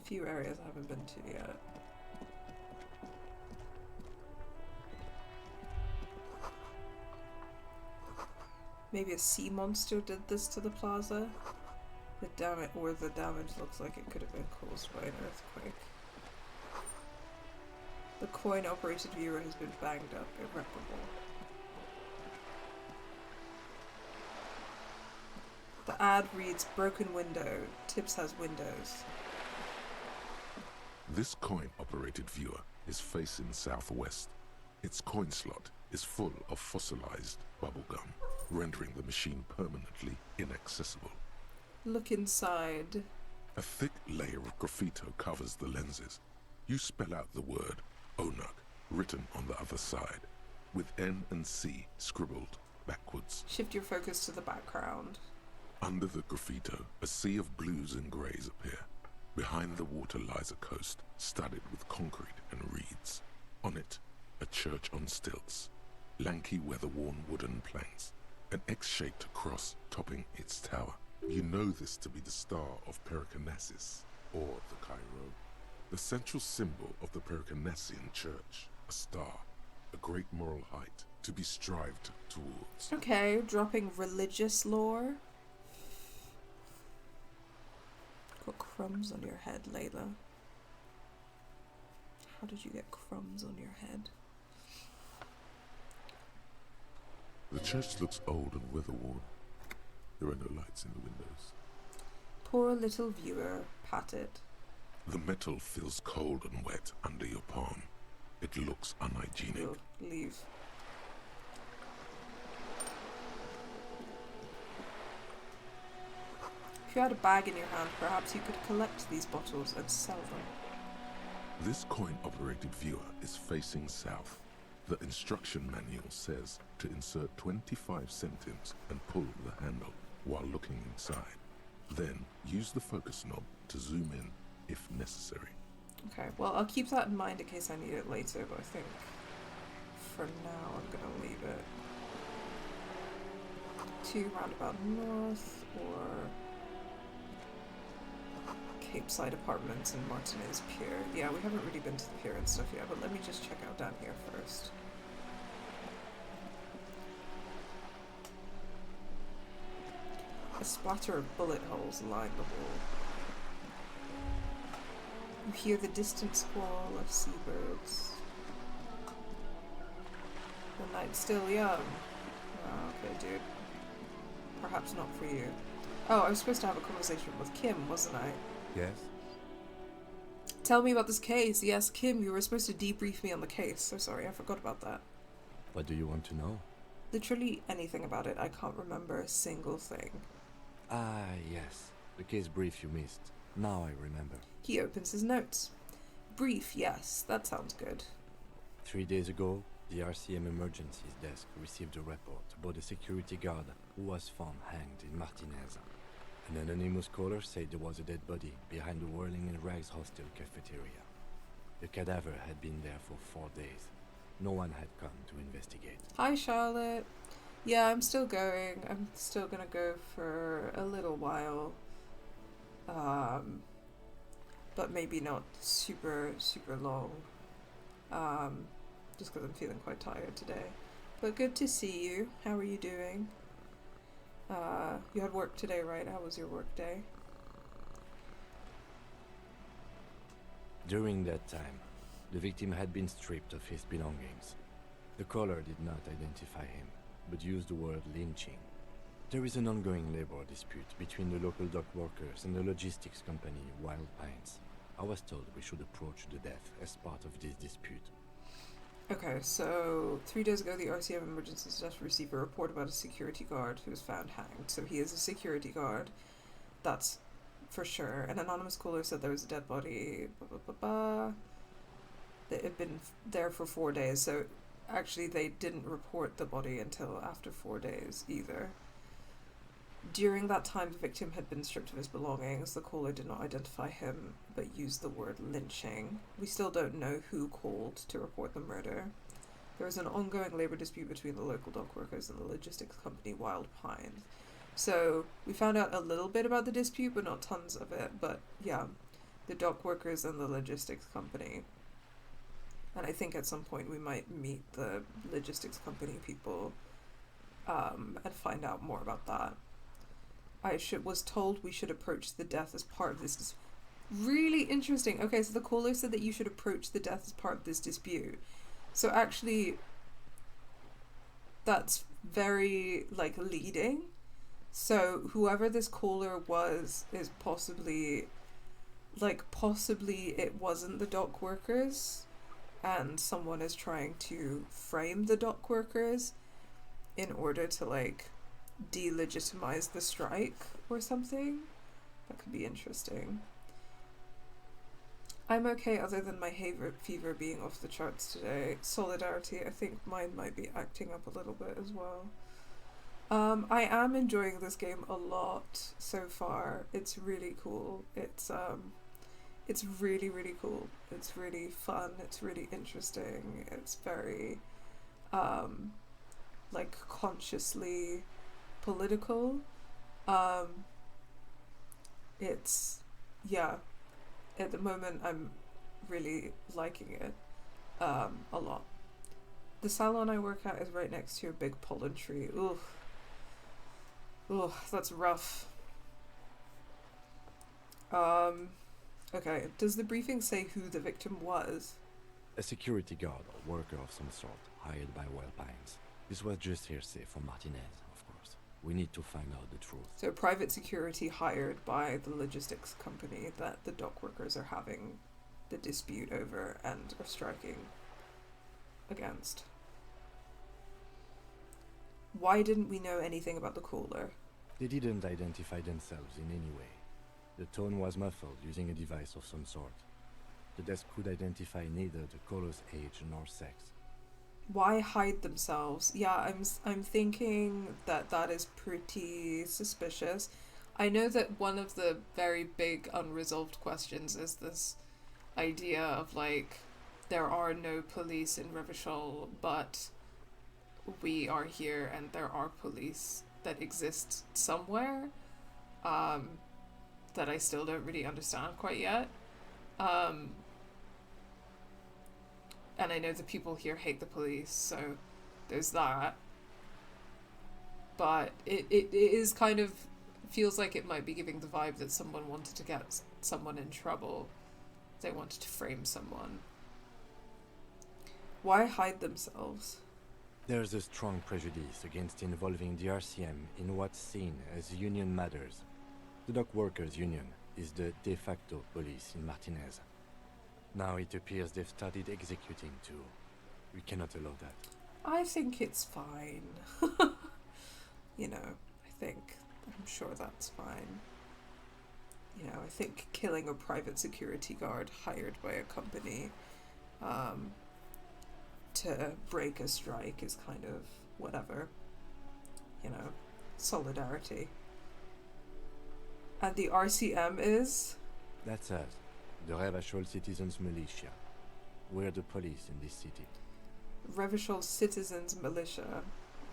few areas I haven't been to yet. Maybe a sea monster did this to the plaza. The damage looks like it could have been caused by an earthquake. The coin-operated viewer has been banged up, irreparable. The ad reads, broken window. Tips has windows. This coin-operated viewer is facing southwest. Its coin slot is full of fossilized bubblegum, rendering the machine permanently inaccessible. Look inside. A thick layer of graffito covers the lenses. You spell out the word Onuk, written on the other side, with N and C scribbled backwards. Shift your focus to the background. Under the graffito, a sea of blues and greys appear. Behind the water lies a coast, studded with concrete and reeds. On it, a church on stilts, lanky weather-worn wooden planks, an X-shaped cross topping its tower. You know this to be the Star of Pericarnassus, or the Cairo, the central symbol of the Pericarnassian Church, a star, a great moral height to be strived towards. Okay, dropping religious lore. Got crumbs on your head, Layla. How did you get crumbs on your head? The church looks old and weather-worn. There are no lights in the windows. Poor little viewer, pat it. The metal feels cold and wet under your palm. It looks unhygienic. You'll leave. If you had a bag in your hand, perhaps you could collect these bottles and sell them. This coin-operated viewer is facing south. The instruction manual says to insert 25 centimes and pull the handle while looking inside. Then use the focus knob to zoom in if necessary. Okay, well, I'll keep that in mind in case I need it later, but I think for now I'm going to leave it. 2 roundabout north or Cape Side Apartments in Martinez Pier. Yeah, we haven't really been to the pier and stuff yet, but let me just check out down here first. A splatter of bullet holes line the wall. You hear the distant squall of seabirds. The night's still young. Oh, okay, dude. Perhaps not for you. Oh, I was supposed to have a conversation with Kim, wasn't I? Yes? Tell me about this case. Yes, Kim, you were supposed to debrief me on the case. So sorry, I forgot about that. What do you want to know? Literally anything about it. I can't remember a single thing. Ah, yes. The case brief you missed. Now I remember. He opens his notes. Brief, yes, that sounds good. 3 days ago, the RCM emergencies desk received a report about a security guard who was found hanged in Martinez. An anonymous caller said there was a dead body behind the Whirling in Rags hostel cafeteria. The cadaver had been there for 4 days. No one had come to investigate. Hi, Charlotte. Yeah, I'm still going. I'm still gonna go for a little while. But maybe not super long. Just because I'm feeling quite tired today. But good to see you. How are you doing? You had work today, right? How was your work day? During that time, the victim had been stripped of his belongings. The caller did not identify him, but used the word lynching. There is an ongoing labor dispute between the local dock workers and the logistics company Wild Pines. I was told we should approach the death as part of this dispute. Okay, so 3 days ago, the RCM emergency desk received a report about a security guard who was found hanged. So he is a security guard. That's for sure. An anonymous caller said there was a dead body. That had been there for 4 days. So actually, they didn't report the body until after 4 days either. During that time, the victim had been stripped of his belongings. The caller did not identify him, but used the word lynching. We still don't know who called to report the murder. There was an ongoing labor dispute between the local dock workers and the logistics company Wild Pines. So we found out a little bit about the dispute, but not tons of it. But yeah, the dock workers and the logistics company. And I think at some point we might meet the logistics company people and find out more about that. Was told we should approach the death as part of this. Really interesting. Okay, so the caller said that you should approach the death as part of this dispute. So actually, that's very, like, leading. So whoever this caller was is possibly it wasn't the dock workers, and someone is trying to frame the dock workers in order to, like, delegitimize the strike or something. That could be interesting. I'm okay other than my fever being off the charts today. Solidarity, I think mine might be acting up a little bit as well. I am enjoying this game a lot so far. It's really cool. It's really, really cool. It's really fun. It's really interesting. It's very, like, consciously political. It's, yeah, at the moment I'm really liking it a lot. The salon I work at is right next to a big pollen tree. Ugh, that's rough. Okay, does the briefing say who the victim was? A security guard or worker of some sort, hired by Pines. This was just hearsay from Martinez, of course. We need to find out the truth. So private security hired by the logistics company that the dock workers are having the dispute over and are striking against. Why didn't we know anything about the caller? They didn't identify themselves in any way. The tone was muffled using a device of some sort. The desk could identify neither the caller's age nor sex. Why hide themselves? Yeah, I'm thinking that is pretty suspicious. I know that one of the very big unresolved questions is this idea of, like, there are no police in Revachol, but we are here and there are police that exist somewhere, that I still don't really understand quite yet. And I know the people here hate the police, so there's that. But it is kind of, feels like it might be giving the vibe that someone wanted to get someone in trouble. They wanted to frame someone. Why hide themselves? There's a strong prejudice against involving the RCM in what's seen as union matters. The dock workers' union is the de facto police in Martinez. Now it appears they've started executing too. We cannot allow that. I think it's fine. You know, I'm sure that's fine. You know, I think killing a private security guard hired by a company to break a strike is kind of whatever. You know, solidarity. And the RCM is? That's us, the Revachol Citizens Militia. We're the police in this city. Revachol Citizens Militia.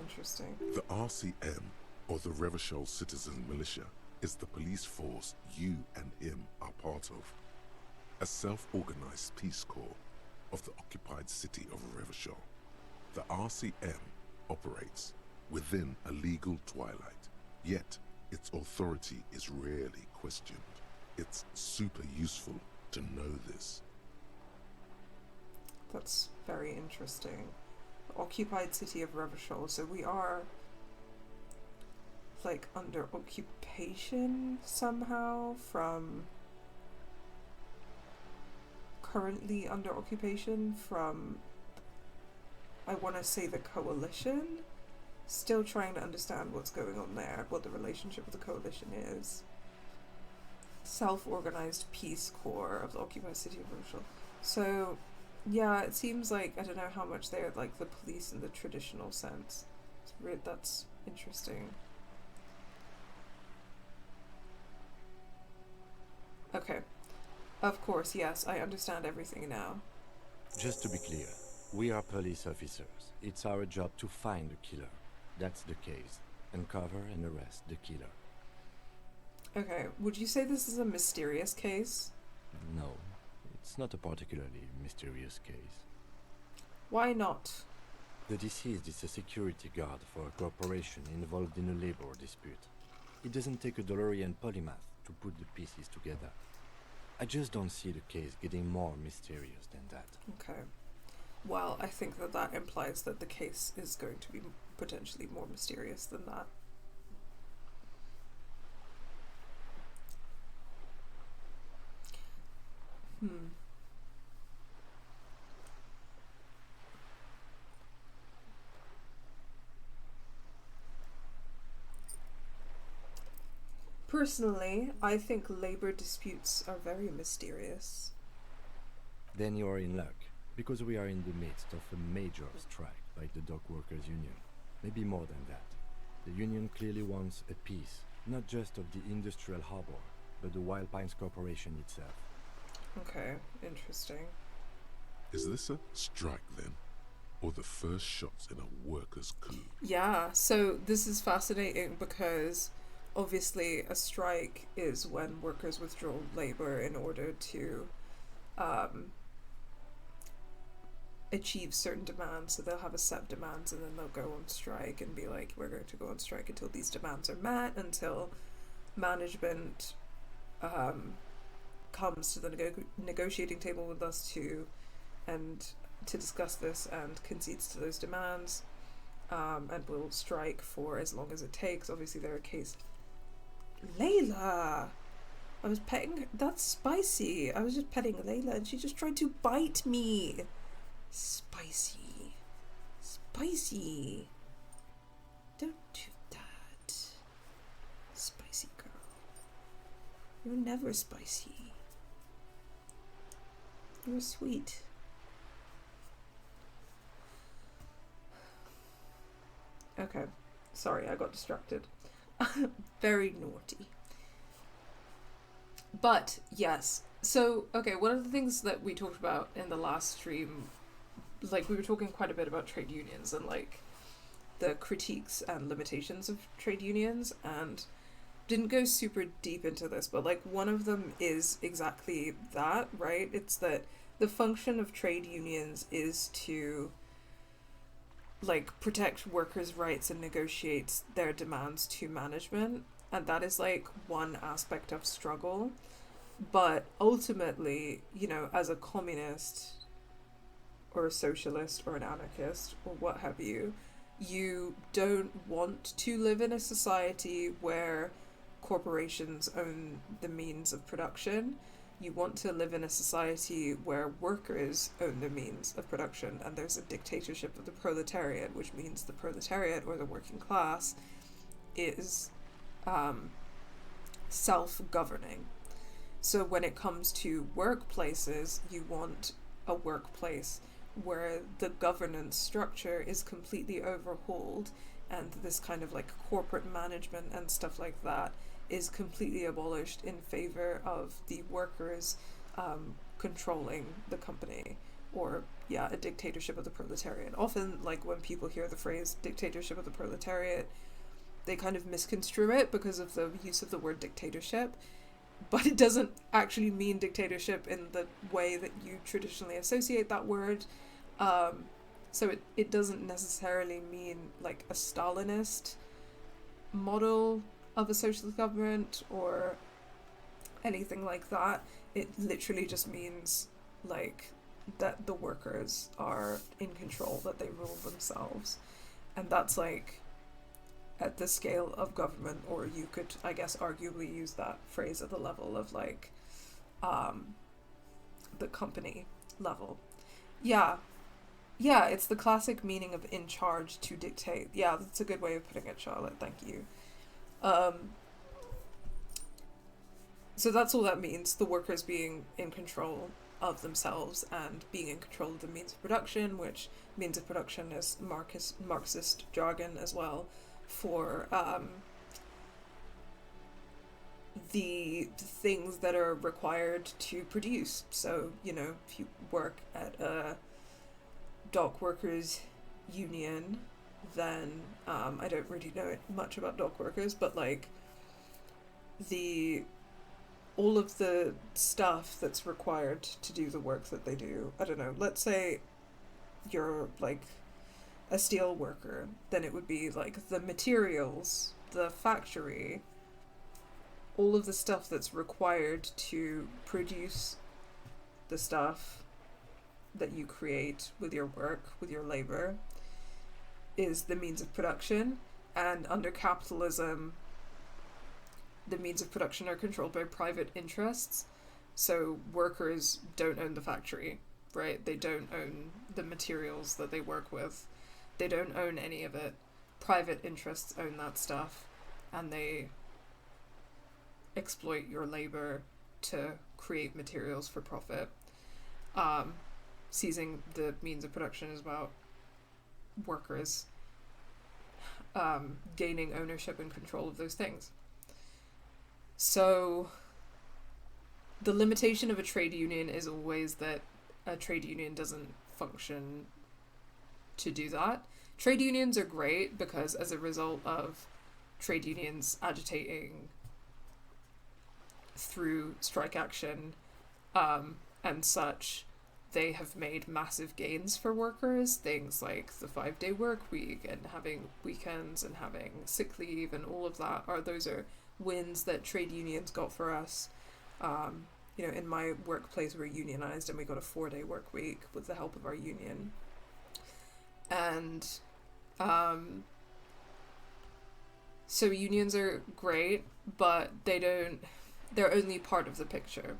Interesting. The RCM, or the Revachol Citizen Militia, is the police force you and him are part of. A self-organized peace corps of the occupied city of Revachol. The RCM operates within a legal twilight, yet its authority is rarely questioned. It's super useful to know this. That's very interesting. The occupied city of Revachol. So we are, like, under occupation somehow from... currently under occupation from, I want to say, the coalition. Still trying to understand what's going on there, what the relationship with the coalition is. Self-organized peace corps of the occupied city of Revachol. So, yeah, it seems like, I don't know how much they're like the police in the traditional sense. That's interesting. Okay. Of course, yes, I understand everything now. Just to be clear, we are police officers. It's our job to find the killer. That's the case. Uncover and arrest the killer. Okay, would you say this is a mysterious case? No, it's not a particularly mysterious case. Why not? The deceased is a security guard for a corporation involved in a labor dispute. It doesn't take a DeLorean polymath to put the pieces together. I just don't see the case getting more mysterious than that. Okay. Well, I think that implies that the case is going to be potentially more mysterious than that. Personally, I think labor disputes are very mysterious. Then you are in luck, because we are in the midst of a major strike by the dock workers union. Maybe more than that. The union clearly wants a piece, not just of the industrial harbor, but the Wild Pines Corporation itself. Okay, interesting. Is this a strike then? Or the first shots in a workers' coup? Yeah, so this is fascinating because obviously a strike is when workers withdraw labor in order to achieve certain demands. So they'll have a set of demands and then they'll go on strike and be like, we're going to go on strike until these demands are met, until management comes to the negotiating table with us to discuss this and concedes to those demands, and will strike for as long as it takes. Obviously there are cases. Layla! I was petting. That's spicy. I was just petting Layla and she just tried to bite me. Spicy. Spicy. Don't do that. Spicy girl. You're never spicy. You're sweet. Okay. Sorry, I got distracted. Very naughty. But, yes. So, okay, one of the things that we talked about in the last stream, like, we were talking quite a bit about trade unions and, like, the critiques and limitations of trade unions, and didn't go super deep into this, but, like, one of them is exactly that, right? It's that the function of trade unions is to, like, protect workers' rights and negotiate their demands to management, and that is, like, one aspect of struggle. But ultimately, you know, as a communist or a socialist or an anarchist or what have you, you don't want to live in a society where corporations own the means of production. You want to live in a society where workers own the means of production, and there's a dictatorship of the proletariat, which means the proletariat or the working class is self-governing. So when it comes to workplaces, you want a workplace where the governance structure is completely overhauled and this kind of like corporate management and stuff like that is completely abolished in favor of the workers controlling the company, or a dictatorship of the proletariat. Often, like, when people hear the phrase dictatorship of the proletariat, they kind of misconstrue it because of the use of the word dictatorship, but it doesn't actually mean dictatorship in the way that you traditionally associate that word. So it doesn't necessarily mean like a Stalinist model of a socialist government or anything like that. It literally just means like that the workers are in control, that they rule themselves. And that's like at the scale of government, or you could, I guess, arguably use that phrase at the level of like the company level. Yeah, it's the classic meaning of in charge, to dictate. Yeah, that's a good way of putting it, Charlotte. Thank you. So that's all that means, the workers being in control of themselves and being in control of the means of production, which means of production is Marxist jargon as well for the things that are required to produce. So, you know, if you work at a dock workers union, then I don't really know much about dock workers, but like the all of the stuff that's required to do the work that they do. I don't know, let's say you're like a steel worker, then it would be like the materials, the factory, all of the stuff that's required to produce the stuff that you create with your work, with your labor, is the means of production. And under capitalism, the means of production are controlled by private interests. So workers don't own the factory, right? They don't own the materials that they work with. They don't own any of it. Private interests own that stuff, and they exploit your labor to create materials for profit. Seizing the means of production is about workers gaining ownership and control of those things. So the limitation of a trade union is always that a trade union doesn't function to do that. Trade unions are great because as a result of trade unions agitating through strike action and such, they have made massive gains for workers. Things like the 5-day work week and having weekends and having sick leave and all of that those are wins that trade unions got for us. In my workplace we're unionized and we got a 4-day work week with the help of our union. And so unions are great, but they're only part of the picture.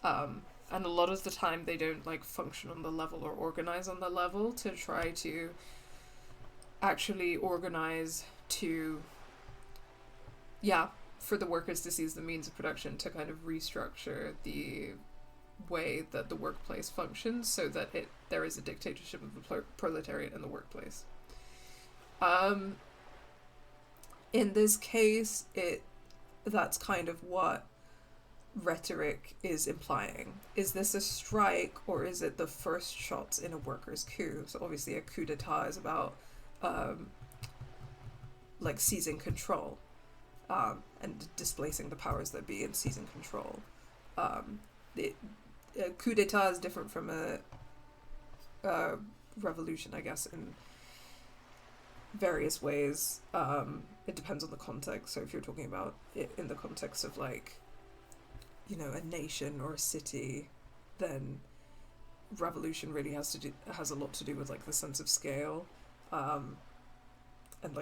And a lot of the time they don't like function on the level or organize on the level to try to actually organize to, for the workers to seize the means of production to kind of restructure the way that the workplace functions so that there is a dictatorship of the proletariat in the workplace. In this case, that's kind of what rhetoric is implying. Is this a strike or is it the first shots in a workers' coup? So obviously a coup d'etat is about seizing control and displacing the powers that be and seizing control. A coup d'etat is different from a revolution, I guess, in various ways. It depends on the context. So if you're talking about it in the context of a nation or a city, then revolution really has a lot to do with the sense of scale, and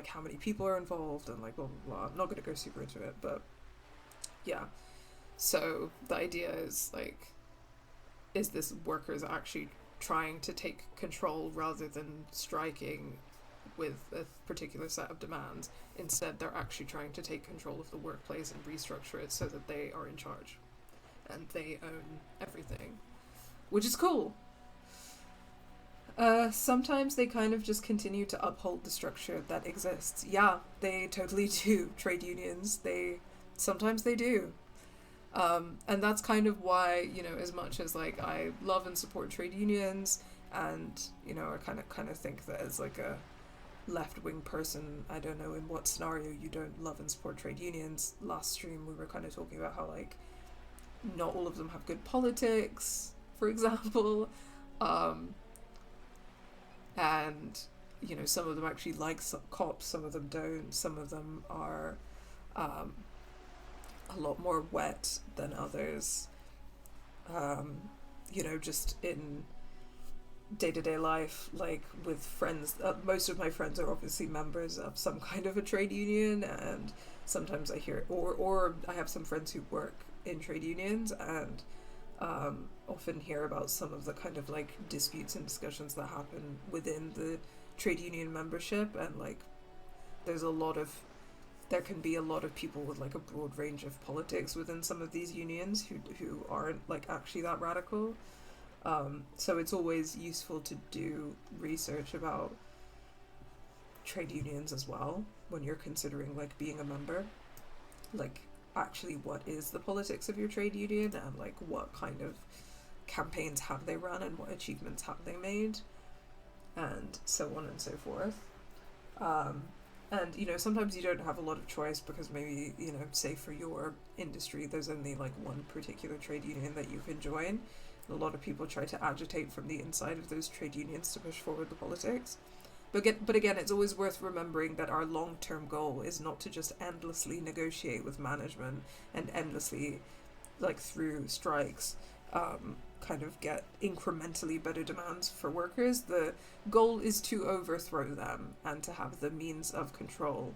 how many people are involved and blah blah blah. I'm not going to go super into it, but yeah. So the idea is is this workers actually trying to take control rather than striking with a particular set of demands? Instead, they're actually trying to take control of the workplace and restructure it so that they are in charge and they own everything, which is cool. Sometimes they kind of just continue to uphold the structure that exists. Yeah, they totally do. Trade unions, sometimes they do. And that's kind of why, as much as I love and support trade unions, and I kind of think that as a left-wing person, I don't know in what scenario you don't love and support trade unions. Last stream we were kind of talking about how not all of them have good politics, for example, and some of them actually like cops, some of them don't, some of them are a lot more wet than others, just in day-to-day life, with friends. Most of my friends are obviously members of some kind of a trade union, and sometimes I hear or I have some friends who work in trade unions and often hear about some of the kind of disputes and discussions that happen within the trade union membership, and there can be a lot of people with a broad range of politics within some of these unions who aren't actually that radical. So it's always useful to do research about trade unions as well when you're considering being a member. Actually, what is the politics of your trade union, and what kind of campaigns have they run and what achievements have they made, and so on and so forth. And, you know, sometimes you don't have a lot of choice because maybe, you know, say for your industry, there's only like one particular trade union that you can join. And a lot of people try to agitate from the inside of those trade unions to push forward the politics. But again, it's always worth remembering that our long-term goal is not to just endlessly negotiate with management and endlessly, like through strikes, kind of get incrementally better demands for workers. The goal is to overthrow them and to have the means of control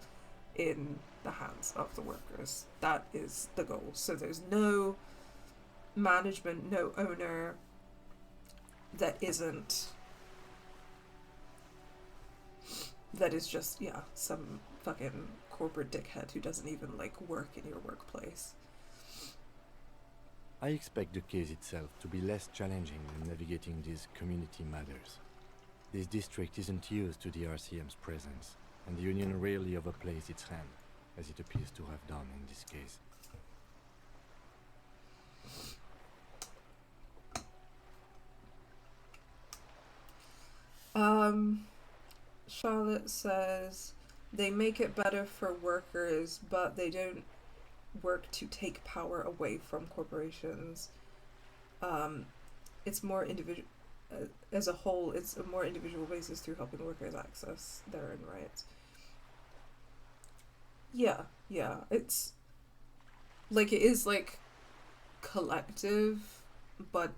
in the hands of the workers. That is the goal. So there's no management, no owner that is just, yeah, some fucking corporate dickhead who doesn't even, like, work in your workplace. I expect the case itself to be less challenging than navigating these community matters. This district isn't used to the RCM's presence, and the Union rarely overplays its hand, as it appears to have done in this case. Charlotte says, they make it better for workers, but they don't work to take power away from corporations. It's more individual, as a whole, it's a more individual basis through helping workers access their own rights. Yeah, it's, like, it is, like, collective, but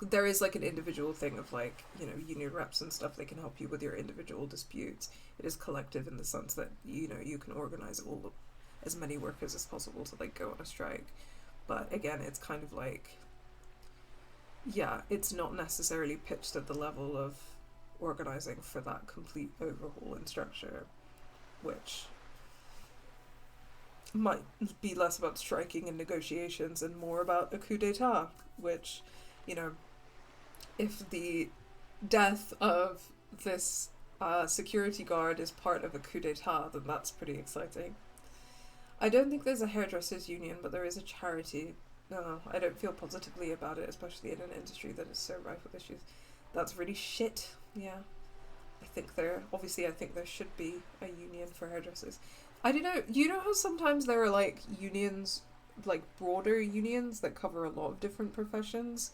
there is, like, an individual thing of, like, you know, union reps and stuff, they can help you with your individual disputes. It is collective in the sense that, you know, you can organize as many workers as possible to, like, go on a strike. But again, it's kind of like, yeah, it's not necessarily pitched at the level of organizing for that complete overhaul in structure, which might be less about striking and negotiations and more about a coup d'etat, which, you know, if the death of this security guard is part of a coup d'etat, then that's pretty exciting. I don't think there's a hairdressers union, but there is a charity. No, I don't feel positively about it, especially in an industry that is so rife with issues. That's really shit. Yeah. I think there should be a union for hairdressers. I don't know, you know how sometimes there are, like, unions, like, broader unions that cover a lot of different professions?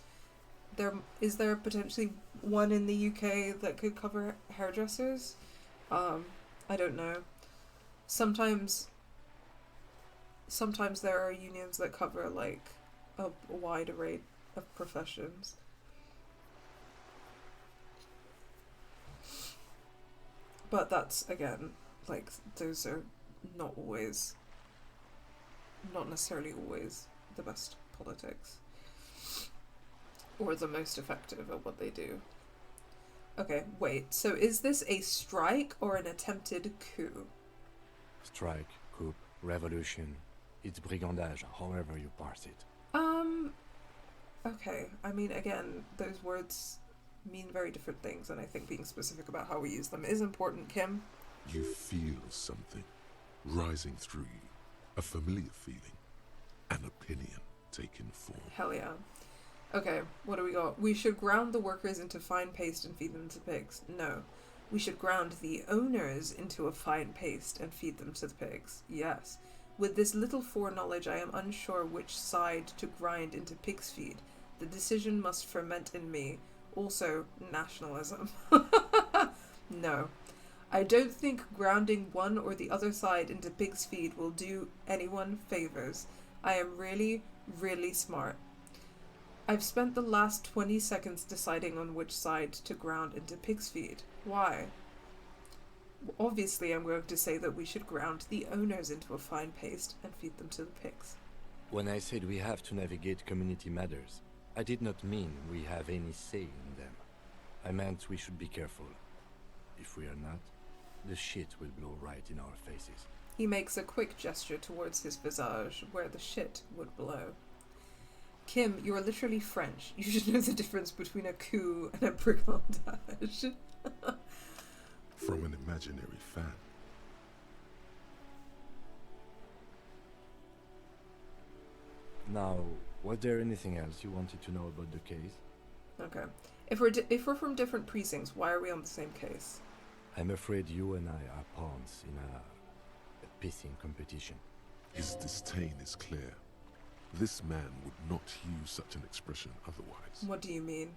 Is there potentially one in the UK that could cover hairdressers? I don't know. Sometimes there are unions that cover, like, a wide array of professions. But that's, again, like, those are not necessarily always the best politics. Or the most effective at what they do. Okay, wait, so is this a strike or an attempted coup? Strike, coup, revolution. It's brigandage, however you parse it. Okay, I mean, again, those words mean very different things, and I think being specific about how we use them is important, Kim. You feel something rising through you, a familiar feeling, an opinion taking form. Hell yeah. Okay, what do we got? We should ground the workers into fine paste and feed them to pigs. No. We should ground the owners into a fine paste and feed them to the pigs. Yes. With this little foreknowledge, I am unsure which side to grind into pig's feed. The decision must ferment in me. Also, nationalism. No. I don't think grounding one or the other side into pig's feed will do anyone favors. I am really, really smart. I've spent the last 20 seconds deciding on which side to ground into pig's feed. Why? Obviously, I'm going to say that we should ground the owners into a fine paste and feed them to the pigs. When I said we have to navigate community matters, I did not mean we have any say in them. I meant we should be careful. If we are not, the shit will blow right in our faces. He makes a quick gesture towards his visage, where the shit would blow. Kim, you are literally French. You should know the difference between a coup and a brigandage. From an imaginary fan. Now, was there anything else you wanted to know about the case? Okay. If we're from different precincts, why are we on the same case? I'm afraid you and I are pawns in a pissing competition. His disdain is clear. This man would not use such an expression otherwise. What do you mean?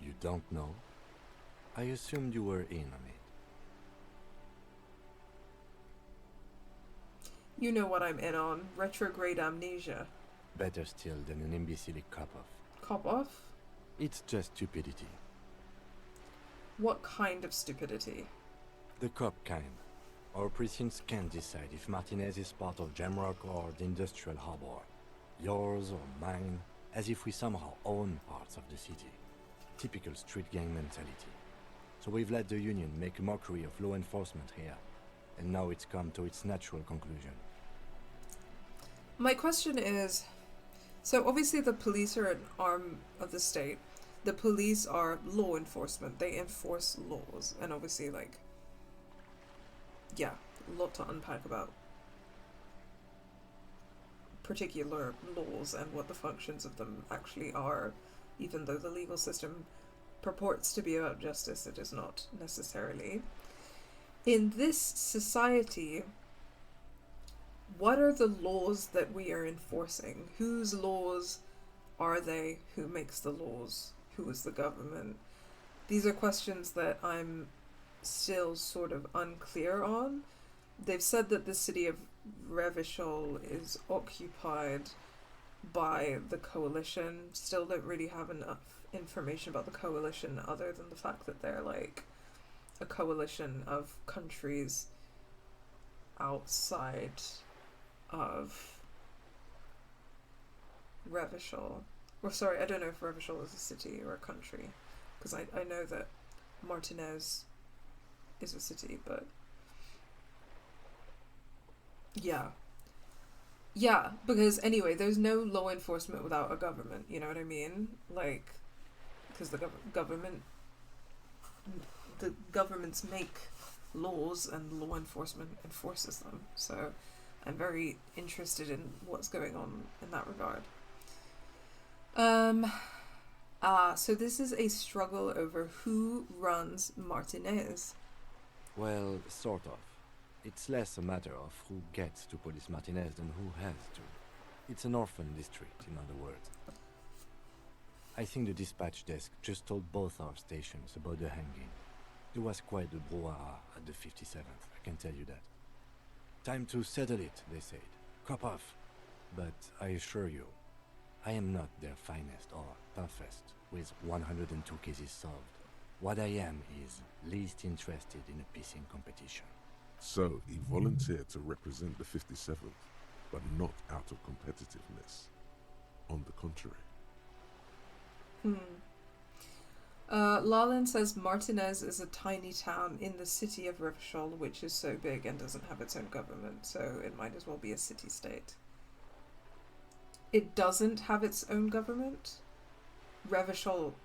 You don't know? I assumed you were in on it. You know what I'm in on. Retrograde amnesia. Better still than an imbecilic cop-off. Cop off? It's just stupidity. What kind of stupidity? The cop kind. Our precincts can't decide if Martinez is part of Jamrock or the Industrial Harbor. Yours or mine, as if we somehow own parts of the city. Typical street gang mentality. So we've let the Union make a mockery of law enforcement here. And now it's come to its natural conclusion. My question is, so obviously the police are an arm of the state. The police are law enforcement. They enforce laws. And obviously, like, yeah, a lot to unpack about particular laws and what the functions of them actually are. Even though the legal system purports to be about justice, it is not necessarily. In this society, what are the laws that we are enforcing? Whose laws are they? Who makes the laws? Who is the government? These are questions that I'm still sort of unclear on. They've said that the city of Revachol is occupied by the coalition. Still don't really have enough information about the coalition other than the fact that they're like a coalition of countries outside of Revachol. Or sorry, I don't know if Revachol is a city or a country, because I know that Martinez is a city, but yeah, because anyway, there's no law enforcement without a government, you know what I mean? Like, because the governments make laws and law enforcement enforces them, so I'm very interested in what's going on in that regard. So this is a struggle over who runs Martinez. Well, sort of. It's less a matter of who gets to police Martinez than who has to. It's an orphan district, in other words. I think the dispatch desk just told both our stations about the hanging. There was quite a brouhaha at the 57th, I can tell you that. Time to settle it, they said. Cop off. But I assure you, I am not their finest or toughest, with 102 cases solved. What I am is least interested in a pissing competition. So he volunteered to represent the 57th, but not out of competitiveness. On the contrary. Lalan says Martinez is a tiny town in the city of Revachol, which is so big and doesn't have its own government, so it might as well be a city-state. It doesn't have its own government? Revachol...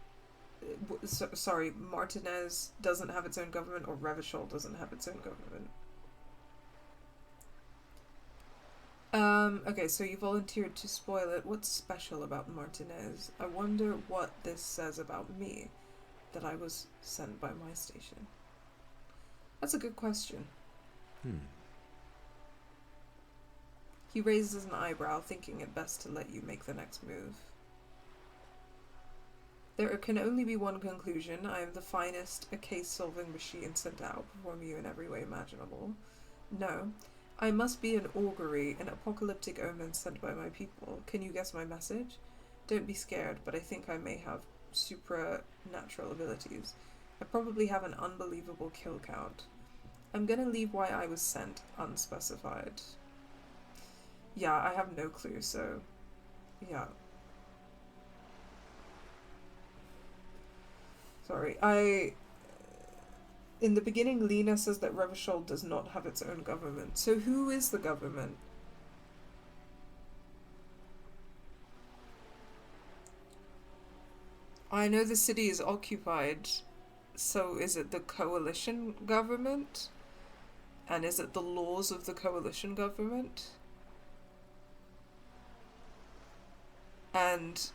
sorry, Martinez doesn't have its own government, or Revachol doesn't have its own government? Okay, so you volunteered to spoil it. What's special about Martinez? I wonder what this says about me, that I was sent by my station. That's a good question. He raises an eyebrow, thinking it best to let you make the next move. There can only be one conclusion. I am the finest a case-solving machine sent to outperform you in every way imaginable. No. I must be an augury, an apocalyptic omen sent by my people. Can you guess my message? Don't be scared, but I think I may have supernatural abilities. I probably have an unbelievable kill count. I'm gonna leave why I was sent unspecified. Yeah, I have no clue, so... yeah. Sorry, in the beginning, Lena says that Revachol does not have its own government. So who is the government? I know the city is occupied, so is it the coalition government? And is it the laws of the coalition government? And...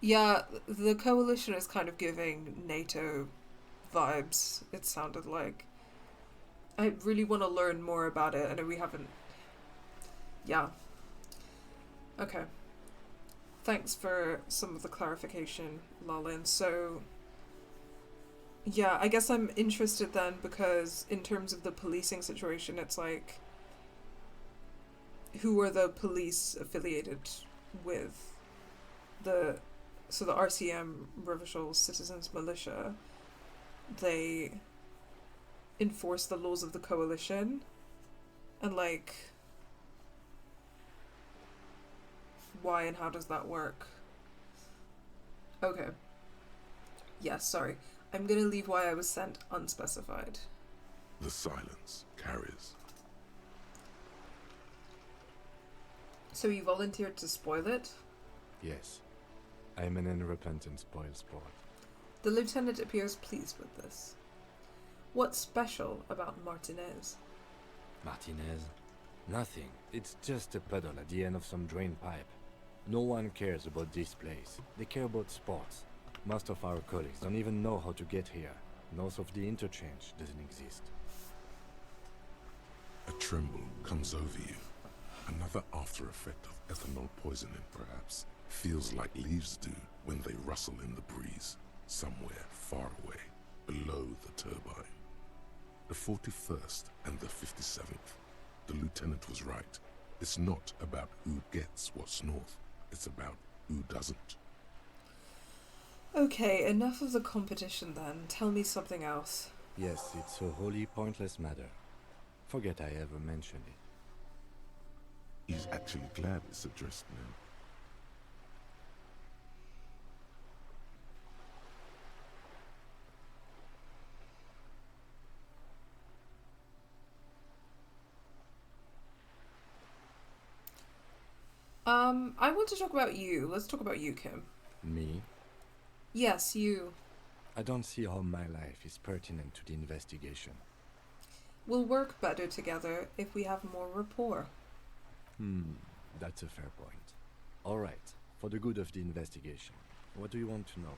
Yeah, the coalition is kind of giving NATO vibes, it sounded like. I really want to learn more about it. I know we haven't. Yeah. Okay. Thanks for some of the clarification, Lalin. So, yeah, I guess I'm interested then because in terms of the policing situation, it's like, who are the police affiliated with? So the RCM, Revachol Citizens Militia, they enforce the laws of the coalition, and like, why and how does that work? Okay. Yes, sorry. I'm gonna leave why I was sent unspecified. The silence carries. So you volunteered to spoil it? Yes. I am an unrepentant spoil sport. The lieutenant appears pleased with this. What's special about Martinez? Martinez? Nothing. It's just a puddle at the end of some drain pipe. No one cares about this place. They care about sports. Most of our colleagues don't even know how to get here. North of the interchange doesn't exist. A tremble comes over you. Another after effect of ethanol poisoning, perhaps. Feels like leaves do when they rustle in the breeze, somewhere far away, below the turbine. The 41st and the 57th. The lieutenant was right. It's not about who gets what's north. It's about who doesn't. Okay, enough of the competition then. Tell me something else. Yes, it's a wholly pointless matter. Forget I ever mentioned it. He's actually glad it's addressed now. I want to talk about you. Let's talk about you, Kim. Me? Yes, you. I don't see how my life is pertinent to the investigation. We'll work better together if we have more rapport. That's a fair point. Alright, for the good of the investigation, what do you want to know?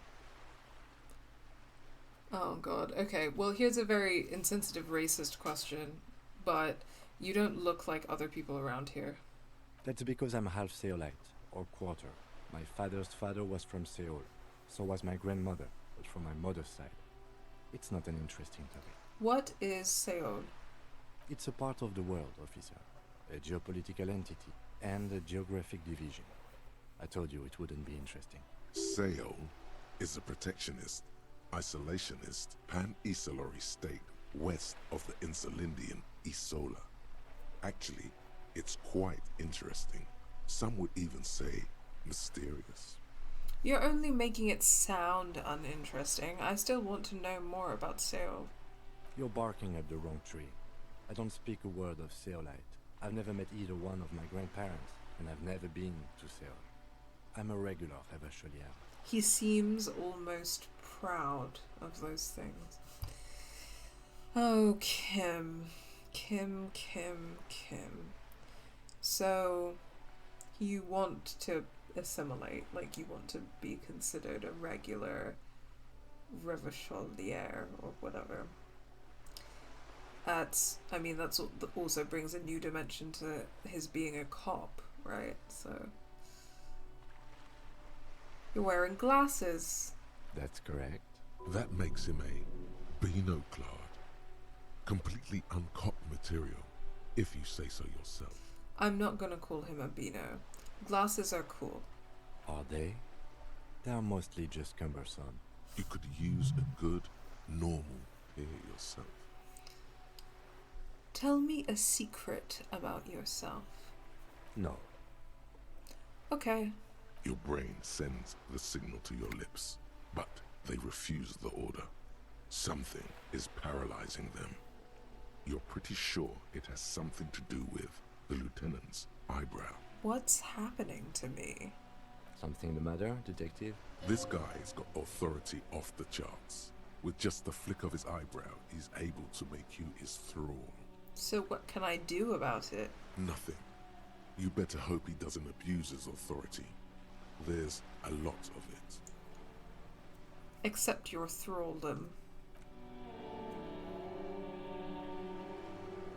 Oh god, okay. Well, here's a very insensitive racist question, but you don't look like other people around here. That's because I'm half Seolite, or quarter. My father's father was from Seoul, so was my grandmother, but from my mother's side. It's not an interesting topic. What is Seoul? It's a part of the world, officer. A geopolitical entity, and a geographic division. I told you it wouldn't be interesting. Seoul is a protectionist, isolationist, pan-Isolari state west of the Insulindian Isola. Actually, it's quite interesting. Some would even say mysterious. You're only making it sound uninteresting. I still want to know more about Seoul. You're barking at the wrong tree. I don't speak a word of Seolite. I've never met either one of my grandparents, and I've never been to Seoul. I'm a regular Revacholier. He seems almost proud of those things. Oh, Kim. Kim. So, you want to assimilate, like you want to be considered a regular Revacholier or whatever. That also brings a new dimension to his being a cop, right? So, you're wearing glasses. That's correct. That makes him a binoclad. Completely uncopped material, if you say so yourself. I'm not gonna call him a Beano. Glasses are cool. Are they? They are mostly just cumbersome. You could use a good, normal pair yourself. Tell me a secret about yourself. No. Okay. Your brain sends the signal to your lips, but they refuse the order. Something is paralyzing them. You're pretty sure it has something to do with the lieutenant's eyebrow. What's happening to me? Something the matter, detective? This guy's got authority off the charts. With just the flick of his eyebrow, he's able to make you his thrall. So what can I do about it? Nothing. You better hope he doesn't abuse his authority. There's a lot of it. Accept your thraldom.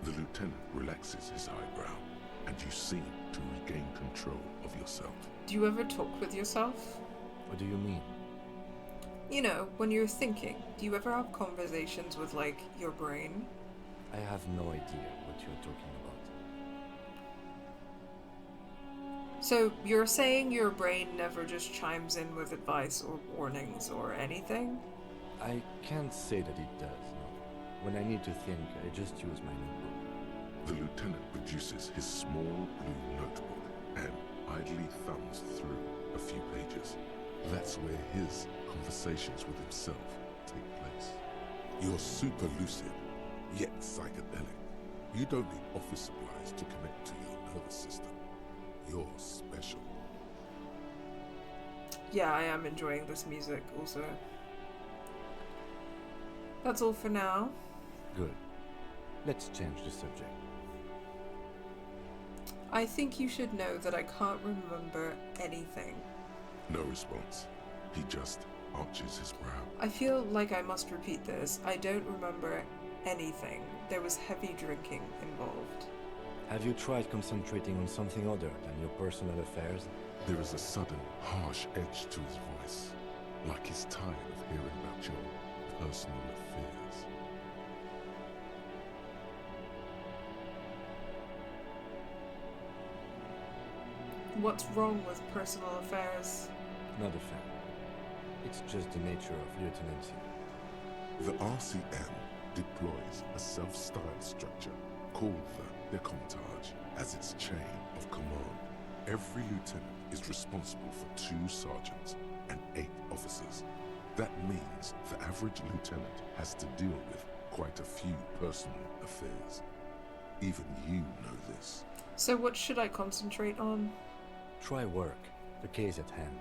The lieutenant relaxes his eyebrow, and you seem to regain control of yourself. Do you ever talk with yourself? What do you mean? You know, when you're thinking, do you ever have conversations with, like, your brain? I have no idea what you're talking about. So, you're saying your brain never just chimes in with advice or warnings or anything? I can't say that it does, no. When I need to think, I just use my notebook. The lieutenant produces his small blue notebook and idly thumbs through a few pages. That's where his conversations with himself take place. You're super lucid, yet psychedelic. You don't need office supplies to connect to your nervous system. You're special. Yeah, I am enjoying this music also. That's all for now. Good. Let's change the subject. I think you should know that I can't remember anything. No response. He just arches his brow. I feel like I must repeat this. I don't remember anything. There was heavy drinking involved. Have you tried concentrating on something other than your personal affairs? There is a sudden, harsh edge to his voice, like he's tired of hearing about your personal affairs. What's wrong with personal affairs? Not a fan. It's just the nature of lieutenancy. The RCM deploys a self-styled structure called the Decomptage as its chain of command. Every lieutenant is responsible for 2 sergeants and 8 officers. That means the average lieutenant has to deal with quite a few personal affairs. Even you know this. So what should I concentrate on? Try work. The case at hand.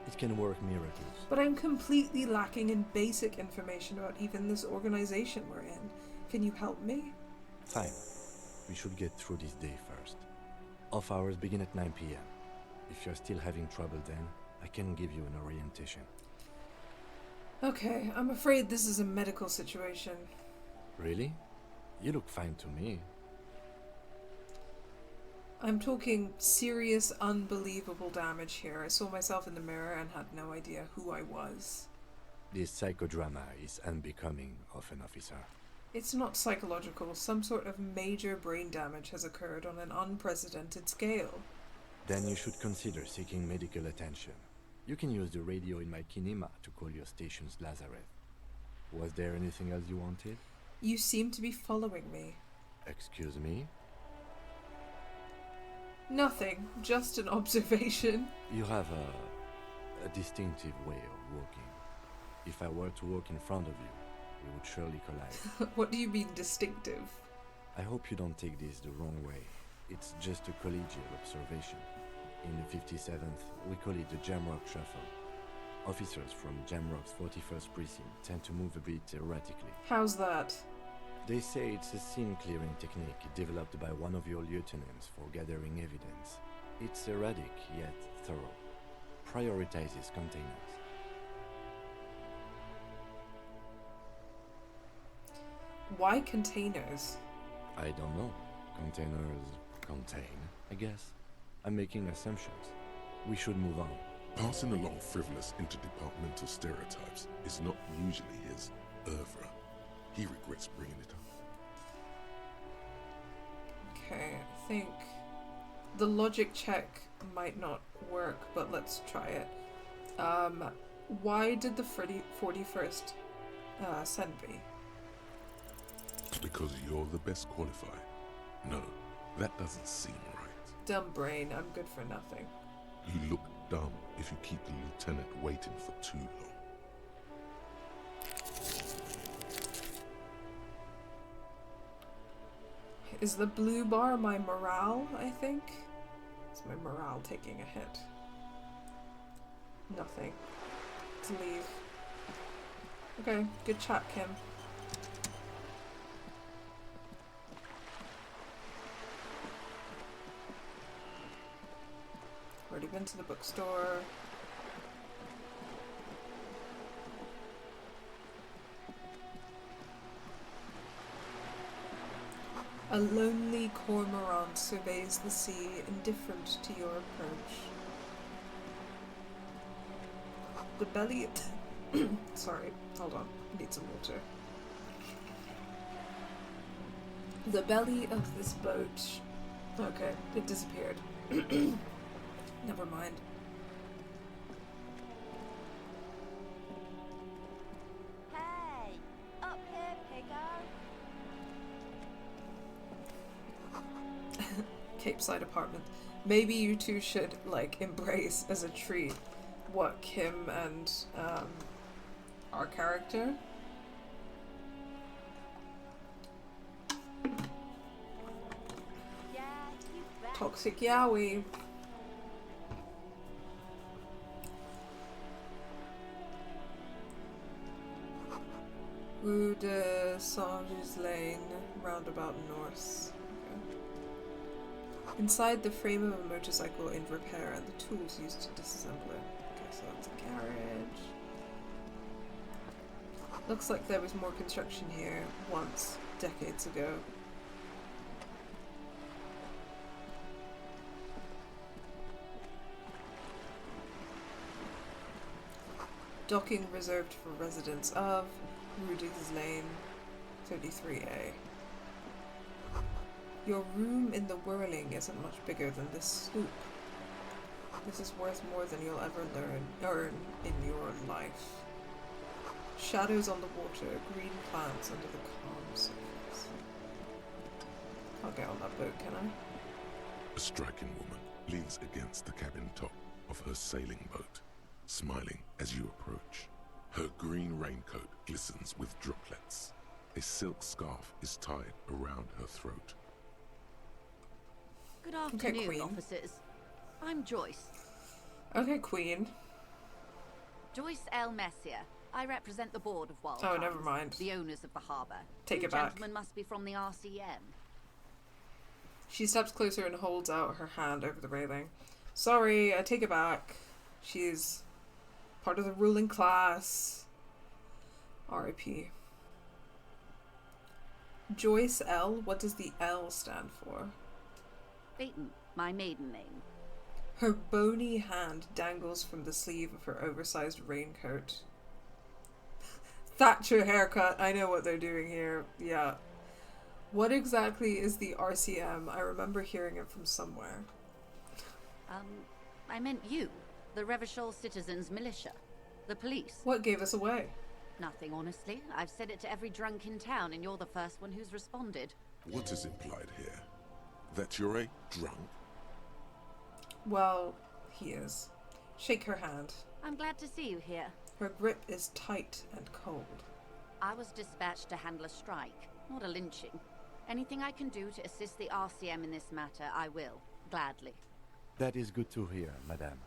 It can work miracles. But I'm completely lacking in basic information about even this organization we're in. Can you help me? Fine. We should get through this day first. Off hours begin at 9 p.m. If you're still having trouble then, I can give you an orientation. Okay, I'm afraid this is a medical situation. Really? You look fine to me. I'm talking serious, unbelievable damage here. I saw myself in the mirror and had no idea who I was. This psychodrama is unbecoming of an officer. It's not psychological. Some sort of major brain damage has occurred on an unprecedented scale. Then you should consider seeking medical attention. You can use the radio in my kinema to call your station's Lazareth. Was there anything else you wanted? You seem to be following me. Excuse me? Nothing, just an observation. You have a distinctive way of walking. If I were to walk in front of you, we would surely collide. What do you mean distinctive? I hope you don't take this the wrong way. It's just a collegial observation. In the 57th, we call it the Jamrock Shuffle. Officers from Jamrock's 41st Precinct tend to move a bit erratically. How's that? They say it's a scene-clearing technique developed by one of your lieutenants for gathering evidence. It's erratic, yet thorough. Prioritizes containers. Why containers? I don't know. Containers contain, I guess. I'm making assumptions. We should move on. Passing along frivolous interdepartmental stereotypes is not usually his oeuvre. He regrets bringing it up. Okay, I think the logic check might not work, but let's try it. Why did the 41st send me? Because you're the best qualified. No, that doesn't seem right. Dumb brain, I'm good for nothing. You look dumb if you keep the lieutenant waiting for too long. Is the blue bar my morale, I think? Is my morale taking a hit? Nothing. Let's leave. Okay, good chat, Kim. Already been to the bookstore. A lonely cormorant surveys the sea, indifferent to your approach. The belly... Sorry, hold on. Need some water. The belly of this boat... Okay, it disappeared. Never mind. Hey! Up here, piggo! Cape Side apartment. Maybe you two should, like, embrace as a treat what Kim and, our character... Yeah, you bet. Toxic Yowie. Rue de Saint-Gilles Lane, roundabout north. Okay. Inside the frame of a motorcycle in repair and the tools used to disassemble it. Okay, so it's a garage. Looks like there was more construction here once, decades ago. Docking reserved for residents of Rue de Lane, 33A. Your room in the Whirling isn't much bigger than this sloop. This is worth more than you'll ever earn in your life. Shadows on the water, green plants under the calm surface. Can't get on that boat, can I? A striking woman leans against the cabin top of her sailing boat, smiling as you approach. Her green raincoat glistens with droplets. A silk scarf is tied around her throat. Good afternoon, Queen. officers. I'm Joyce. Okay, Queen. Joyce L. Messier. I represent the board of Wild Oh, Times, never mind. the owners of the harbour. Take You it back. gentlemen must be from the RCM. She steps closer and holds out her hand over the railing. Sorry, I take it back. She's part of the ruling class. R.I.P. Joyce L. What does the L stand for? Phaeton, my maiden name. Her bony hand dangles from the sleeve of her oversized raincoat. Thatcher haircut. I know what they're doing here. Yeah. What exactly is the RCM? I remember hearing it from somewhere. I meant you. The Revachol Citizens Militia. The police. What gave us away? Nothing, honestly. I've said it to every drunk in town, and you're the first one who's responded. What is implied here? That you're a drunk? Well, he is. Shake her hand. I'm glad to see you here. Her grip is tight and cold. I was dispatched to handle a strike, not a lynching. Anything I can do to assist the RCM in this matter, I will. Gladly. That is good to hear, madame.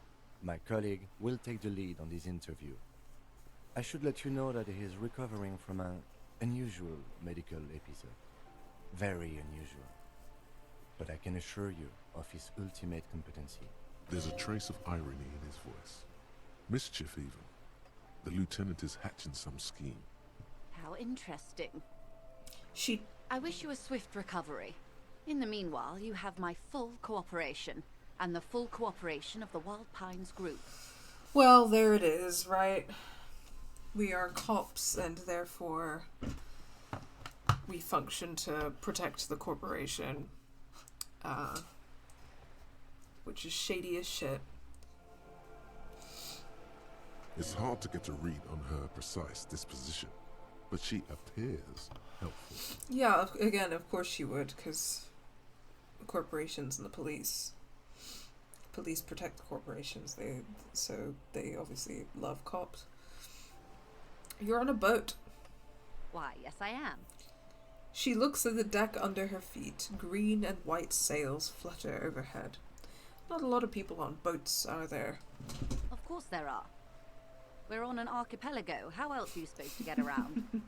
My colleague will take the lead on this interview. I should let you know that he is recovering from an unusual medical episode. Very unusual. But I can assure you of his ultimate competency. There's a trace of irony in his voice. Mischief, even. The lieutenant is hatching some scheme. How interesting. She... I wish you a swift recovery. In the meanwhile, you have my full cooperation, and the full cooperation of the Wild Pines group. Well, there it is, right? We are cops, and therefore we function to protect the corporation. Which is shady as shit. It's hard to get a read on her precise disposition, but she appears helpful. Yeah, again, of course she would, because corporations and the police protect the corporations. They obviously love cops. You're on a boat. Why, yes I am. She looks at the deck under her feet. Green and white sails flutter overhead. Not a lot of people on boats, are there? Of course there are. We're on an archipelago. How else are you supposed to get around?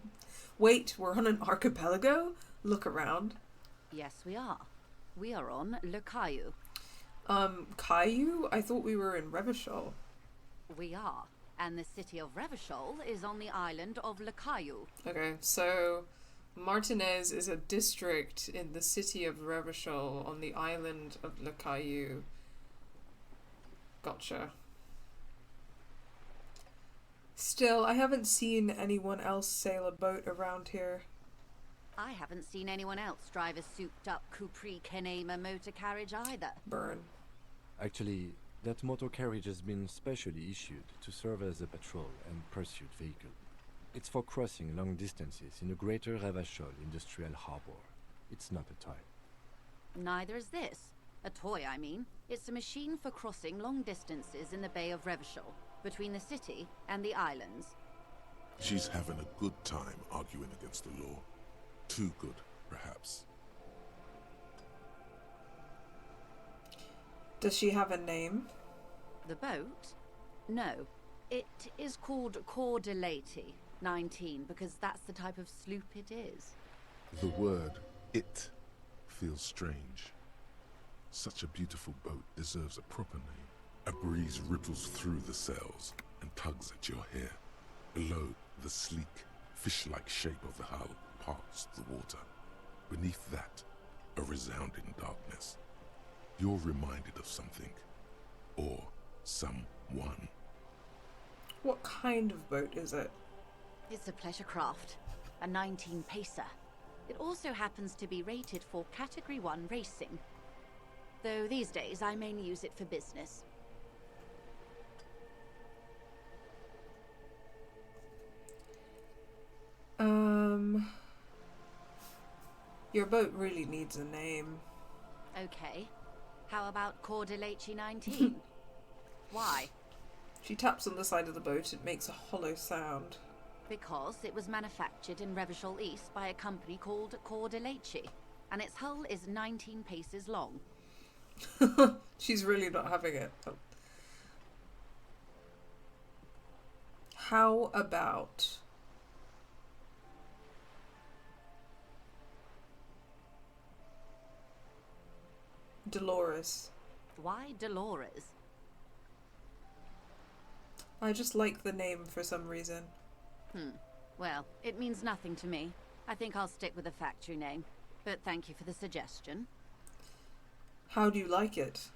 Wait, we're on an archipelago? Look around. Yes, we are. We are on Le Caillou. Caillou? I thought we were in Revachol. We are, and the city of Revachol is on the island of Le Caillou. Okay, so Martinez is a district in the city of Revachol on the island of Le Caillou. Gotcha. Still, I haven't seen anyone else sail a boat around here. I haven't seen anyone else drive a souped-up Capri Kenema motor carriage either. Burn. Actually, that motor carriage has been specially issued to serve as a patrol and pursuit vehicle. It's for crossing long distances in the greater Revachol industrial harbor. It's not a toy. Neither is this. A toy, I mean. It's a machine for crossing long distances in the Bay of Revachol, between the city and the islands. She's having a good time arguing against the law. Too good, perhaps. Does she have a name? The boat? No. It is called coincidentally 19 because that's the type of sloop it is. The word "it" feels strange. Such a beautiful boat deserves a proper name. A breeze ripples through the sails and tugs at your hair. Below, the sleek, fish-like shape of the hull parts the water. Beneath that, a resounding darkness. You're reminded of something. Or someone. What kind of boat is it? It's a pleasure craft, a 19 pacer. It also happens to be rated for Category 1 racing. Though these days I mainly use it for business. Your boat really needs a name. Okay. How about coincidentally 19? Why? She taps on the side of the boat. It makes a hollow sound. Because it was manufactured in Revachol East by a company called coincidentally, and its hull is 19 paces long. She's really not having it. How about Dolores? Why Dolores? I just like the name for some reason. Well, it means nothing to me. I think I'll stick with the factory name. But thank you for the suggestion. How do you like it?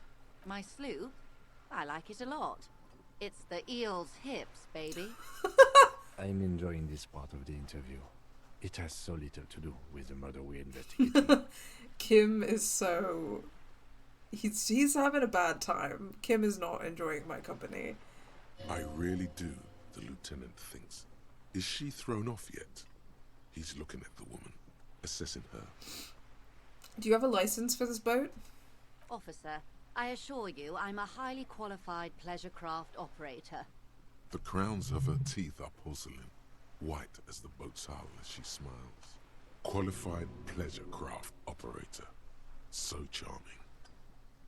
My sloop? I like it a lot. It's the eel's hips, baby. I'm enjoying this part of the interview. It has so little to do with the murder we're investigating. Kim is so... He's having a bad time. Kim is not enjoying my company. I really do, the lieutenant thinks. Is she thrown off yet? He's looking at the woman, assessing her. Do you have a license for this boat? Officer, I assure you I'm a highly qualified pleasure craft operator. The crowns of her teeth are porcelain, white as the boat's hull as she smiles. Qualified pleasure craft operator. So charming.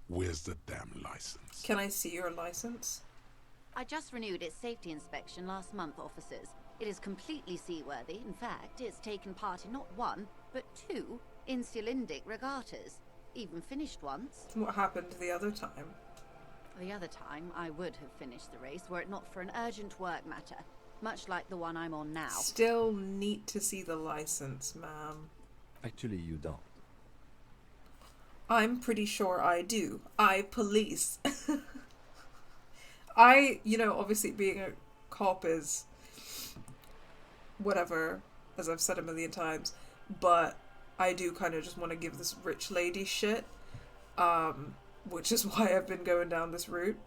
Where's the damn license? Can I see your license? I just renewed its safety inspection last month, officers. It is completely seaworthy. In fact, it's taken part in not one, but two insulindic regattas. Even finished once. What happened the other time? The other time, I would have finished the race were it not for an urgent work matter, much like the one I'm on now. Still need to see the license, ma'am. Actually, you don't. I'm pretty sure I do. I police. Obviously being a cop is whatever, as I've said a million times, but I do kind of just want to give this rich lady shit, which is why I've been going down this route.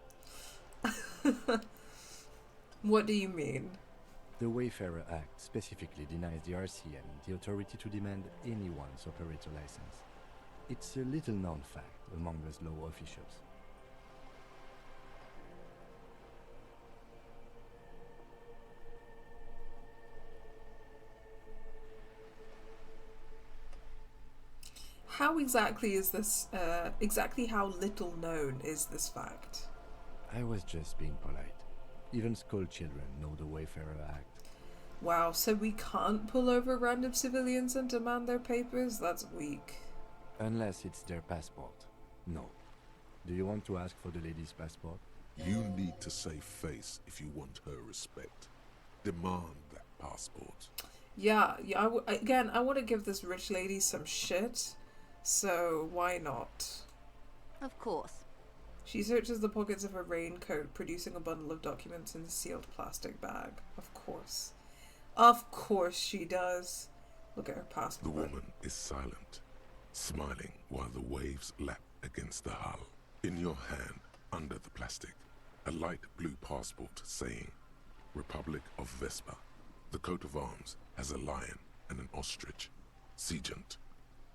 What do you mean? The Wayfarer Act specifically denies the RCM the authority to demand anyone's operator license. It's a little-known fact among us law officials. How exactly is this, exactly how little known is this fact? I was just being polite. Even school children know the Wayfarer Act. Wow, so we can't pull over random civilians and demand their papers? That's weak. Unless it's their passport. No. Do you want to ask for the lady's passport? You need to save face if you want her respect. Demand that passport. Yeah, again, I want to give this rich lady some shit, so why not? Of course. She searches the pockets of her raincoat, producing a bundle of documents in a sealed plastic bag. Of course. Of course she does. Look at her passport. The woman is silent, smiling while the waves lap against the hull. In your hand, under the plastic, a light blue passport saying, Republic of Vespa. The coat of arms has a lion and an ostrich. Seigent.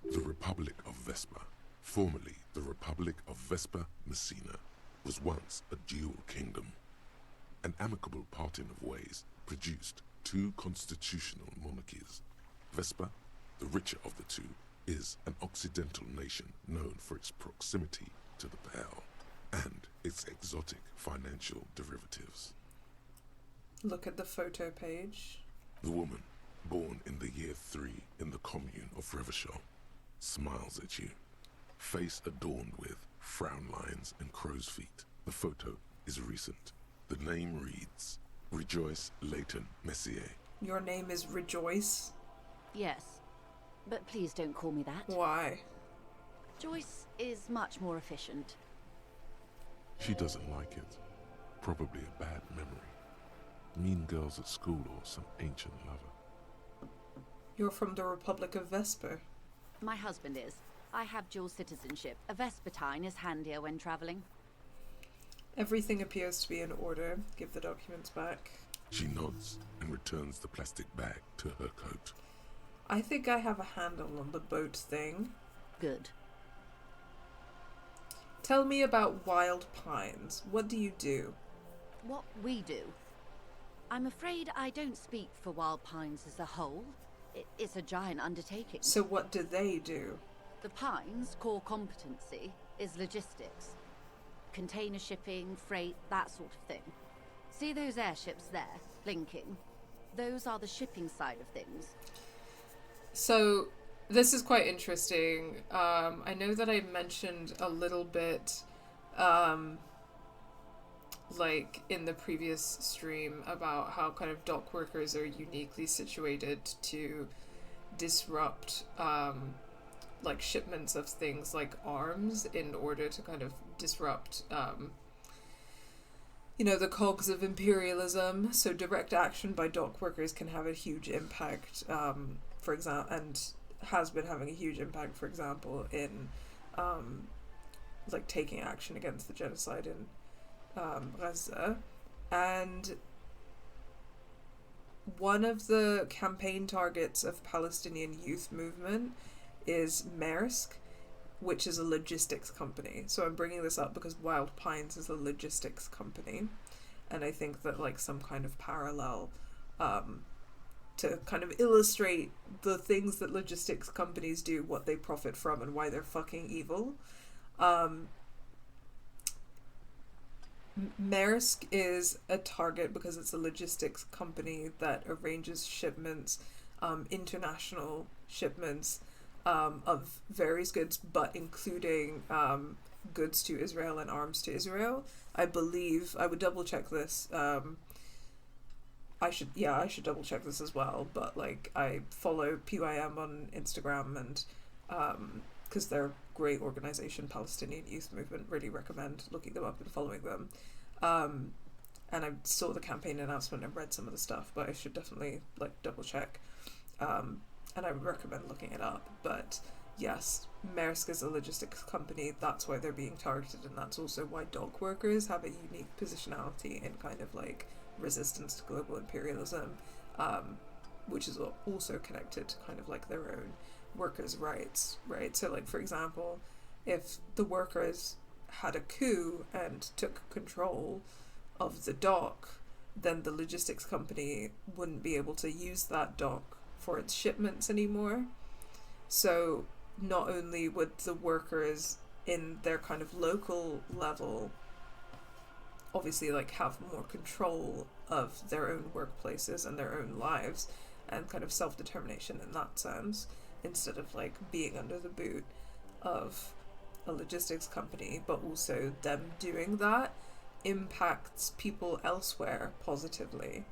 The Republic of Vespa, formerly the Republic of Vespa Messina, was once a dual kingdom. An amicable parting of ways produced two constitutional monarchies. Vespa, the richer of the two, is an occidental nation known for its proximity to the Pale and its exotic financial derivatives. Look at the photo page. The woman, born in the year 3 in the commune of Revachol, smiles at you, face adorned with frown lines and crow's feet. The photo is recent. The name reads, Rejoice Leighton Messier. Your name is Rejoice? Yes. But please don't call me that. Why? Joyce is much more efficient. She doesn't like it. Probably a bad memory. Mean girls at school or some ancient lover. You're from the Republic of Vesper. My husband is. I have dual citizenship. A Vespertine is handier when travelling. Everything appears to be in order. Give the documents back. She nods and returns the plastic bag to her coat. I think I have a handle on the boat thing. Good. Tell me about Wild Pines. What do you do? What we do. I'm afraid I don't speak for Wild Pines as a whole. It's a giant undertaking. So what do they do? The Pines' core competency is logistics. Container shipping, freight, that sort of thing. See those airships there, blinking? Those are the shipping side of things. So, this is quite interesting. I know that I mentioned a little bit, like in the previous stream, about how kind of dock workers are uniquely situated to disrupt, like shipments of things like arms in order to kind of disrupt, the cogs of imperialism. So direct action by dock workers can have a huge impact, for example, and has been having a huge impact, for example, in like taking action against the genocide in Gaza. And one of the campaign targets of Palestinian youth movement is Maersk, which is a logistics company. So I'm bringing this up because Wild Pines is a logistics company, and I think that like some kind of parallel to kind of illustrate the things that logistics companies do, what they profit from, and why they're fucking evil. Maersk is a target because it's a logistics company that arranges shipments, international shipments, of various goods, but including goods to Israel and arms to Israel. I believe, I would double check this. I should double check this as well. But like, I follow PYM on Instagram, and because they're a great organization, Palestinian Youth Movement. Really recommend looking them up and following them. And I saw the campaign announcement and read some of the stuff, but I should definitely like double check. And I would recommend looking it up. But yes, Maersk is a logistics company. That's why they're being targeted, and that's also why dock workers have a unique positionality in kind of like resistance to global imperialism, which is also connected to kind of like their own workers' rights, right? So like, for example, if the workers had a coup and took control of the dock, then the logistics company wouldn't be able to use that dock for its shipments anymore. So not only would the workers in their kind of local level obviously like have more control of their own workplaces and their own lives and kind of self-determination in that sense, instead of like being under the boot of a logistics company, but also them doing that impacts people elsewhere positively.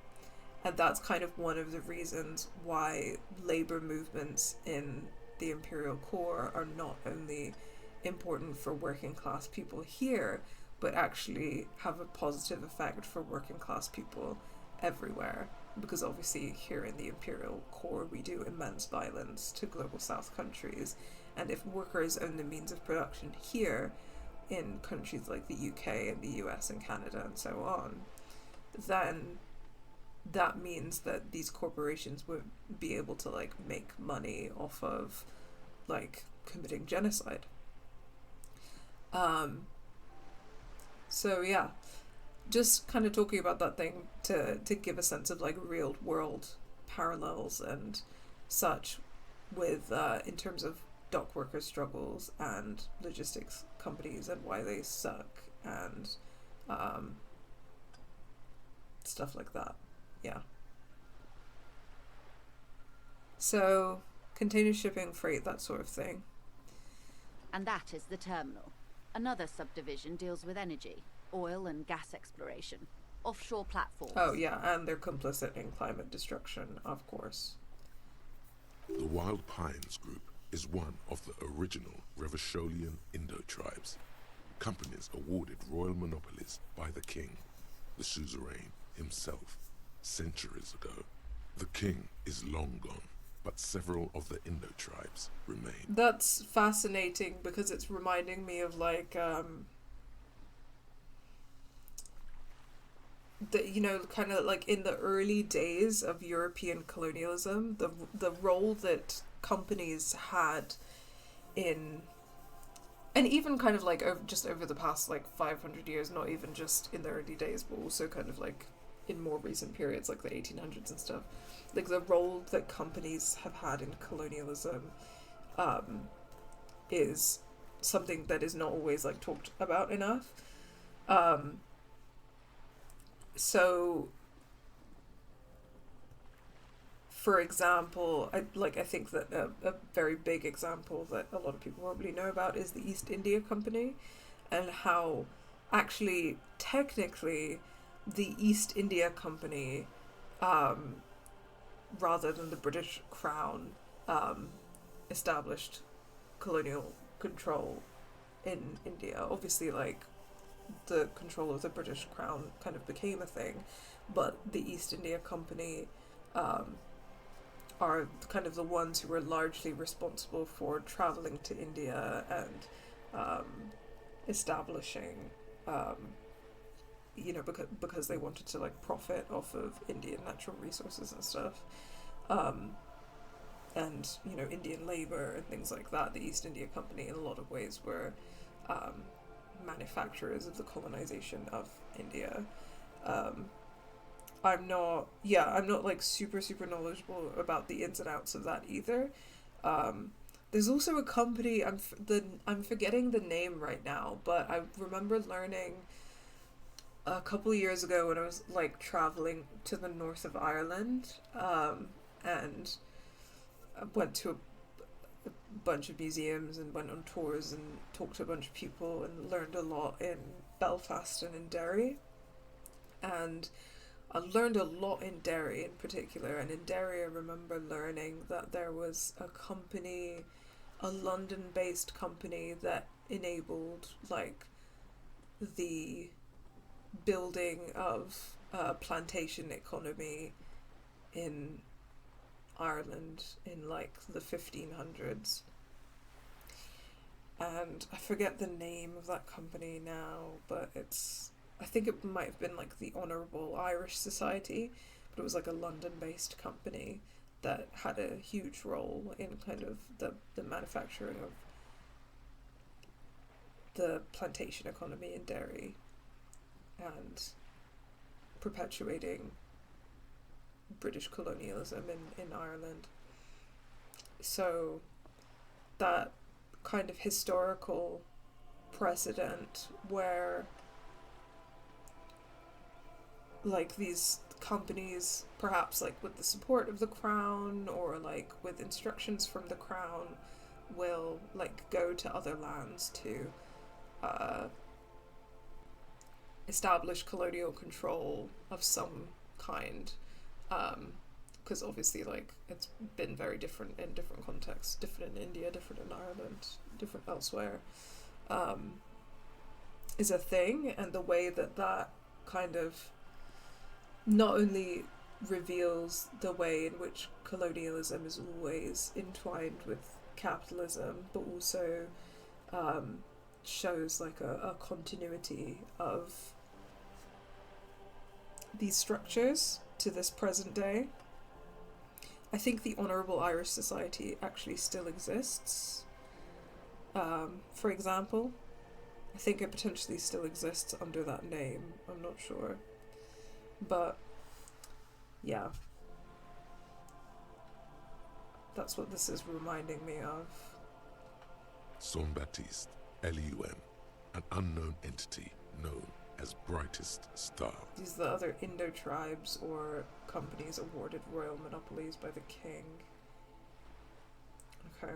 And that's kind of one of the reasons why labor movements in the imperial core are not only important for working class people here, but actually have a positive effect for working class people everywhere. Because obviously here in the imperial core we do immense violence to global south countries, and if workers own the means of production here in countries like the UK and the US and Canada and so on, then that means that these corporations would be able to like make money off of like committing genocide. So yeah, just kind of talking about that thing to give a sense of like real world parallels and such with in terms of dock worker struggles and logistics companies and why they suck and stuff like that. Yeah. So container shipping, freight, that sort of thing. And that is the terminal. Another subdivision deals with energy, oil and gas exploration, offshore platforms. Oh yeah, and they're complicit in climate destruction, of course. The Wild Pines Group is one of the original Revacholian Indo tribes. Companies awarded royal monopolies by the king, the suzerain himself, centuries ago. The king is long gone, but several of the Indo tribes remain. That's fascinating because it's reminding me of like the, you know, kind of like in the early days of European colonialism, the role that companies had in, and even kind of like just over the past like 500 years, not even just in the early days, but also kind of like in more recent periods like the 1800s and stuff, like the role that companies have had in colonialism is something that is not always like talked about enough. So for example, I think that a very big example that a lot of people probably know about is the East India Company, and how actually technically the East India Company, rather than the British Crown, established colonial control in India. Obviously, like, the control of the British Crown kind of became a thing, but the East India Company are kind of the ones who were largely responsible for traveling to India and establishing, you know, because they wanted to like profit off of Indian natural resources and stuff, and you know, Indian labor and things like that. The East India Company in a lot of ways were manufacturers of the colonization of India. I'm not like super knowledgeable about the ins and outs of that either. There's also a company, I'm forgetting the name right now, but I remember learning a couple of years ago when I was like traveling to the north of Ireland, and I went to a bunch of museums and went on tours and talked to a bunch of people and learned a lot in Belfast and in Derry. And I learned a lot in Derry in particular, and in Derry I remember learning that there was a company, a London-based company, that enabled like the building of a plantation economy in Ireland in like the 1500s. And I forget the name of that company now, but I think it might have been like the Honourable Irish Society, but it was like a London-based company that had a huge role in kind of the manufacturing of the plantation economy in Derry and perpetuating British colonialism in Ireland. So that kind of historical precedent where like these companies, perhaps like with the support of the crown or like with instructions from the crown, will like go to other lands to establish colonial control of some kind, because obviously like it's been very different in different contexts, different in India, different in Ireland, different elsewhere, is a thing. And the way that that kind of not only reveals the way in which colonialism is always entwined with capitalism, but also shows like a continuity of these structures to this present day. I think the Honourable Irish Society actually still exists. For example, I think it potentially still exists under that name. I'm not sure. But yeah, that's what this is reminding me of. Saint Baptiste, Elysium, an unknown entity known as Brightest Star. These are the other Indo tribes or companies awarded royal monopolies by the king. Okay.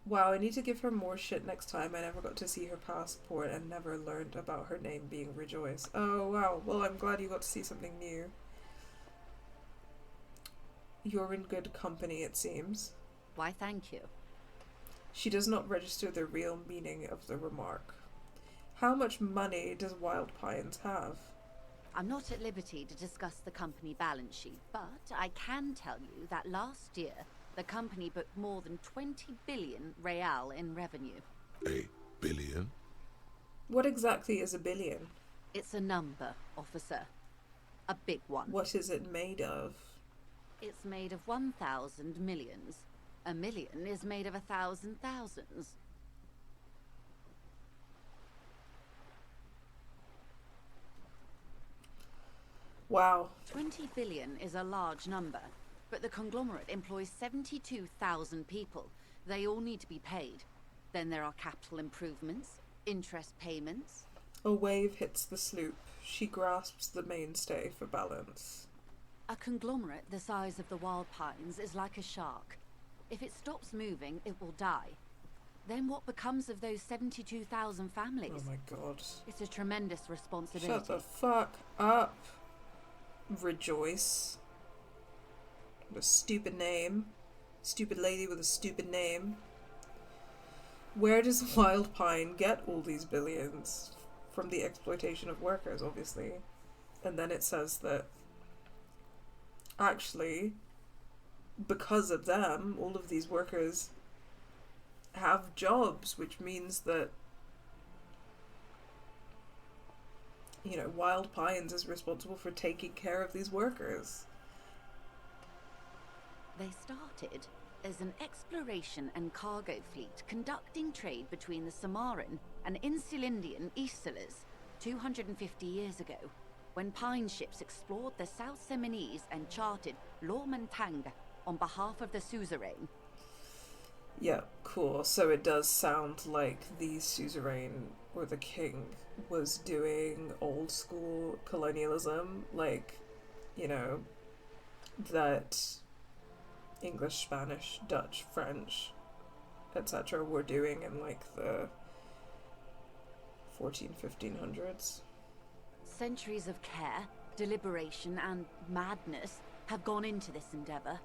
Wow, I need to give her more shit next time. I never got to see her passport and never learned about her name being Rejoice. Oh, wow. Well, I'm glad you got to see something new. You're in good company, it seems. Why, thank you. She does not register the real meaning of the remark. How much money does Wild Pines have? I'm not at liberty to discuss the company balance sheet, but I can tell you that last year, the company booked more than 20 billion real in revenue. A billion? What exactly is a billion? It's a number, officer. A big one. What is it made of? It's made of 1,000 millions. A million is made of 1,000 thousands. Wow. 20 billion is a large number, but the conglomerate employs 72,000 people. They all need to be paid. Then there are capital improvements, interest payments. A wave hits the sloop. She grasps the mainstay for balance. A conglomerate the size of the Wild Pines is like a shark. If it stops moving, it will die. Then what becomes of those 72,000 families? Oh my god. It's a tremendous responsibility. Shut the fuck up. Rejoice. What a stupid name. Stupid lady with a stupid name. Where does Wild Pine get all these billions? From the exploitation of workers, obviously. And then it says that actually, because of them, all of these workers have jobs, which means that, you know, Wild Pines is responsible for taking care of these workers. They started as an exploration and cargo fleet conducting trade between the Samaran and Insulindian Isolas 250 years ago, when pine ships explored the South Seminese and charted Lomantang on behalf of the suzerain. Yeah, cool. So it does sound like the suzerain or the king was doing old school colonialism, like, you know, that English, Spanish, Dutch, French, etc. were doing in like the 1500s. Centuries of care, deliberation, and madness have gone into this endeavor.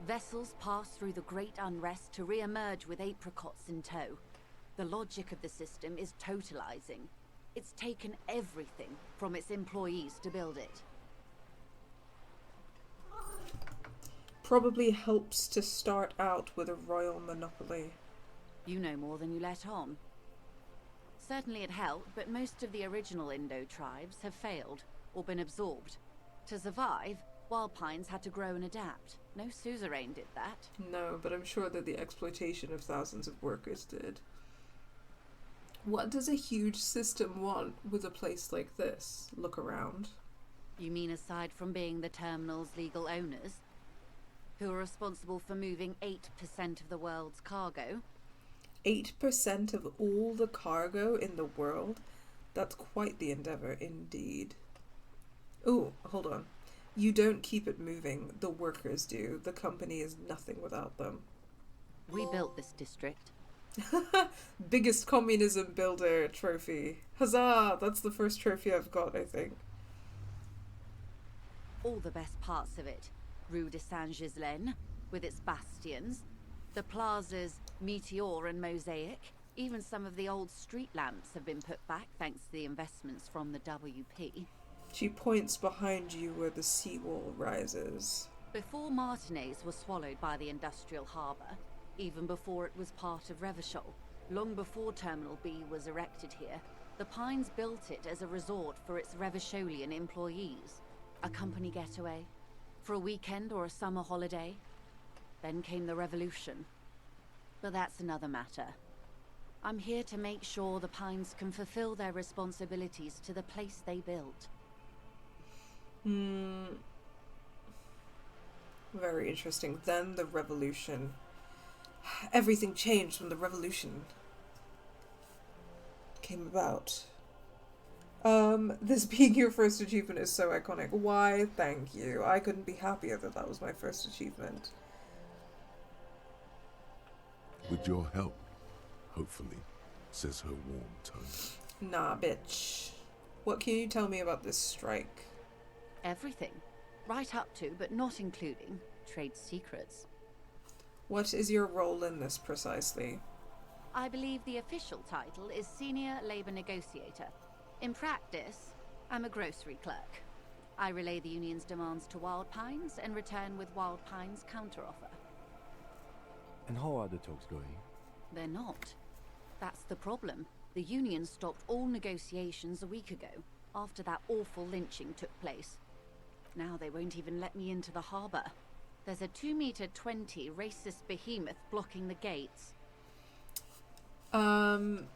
Vessels pass through the great unrest to re-emerge with apricots in tow. The logic of the system is totalizing. It's taken everything from its employees to build it. Probably helps to start out with a royal monopoly. You know more than you let on. Certainly it helped, but most of the original Indo tribes have failed or been absorbed. To survive, Wild Pines had to grow and adapt. No suzerain did that. No, but I'm sure that the exploitation of thousands of workers did. What does a huge system want with a place like this? Look around. You mean aside from being the terminal's legal owners, who are responsible for moving 8% of the world's cargo? 8% of all the cargo in the world? That's quite the endeavor indeed. Oh, hold on. You don't keep it moving, the workers do. The company is nothing without them. We built this district. Biggest communism builder trophy. Huzzah! That's the first trophy I've got, I think. All the best parts of it. Rue de Saint-Ghislain, with its bastions. The plaza's meteor and mosaic. Even some of the old street lamps have been put back thanks to the investments from the WP. She points behind you where the seawall rises. Before Martinez was swallowed by the industrial harbour, even before it was part of Revachol, long before Terminal B was erected here, the Pines built it as a resort for its Revacholian employees. A company getaway, for a weekend or a summer holiday. Then came the revolution. But that's another matter. I'm here to make sure the Pines can fulfill their responsibilities to the place they built. Very interesting. Then the revolution. Everything changed when the revolution came about. This being your first achievement is so iconic. Why, thank you. I couldn't be happier that that was my first achievement. With your help, hopefully, says her warm tone. Nah, bitch. What can you tell me about this strike? Everything. Right up to, but not including, trade secrets. What is your role in this precisely? I believe the official title is Senior Labor Negotiator. In practice, I'm a grocery clerk. I relay the union's demands to Wild Pines and return with Wild Pines' counteroffer. And how are the talks going? They're not. That's the problem. The union stopped all negotiations a week ago, after that awful lynching took place. Now they won't even let me into the harbour. There's a 2-meter-20 racist behemoth blocking the gates. Do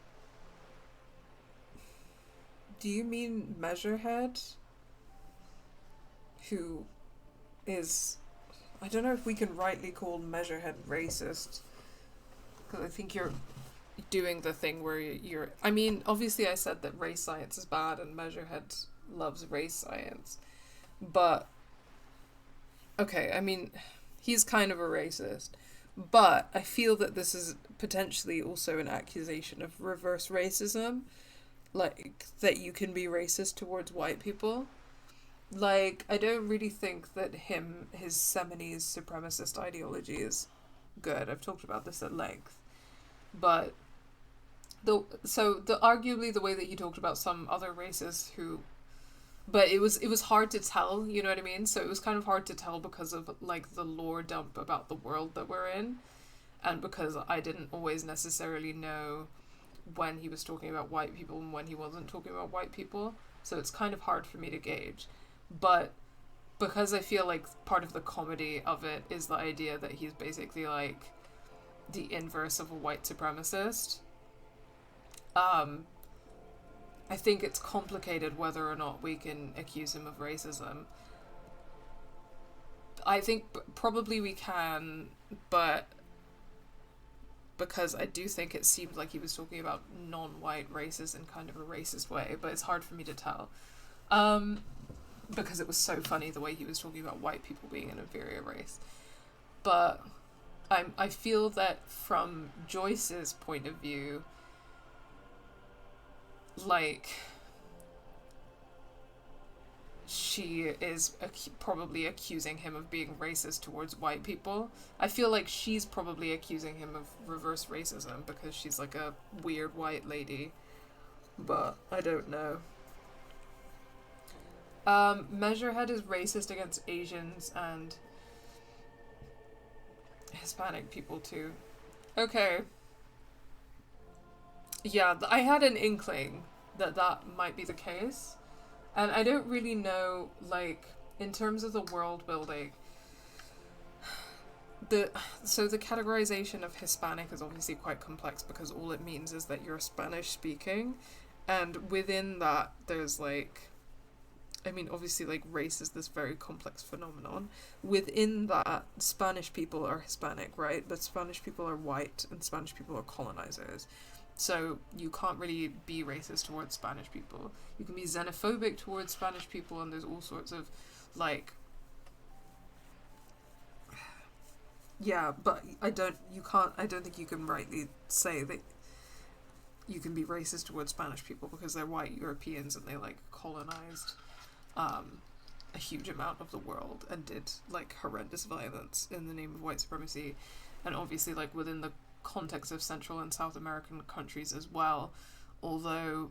you mean Measurehead? Who is... I don't know if we can rightly call Measurehead racist. Because I think you're doing the thing where you're... I mean, obviously I said that race science is bad and Measurehead loves race science. But... okay, I mean, he's kind of a racist. But I feel that this is potentially also an accusation of reverse racism. Like, that you can be racist towards white people. Like, I don't really think that his Seminese supremacist ideology is good. I've talked about this at length. But, arguably the way that he talked about some other racists who... But it was hard to tell, you know what I mean? So it was kind of hard to tell because of, like, the lore dump about the world that we're in. And because I didn't always necessarily know when he was talking about white people and when he wasn't talking about white people. So it's kind of hard for me to gauge. But because I feel like part of the comedy of it is the idea that he's basically, like, the inverse of a white supremacist, I think it's complicated whether or not we can accuse him of racism. I think probably we can, but because I do think it seemed like he was talking about non-white races in kind of a racist way, but it's hard for me to tell. Because it was so funny the way he was talking about white people being an inferior race. But I feel that from Joyce's point of view, like, she is probably accusing him of being racist towards white people. I feel like she's probably accusing him of reverse racism because she's like a weird white lady. But I don't know. Measurehead is racist against Asians and Hispanic people too. Okay. Yeah, I had an inkling that that might be the case. And I don't really know, like, in terms of the world building, so the categorization of Hispanic is obviously quite complex because all it means is that you're Spanish speaking. And within that, there's, like, I mean, obviously, like, race is this very complex phenomenon. Within that, Spanish people are Hispanic, right? But Spanish people are white and Spanish people are colonizers. So you can't really be racist towards Spanish people. You can be xenophobic towards Spanish people, and there's all sorts of, like, Yeah, but I don't think you can rightly say that you can be racist towards Spanish people because they're white Europeans and they, like, colonized a huge amount of the world and did, like, horrendous violence in the name of white supremacy. And obviously, like, within the context of Central and South American countries as well, although,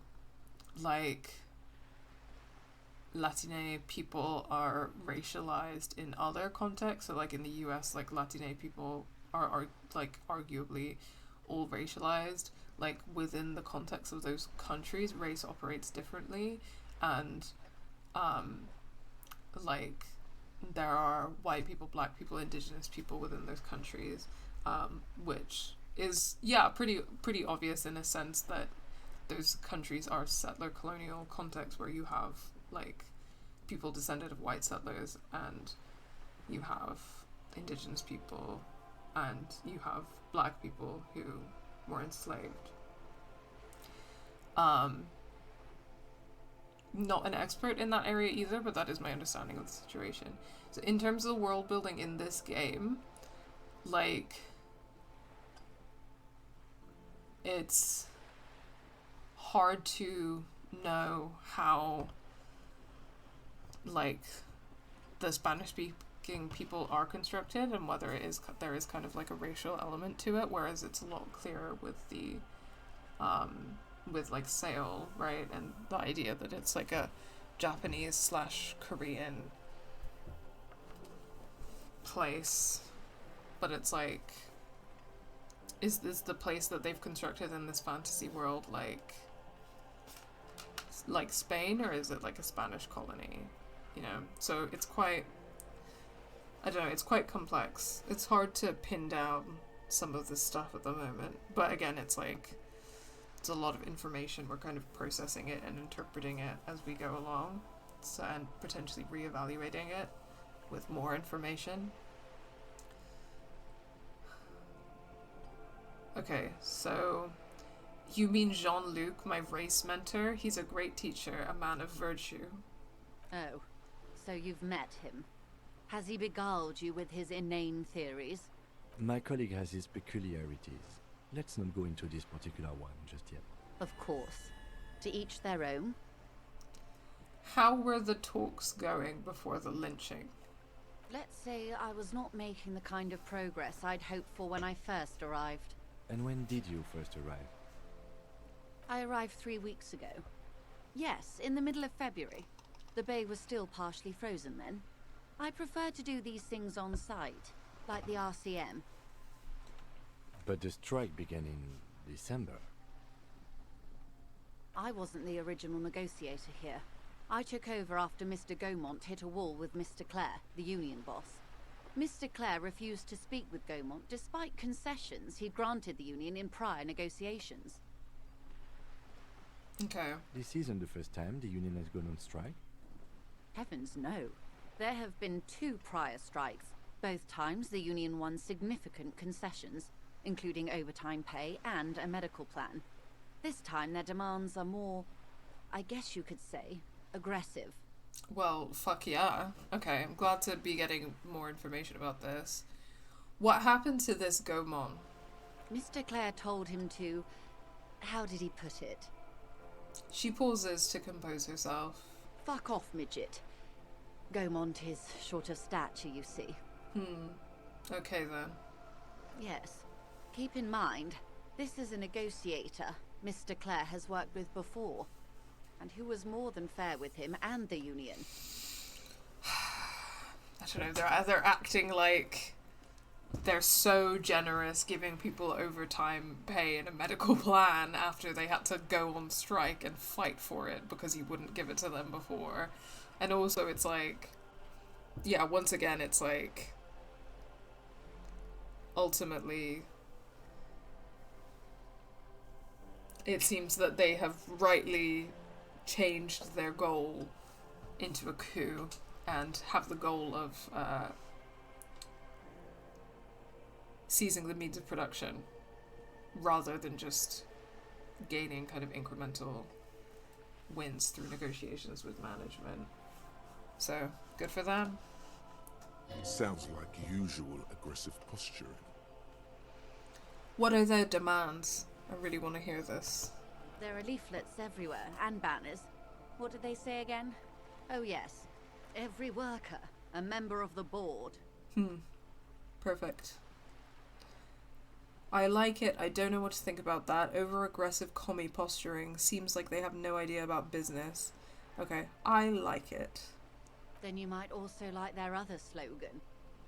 like, Latine people are racialized in other contexts. So, like, in the US, like, Latine people are like, arguably all racialized. Like, within the context of those countries, race operates differently. And, like, there are white people, black people, indigenous people within those countries, which is, yeah, pretty obvious in a sense that those countries are settler colonial contexts where you have, like, people descended of white settlers, and you have indigenous people, and you have black people who were enslaved. Not an expert in that area either, but that is my understanding of the situation. So in terms of the world building in this game, like, it's hard to know how, like, the Spanish-speaking people are constructed and whether there is kind of like a racial element to it, whereas it's a lot clearer with the with, like, Seoul, right, and the idea that it's like a Japanese/Korean place, but it's like, is this the place that they've constructed in this fantasy world, like Spain, or is it like a Spanish colony, you know? So it's quite, I don't know, it's quite complex. It's hard to pin down some of this stuff at the moment, but again, it's like, it's a lot of information. We're kind of processing it and interpreting it as we go along, so, and potentially reevaluating it with more information. Okay, so you mean Jean-Luc, my race mentor? He's a great teacher, a man of virtue. Oh, so you've met him. Has he beguiled you with his inane theories? My colleague has his peculiarities. Let's not go into this particular one just yet. Of course. To each their own. How were the talks going before the lynching? Let's say I was not making the kind of progress I'd hoped for when I first arrived. And when did you first arrive? I arrived 3 weeks ago. Yes, in the middle of February. The bay was still partially frozen then. I prefer to do these things on site, like the RCM. But the strike began in December. I wasn't the original negotiator here. I took over after Mr. Gaumont hit a wall with Mr. Clare, the union boss. Mr. Clare refused to speak with Gaumont despite concessions he'd granted the union in prior negotiations. Okay. This isn't the first time the union has gone on strike. Heavens no. There have been 2 prior strikes. Both times the union won significant concessions, including overtime pay and a medical plan. This time their demands are more, I guess you could say, aggressive. Well, fuck yeah. Okay, I'm glad to be getting more information about this. What happened to this Gaumont? Mr. Clare told him to... how did he put it? She pauses to compose herself. Fuck off, midget. Gaumont is short of stature, you see. Okay then. Yes. Keep in mind, this is a negotiator Mr. Clare has worked with before, and who was more than fair with him and the union. I don't know, they're acting like they're so generous, giving people overtime pay and a medical plan after they had to go on strike and fight for it because you wouldn't give it to them before. And also it's like, yeah, once again, it's like, ultimately, it seems that they have rightly changed their goal into a coup and have the goal of seizing the means of production rather than just gaining kind of incremental wins through negotiations with management. So, good for them. Sounds like usual aggressive posturing. What are their demands? I really want to hear this. There are leaflets everywhere, and banners. What did they say again? Oh yes. Every worker, a member of the board. Perfect. I like it. I don't know what to think about that. Over-aggressive commie posturing. Seems like they have no idea about business. Okay, I like it. Then you might also like their other slogan.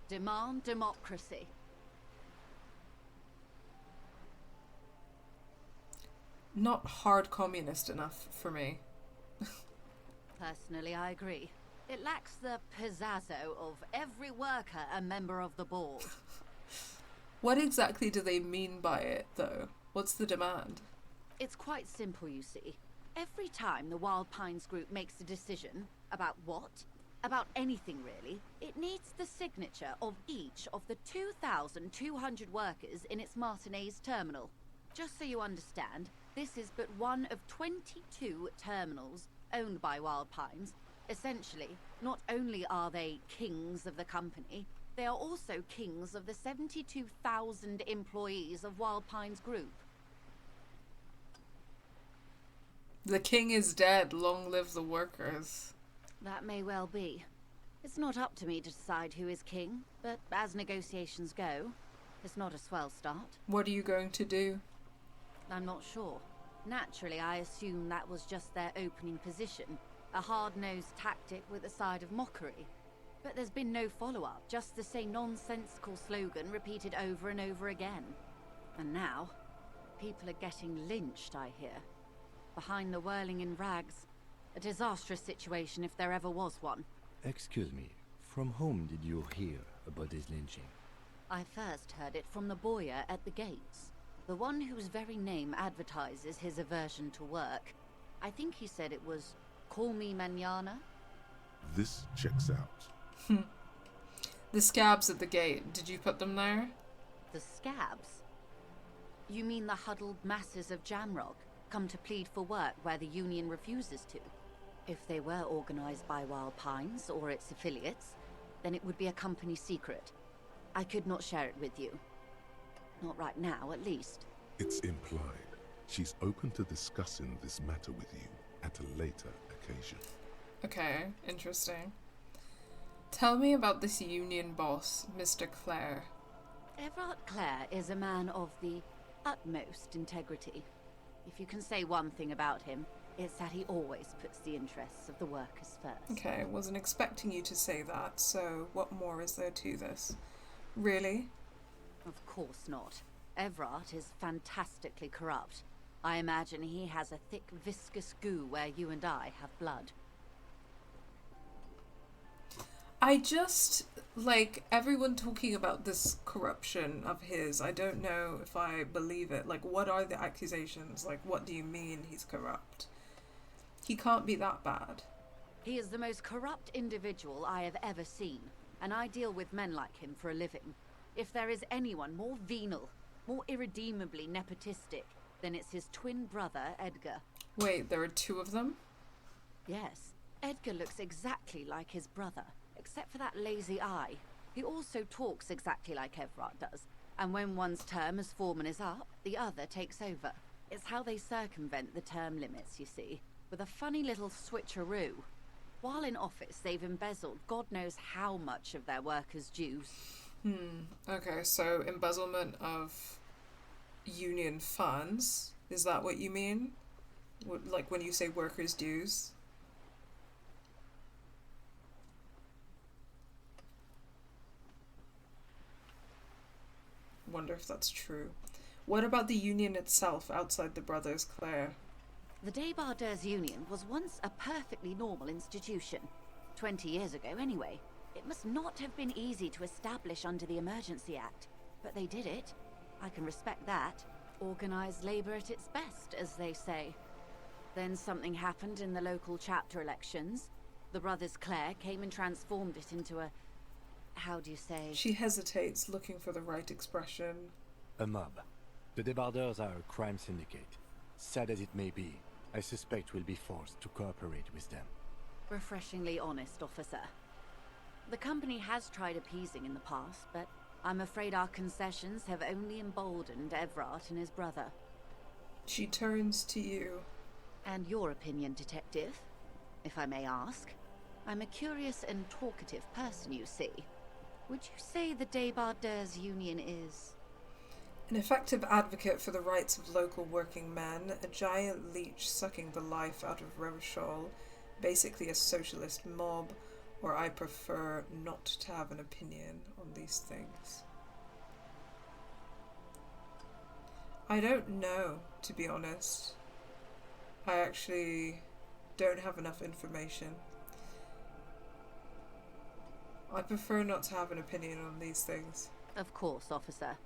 Demand democracy. Not hard communist enough for me. Personally, I agree. It lacks the pizzazzo of every worker a member of the board. What exactly do they mean by it, though? What's the demand? It's quite simple, you see. Every time the Wild Pines group makes a decision about what? About anything really, it needs the signature of each of the 2,200 workers in its Martinez terminal. Just so you understand, this is but one of 22 terminals owned by Wild Pines. Essentially, not only are they kings of the company, they are also kings of the 72,000 employees of Wild Pines Group. The king is dead, long live the workers. That may well be. It's not up to me to decide who is king, but as negotiations go, it's not a swell start. What are you going to do? I'm not sure. Naturally, I assume that was just their opening position, a hard-nosed tactic with a side of mockery. But there's been no follow-up, just the same nonsensical slogan repeated over and over again. And now, people are getting lynched, I hear. Behind the whirling in rags. A disastrous situation if there ever was one. Excuse me, from whom did you hear about this lynching? I first heard it from the bowyer at the gates. The one whose very name advertises his aversion to work. I think he said it was, "Call me mañana." This checks out. The scabs at the gate, did you put them there? The scabs? You mean the huddled masses of Jamrock, come to plead for work where the union refuses to? If they were organized by Wild Pines or its affiliates, then it would be a company secret. I could not share it with you. Not right now, at least. It's implied. She's open to discussing this matter with you at a later occasion. Okay, interesting. Tell me about this union boss, Mr. Clare. Everard Clare is a man of the utmost integrity. If you can say one thing about him, it's that he always puts the interests of the workers first. Okay, wasn't expecting you to say that, so what more is there to this? Really? Of course not. Everard is fantastically corrupt. I imagine he has a thick, viscous goo where you and I have blood. I just, like, everyone talking about this corruption of his, I don't know if I believe it. Like, what are the accusations? Like, what do you mean he's corrupt? He can't be that bad. He is the most corrupt individual I have ever seen, and I deal with men like him for a living. If there is anyone more venal, more irredeemably nepotistic, then it's his twin brother, Edgar. Wait, there are two of them? Yes, Edgar looks exactly like his brother, except for that lazy eye. He also talks exactly like Everard does, and when one's term as foreman is up, the other takes over. It's how they circumvent the term limits, you see, with a funny little switcheroo. While in office, they've embezzled God knows how much of their workers' dues. Okay, so embezzlement of union funds, is that what you mean? Like when you say workers' dues? Wonder if that's true. What about the union itself outside the Brothers Clare? The Débardeurs Union was once a perfectly normal institution. 20 years ago, anyway. It must not have been easy to establish under the Emergency Act, but they did it. I can respect that. Organised labour at its best, as they say. Then something happened in the local chapter elections. The Brothers Clare came and transformed it into a... how do you say? She hesitates, looking for the right expression. A mob. The Débardeurs are a crime syndicate. Sad as it may be, I suspect we'll be forced to cooperate with them. Refreshingly honest, officer. The company has tried appeasing in the past, but I'm afraid our concessions have only emboldened Everard and his brother. She turns to you. And your opinion, Detective, if I may ask? I'm a curious and talkative person, you see. Would you say the Débardeurs Union is... An effective advocate for the rights of local working men, a giant leech sucking the life out of Revachol, basically a socialist mob, or I prefer not to have an opinion on these things? I don't know, to be honest. I actually don't have enough information. I prefer not to have an opinion on these things. Of course, officer.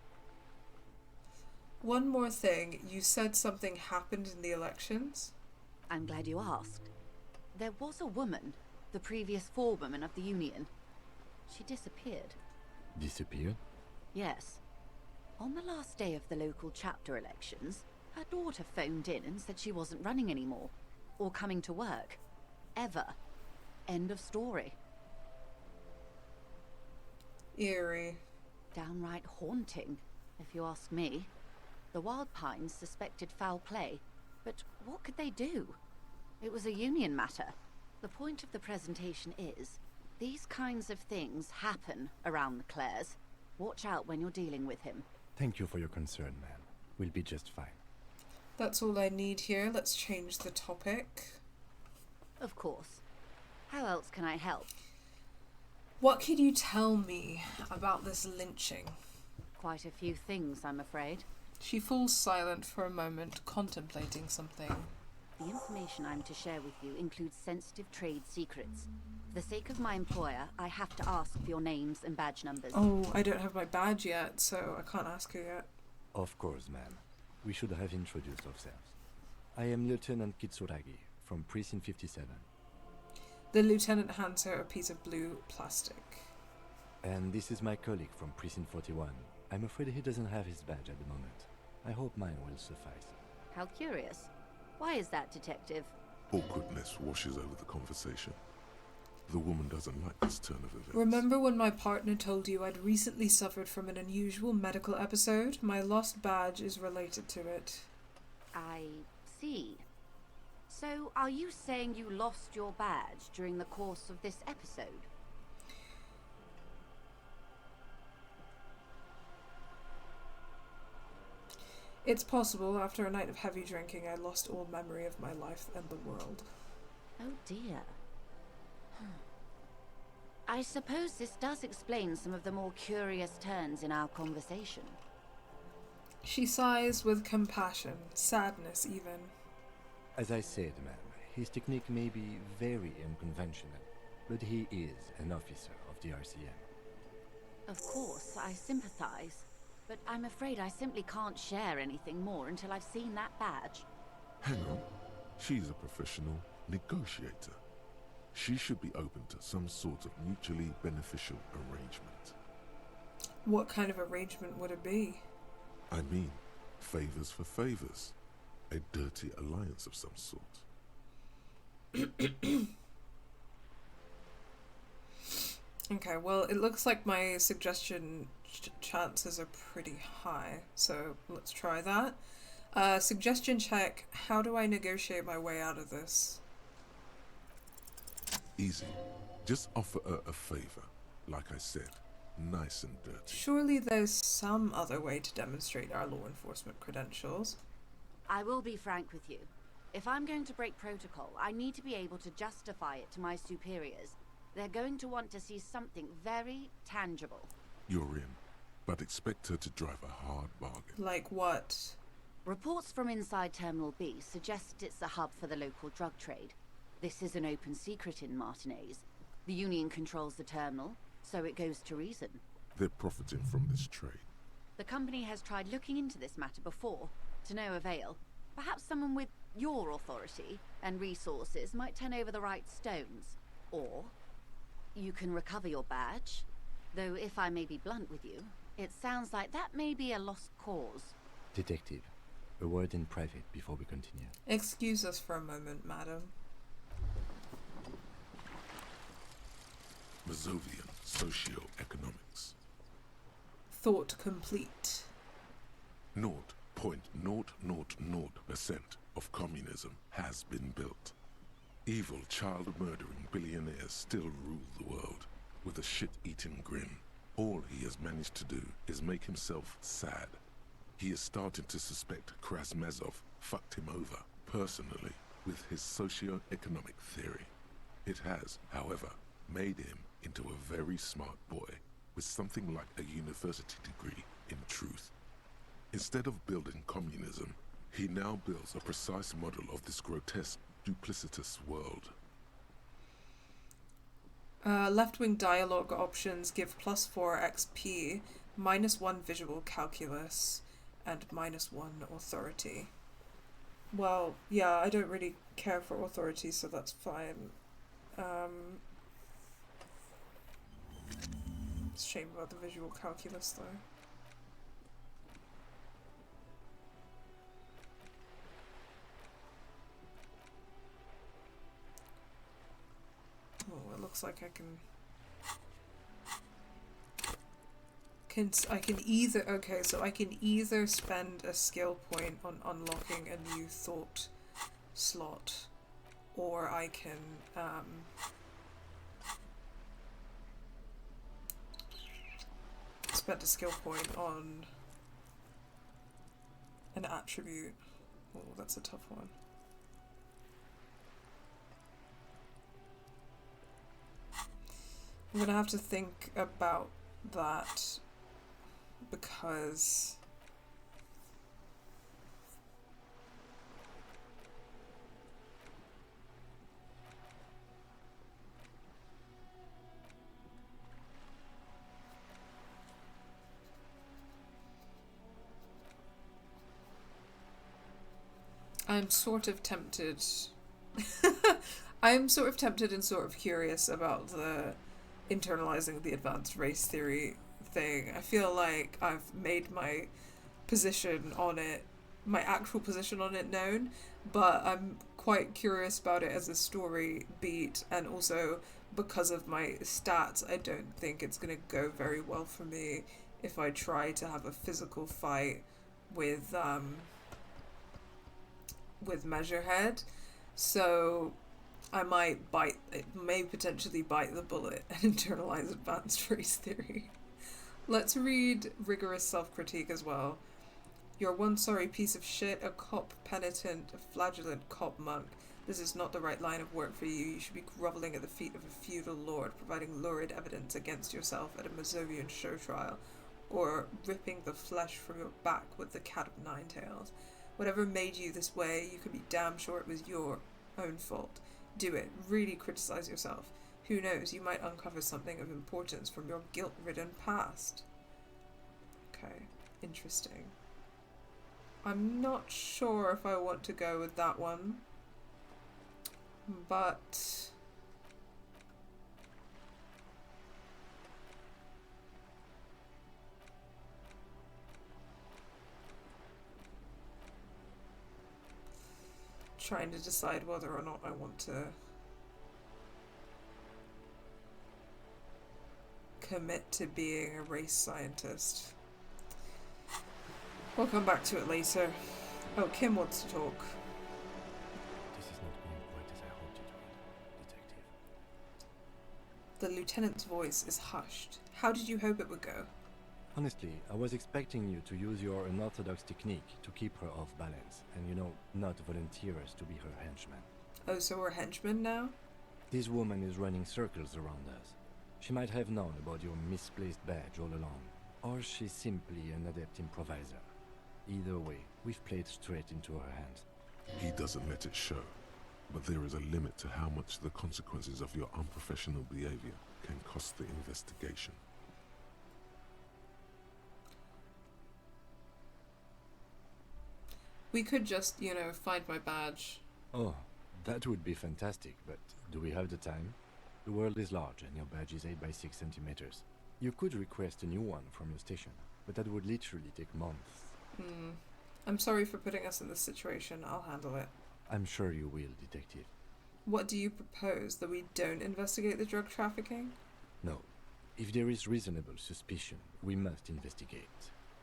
One more thing, you said something happened in the elections? I'm glad you asked. There was a woman, the previous forewoman of the Union. She disappeared. Disappeared? Yes. On the last day of the local chapter elections, her daughter phoned in and said she wasn't running anymore, or coming to work. Ever. End of story. Eerie. Downright haunting, if you ask me. The Wild Pines suspected foul play, but what could they do? It was a Union matter. The point of the presentation is, these kinds of things happen around the Clares. Watch out when you're dealing with him. Thank you for your concern, ma'am. We'll be just fine. That's all I need here. Let's change the topic. Of course. How else can I help? What could you tell me about this lynching? Quite a few things, I'm afraid. She falls silent for a moment, contemplating something. The information I'm to share with you includes sensitive trade secrets. For the sake of my employer, I have to ask for your names and badge numbers. Oh, I don't have my badge yet, so I can't ask her yet. Of course, ma'am. We should have introduced ourselves. I am Lieutenant Kitsuragi from Precinct 57. The lieutenant hands her a piece of blue plastic. And this is my colleague from Precinct 41. I'm afraid he doesn't have his badge at the moment. I hope mine will suffice. How curious. Why is that, Detective? Awkwardness washes over the conversation. The woman doesn't like this turn of events. Remember when my partner told you I'd recently suffered from an unusual medical episode? My lost badge is related to it. I see. So, are you saying you lost your badge during the course of this episode? It's possible. After a night of heavy drinking, I lost all memory of my life and the world. Oh dear. I suppose this does explain some of the more curious turns in our conversation. She sighs with compassion, sadness even. As I said, ma'am, his technique may be very unconventional, but he is an officer of the RCM. Of course, I sympathize, but I'm afraid I simply can't share anything more until I've seen that badge. Hang on. She's a professional negotiator. She should be open to some sort of mutually beneficial arrangement. What kind of arrangement would it be? I mean, favors for favors. A dirty alliance of some sort. Okay, well, it looks like my suggestion chances are pretty high, so let's try that. Suggestion check. How do I negotiate my way out of this? Easy. Just offer her a favor. Like I said, nice and dirty. Surely there's some other way to demonstrate our law enforcement credentials. I will be frank with you. If I'm going to break protocol, I need to be able to justify it to my superiors. They're going to want to see something very tangible. You're in, but expect her to drive a hard bargain. Like what? Reports from inside Terminal B suggest it's a hub for the local drug trade. This is an open secret in Martinez. The Union controls the terminal, so it goes to reason. They're profiting from this trade. The company has tried looking into this matter before, to no avail. Perhaps someone with your authority and resources might turn over the right stones. Or you can recover your badge. Though if I may be blunt with you, it sounds like that may be a lost cause. Detective, a word in private before we continue. Excuse us for a moment, madam. Mazovian socio-economics. Thought complete. 0.000% of communism has been built. Evil child-murdering billionaires still rule the world with a shit-eating grin. All he has managed to do is make himself sad. He is starting to suspect Krasmezov fucked him over personally with his socio-economic theory. It has, however, made him into a very smart boy with something like a university degree in truth. Instead of building communism, he now builds a precise model of this grotesque, duplicitous world. Left-wing dialogue options give +4 XP, -1 visual calculus, and -1 authority. Well, yeah, I don't really care for authority, so that's fine. It's a shame about the visual calculus, though. Oh, it looks like I can either spend a skill point on unlocking a new thought slot, or I can spend a skill point on an attribute. Oh, that's a tough one. I'm gonna have to think about that, because I'm sort of tempted. I'm sort of tempted and sort of curious about the internalizing the advanced race theory thing. I feel like I've made my position on it, my actual position on it known, but I'm quite curious about it as a story beat, and also because of my stats, I don't think it's going to go very well for me if I try to have a physical fight with Measurehead. So I may potentially bite the bullet and internalize advanced race theory. Let's read rigorous self-critique as well. You're one sorry piece of shit, a cop penitent, a flagellant cop monk. This is not the right line of work for you. You should be grovelling at the feet of a feudal lord, providing lurid evidence against yourself at a Mazovian show trial, or ripping the flesh from your back with the cat of nine tails. Whatever made you this way, you can be damn sure it was your own fault. Do it. Really criticize yourself. Who knows, you might uncover something of importance from your guilt-ridden past. Okay, interesting. I'm not sure if I want to go with that one, but trying to decide whether or not I want to commit to being a race scientist. We'll come back to it later. Oh, Kim wants to talk. This is not going quite as I hoped it would, Detective. The lieutenant's voice is hushed. How did you hope it would go? Honestly, I was expecting you to use your unorthodox technique to keep her off balance, and not volunteer us to be her henchman. Oh, so we're henchmen now? This woman is running circles around us. She might have known about your misplaced badge all along, or she's simply an adept improviser. Either way, we've played straight into her hands. He doesn't let it show, but there is a limit to how much the consequences of your unprofessional behavior can cost the investigation. We could just, find my badge. Oh, that would be fantastic, but do we have the time? The world is large and your badge is 8 by 6 centimeters. You could request a new one from your station, but that would literally take months. I'm sorry for putting us in this situation. I'll handle it. I'm sure you will, Detective. What do you propose? That we don't investigate the drug trafficking? No. If there is reasonable suspicion, we must investigate.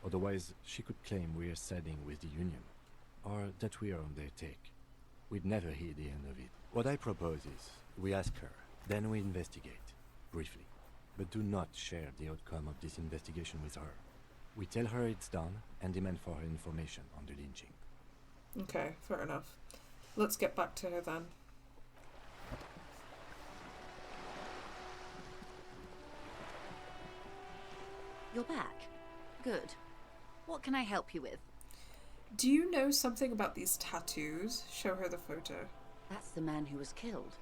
Otherwise, she could claim we are siding with the Union, or that we are on their take. We'd never hear the end of it. What I propose is, we ask her, then we investigate, briefly. But do not share the outcome of this investigation with her. We tell her it's done, and demand for her information on the lynching. Okay, fair enough. Let's get back to her then. You're back. Good. What can I help you with? Do you know something about these tattoos? Show her the photo. That's the man who was killed.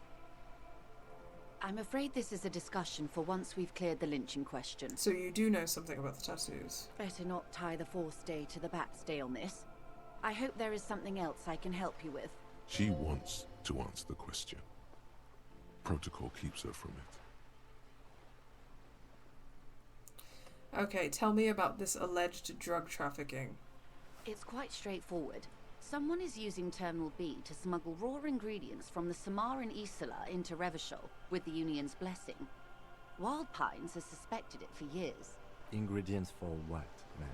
I'm afraid this is a discussion for once we've cleared the lynching question. So you do know something about the tattoos? Better not tie the fourth day to the backstay on this. I hope there is something else I can help you with. She wants to answer the question. Protocol keeps her from it. Okay, tell me about this alleged drug trafficking. It's quite straightforward. Someone is using Terminal B to smuggle raw ingredients from the Samar and Isola into Revachol with the Union's blessing. Wild Pines has suspected it for years. Ingredients for what, ma'am?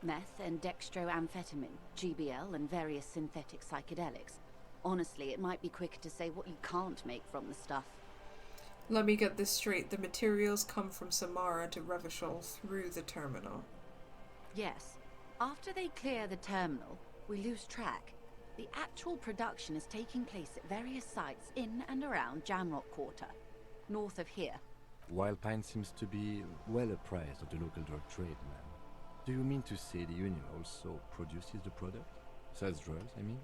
Meth and dextroamphetamine, GBL and various synthetic psychedelics. Honestly, it might be quicker to say what you can't make from the stuff. Let me get this straight. The materials come from Samara to Revachol through the terminal. Yes. After they clear the terminal, we lose track. The actual production is taking place at various sites in and around Jamrock Quarter, north of here. Wild Pine seems to be well apprised of the local drug trade, ma'am. Do you mean to say the Union also produces the product? Sells drugs, I mean?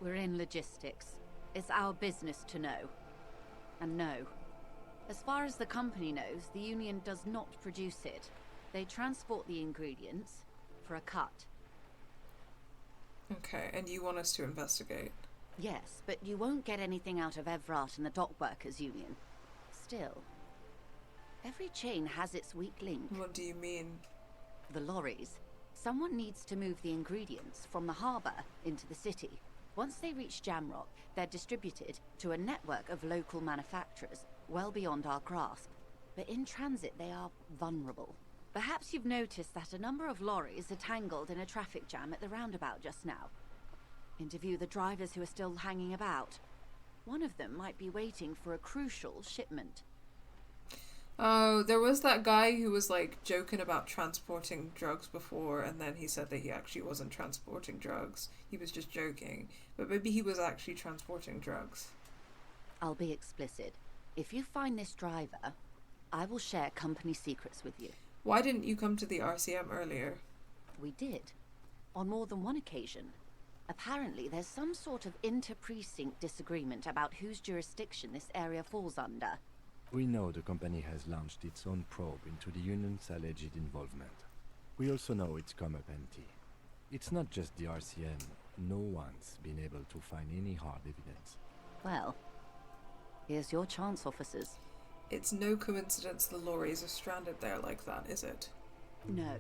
We're in logistics. It's our business to know. And no. As far as the company knows, the Union does not produce it. They transport the ingredients for a cut. Okay, and you want us to investigate? Yes, but you won't get anything out of Evrat and the Dockworkers Union. Still, every chain has its weak link. What do you mean? The lorries. Someone needs to move the ingredients from the harbour into the city. Once they reach Jamrock, they're distributed to a network of local manufacturers, well beyond our grasp. But in transit, they are vulnerable. Perhaps you've noticed that a number of lorries are tangled in a traffic jam at the roundabout just now. Interview the drivers who are still hanging about. One of them might be waiting for a crucial shipment. Oh, there was that guy who was like joking about transporting drugs before, and then he said that he actually wasn't transporting drugs. He was just joking. But maybe he was actually transporting drugs. I'll be explicit. If you find this driver, I will share company secrets with you. Why didn't you come to the RCM earlier? We did. On more than one occasion. Apparently, there's some sort of inter-precinct disagreement about whose jurisdiction this area falls under. We know the company has launched its own probe into the Union's alleged involvement. We also know it's come up empty. It's not just the RCM. No one's been able to find any hard evidence. Well, here's your chance, officers. It's no coincidence the lorries are stranded there like that, is it? No.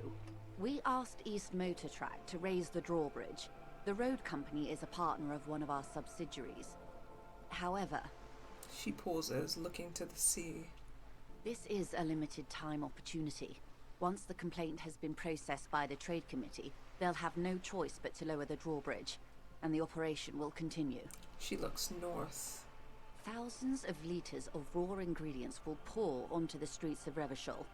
We asked East Motor Track to raise the drawbridge. The road company is a partner of one of our subsidiaries. However, She pauses, looking to the sea. this is a limited time opportunity. Once the complaint has been processed by the Trade Committee, they'll have no choice but to lower the drawbridge, and the operation will continue. She looks north. Thousands of litres of raw ingredients will pour onto the streets of Revachol.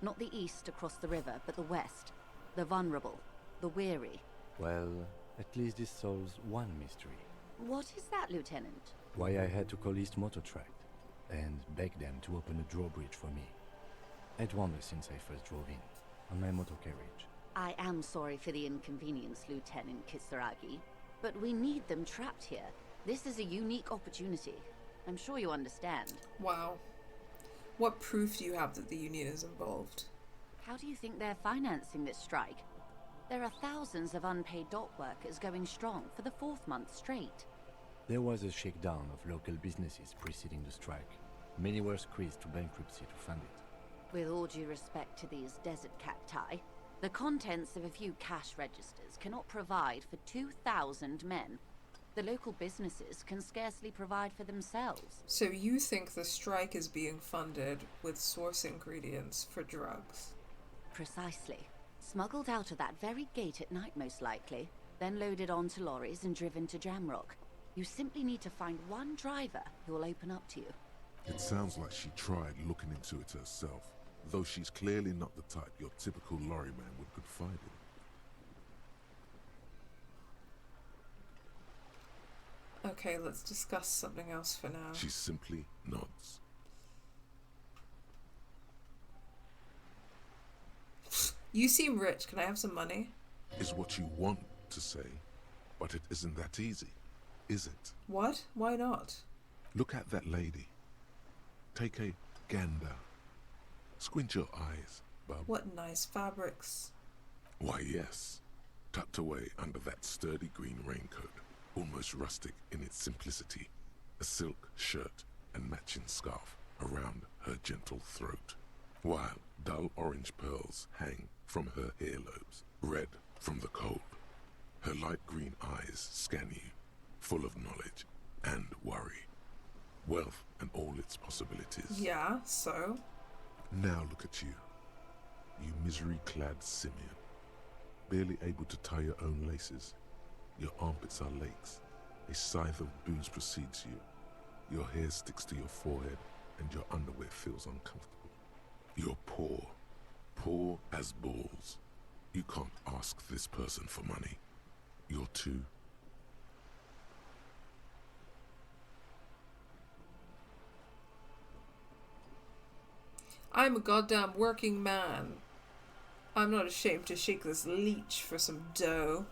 Not the east across the river, but the west. The vulnerable, the weary. Well, at least this solves one mystery. What is that, Lieutenant? Why I had to call East Motor Track and beg them to open a drawbridge for me. I'd wondered since I first drove in, on my motor carriage. I am sorry for the inconvenience, Lieutenant Kisaragi, but we need them trapped here. This is a unique opportunity. I'm sure you understand. Wow. What proof do you have that the Union is involved? How do you think they're financing this strike? There are thousands of unpaid dock workers going strong for the 4th month straight. There was a shakedown of local businesses preceding the strike. Many were squeezed to bankruptcy to fund it. With all due respect to these desert cacti, the contents of a few cash registers cannot provide for 2,000 men. The local businesses can scarcely provide for themselves. So you think the strike is being funded with source ingredients for drugs? Precisely. Smuggled out of that very gate at night, most likely, then loaded onto lorries and driven to Jamrock. You simply need to find one driver who will open up to you. It sounds like she tried looking into it herself, though she's clearly not the type your typical lorryman would confide in. Okay, let's discuss something else for now. She simply nods. You seem rich. Can I have some money? Is what you want to say, but it isn't that easy, is it? What? Why not? Look at that lady. Take a gander. Squint your eyes, bub. What nice fabrics. Why, yes. Tucked away under that sturdy green raincoat, almost rustic in its simplicity, a silk shirt and matching scarf around her gentle throat, while dull orange pearls hang from her earlobes, red from the cold. Her light green eyes scan you, full of knowledge and worry. Wealth and all its possibilities. Yeah, so? Now look at you, you misery-clad simian, barely able to tie your own laces. Your armpits are lakes. A scythe of booze precedes you. Your hair sticks to your forehead, and your underwear feels uncomfortable. You're poor as balls. You can't ask this person for money. You're too... I'm a goddamn working man. I'm not ashamed to shake this leech for some dough.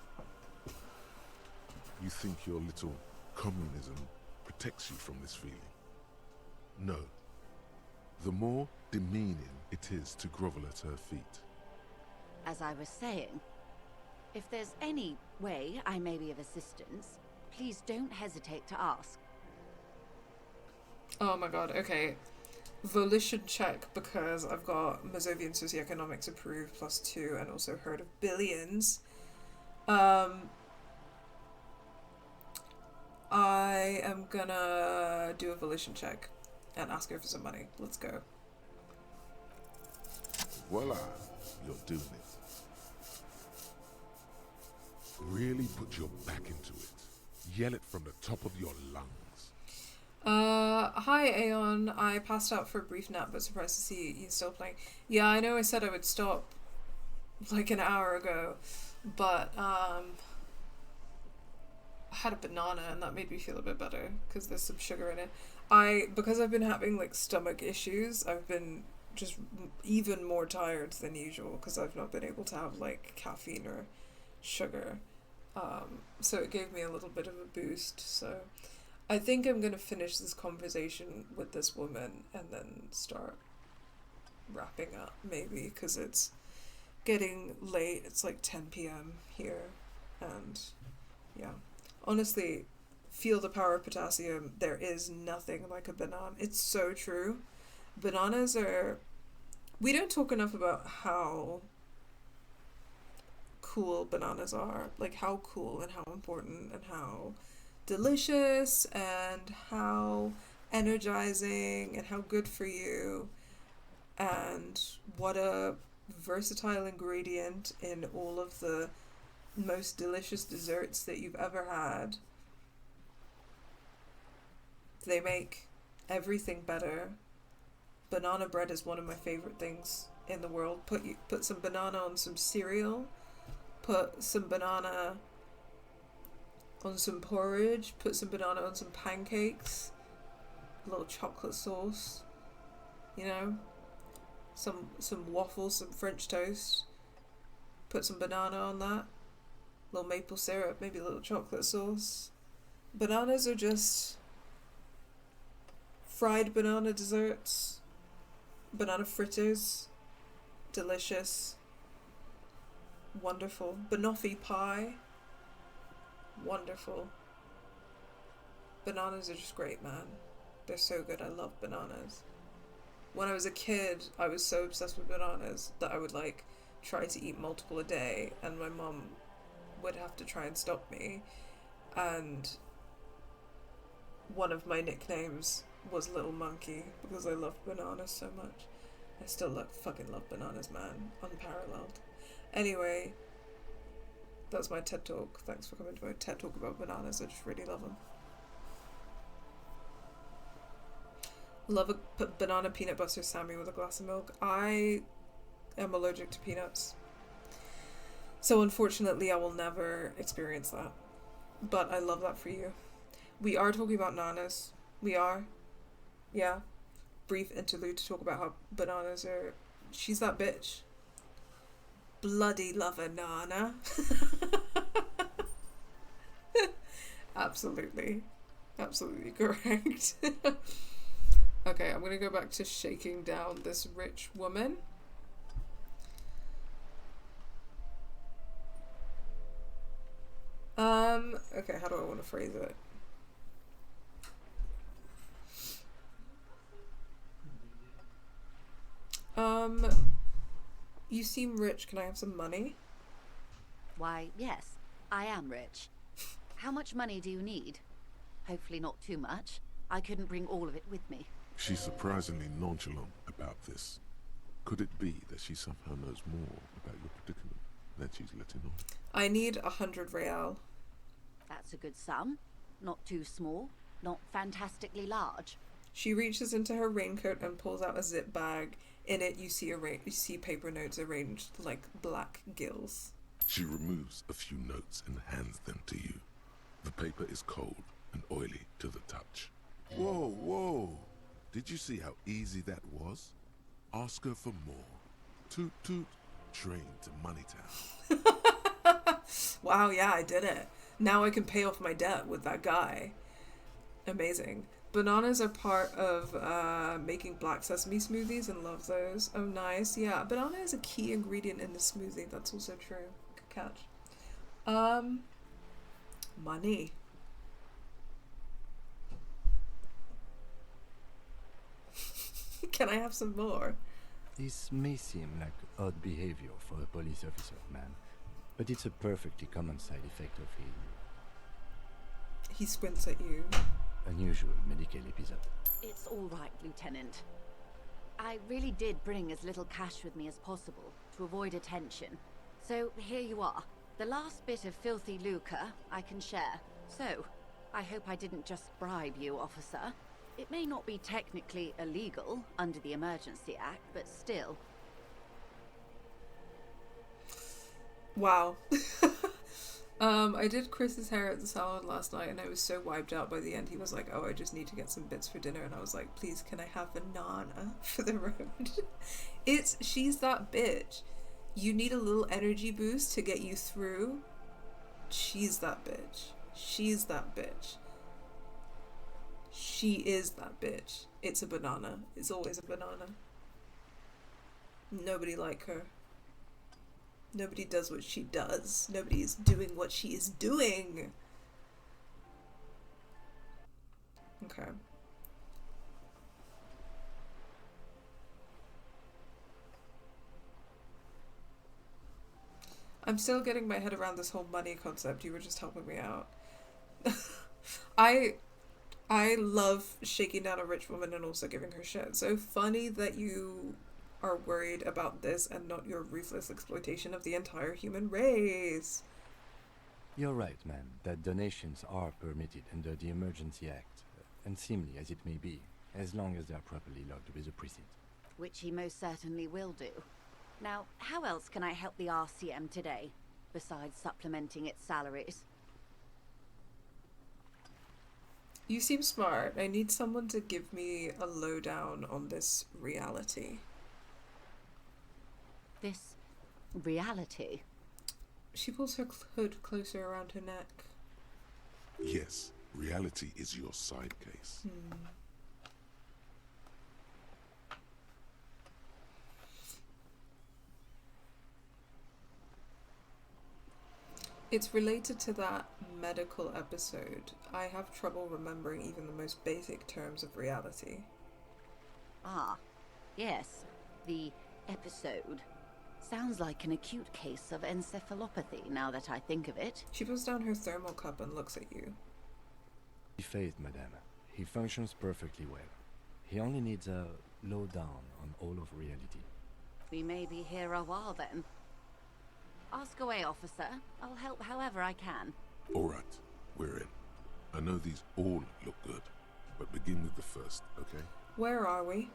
You think your little communism protects you from this feeling? No. The more demeaning it is to grovel at her feet. As I was saying, if there's any way I may be of assistance, please don't hesitate to ask. Oh my god, okay. Volition check, because I've got Mazovian Socioeconomics approved +2 and also heard of billions. I am gonna do a volition check and ask her for some money. Let's go. Voila, you're doing it. Really put your back into it. Yell it from the top of your lungs. Hi Aeon. I passed out for a brief nap, but surprised to see you still playing. Yeah, I know I said I would stop like an hour ago, but I had a banana and that made me feel a bit better because there's some sugar in it. Because I've been having like stomach issues, I've been just even more tired than usual because I've not been able to have like caffeine or sugar. So it gave me a little bit of a boost. So I think I'm gonna finish this conversation with this woman and then start wrapping up maybe, because it's getting late. It's like 10 p.m. here, and yeah, honestly, feel the power of potassium. There is nothing like a banana. It's so true. Bananas are... We don't talk enough about how cool bananas are. Like how cool and how important and how delicious and how energizing and how good for you, and what a versatile ingredient in all of the most delicious desserts that you've ever had. They make everything better. Banana bread is one of my favorite things in the world. Put some banana on some cereal, put some banana on some porridge, put some banana on some pancakes, a little chocolate sauce, you know, some waffles, some French toast, put some banana on that, a little maple syrup, maybe a little chocolate sauce. Bananas are just fried banana desserts, banana fritters, delicious, wonderful. Banoffee pie, wonderful. Bananas are just great, man. They're so good. I love bananas. When I was a kid, I was so obsessed with bananas that I would like try to eat multiple a day, and my mom would have to try and stop me. And one of my nicknames was Little Monkey because I loved bananas so much. I still fucking love bananas, man. Unparalleled. Anyway, that's my TED Talk. Thanks for coming to my TED Talk about bananas. I just really love them. Love a banana peanut butter Sammy with a glass of milk. I am allergic to peanuts. So unfortunately I will never experience that. But I love that for you. We are talking about nanas. We are. Yeah. Brief interlude to talk about how bananas are... She's that bitch. Bloody love a nana. Absolutely. Absolutely correct. Okay, I'm gonna go back to shaking down this rich woman. Okay, how do I want to phrase it? You seem rich. Can I have some money? Why, yes, I am rich. How much money do you need? Hopefully not too much. I couldn't bring all of it with me. She's surprisingly nonchalant about this. Could it be that she somehow knows more about your predicament than she's letting on? I need 100 real. That's a good sum. Not too small, not fantastically large. She reaches into her raincoat and pulls out a zip bag. In it, you see paper notes arranged like black gills. She removes a few notes and hands them to you. The paper is cold and oily to the touch. Whoa, whoa! Did you see how easy that was? Ask her for more. Toot toot, train to Moneytown. Wow, yeah, I did it. Now I can pay off my debt with that guy. Amazing. Bananas are part of making black sesame smoothies and love those. Oh, nice. Yeah, banana is a key ingredient in the smoothie. That's also true. Good catch. Money. Can I have some more? This may seem like odd behavior for a police officer, man, but it's a perfectly common side effect of He squints at you. unusual medical episode. It's all right, Lieutenant. I really did bring as little cash with me as possible to avoid attention. So here you are. The last bit of filthy lucre I can share. So, I hope I didn't just bribe you, officer. It may not be technically illegal under the Emergency Act, but still. Wow. I did Chris's hair at the salon last night and I was so wiped out by the end. He was like, oh, I just need to get some bits for dinner. And I was like, please, can I have a nana for the road? She's that bitch. You need a little energy boost to get you through. She's that bitch. She's that bitch. She is that bitch. It's a banana. It's always a banana. Nobody like her. Nobody does what she does. Nobody is doing what she is doing. Okay. I'm still getting my head around this whole money concept. You were just helping me out. I love shaking down a rich woman and also giving her shit. So funny that you are worried about this and not your ruthless exploitation of the entire human race. You're right, man, that donations are permitted under the Emergency Act, unseemly as it may be, as long as they are properly logged with the precinct. Which he most certainly will do. Now, how else can I help the RCM today, besides supplementing its salaries? You seem smart. I need someone to give me a lowdown on this reality. This reality? She pulls her hood closer around her neck. Yes, reality is your side case. It's related to that medical episode. I have trouble remembering even the most basic terms of reality. Ah, yes, the episode. Sounds like an acute case of encephalopathy, now that I think of it. She puts down her thermal cup and looks at you. Be phased, madame. He functions perfectly well. He only needs a lowdown on all of reality. We may be here a while then. Ask away, officer. I'll help however I can. All right, we're in. I know these all look good, but begin with the first, okay? Where are we?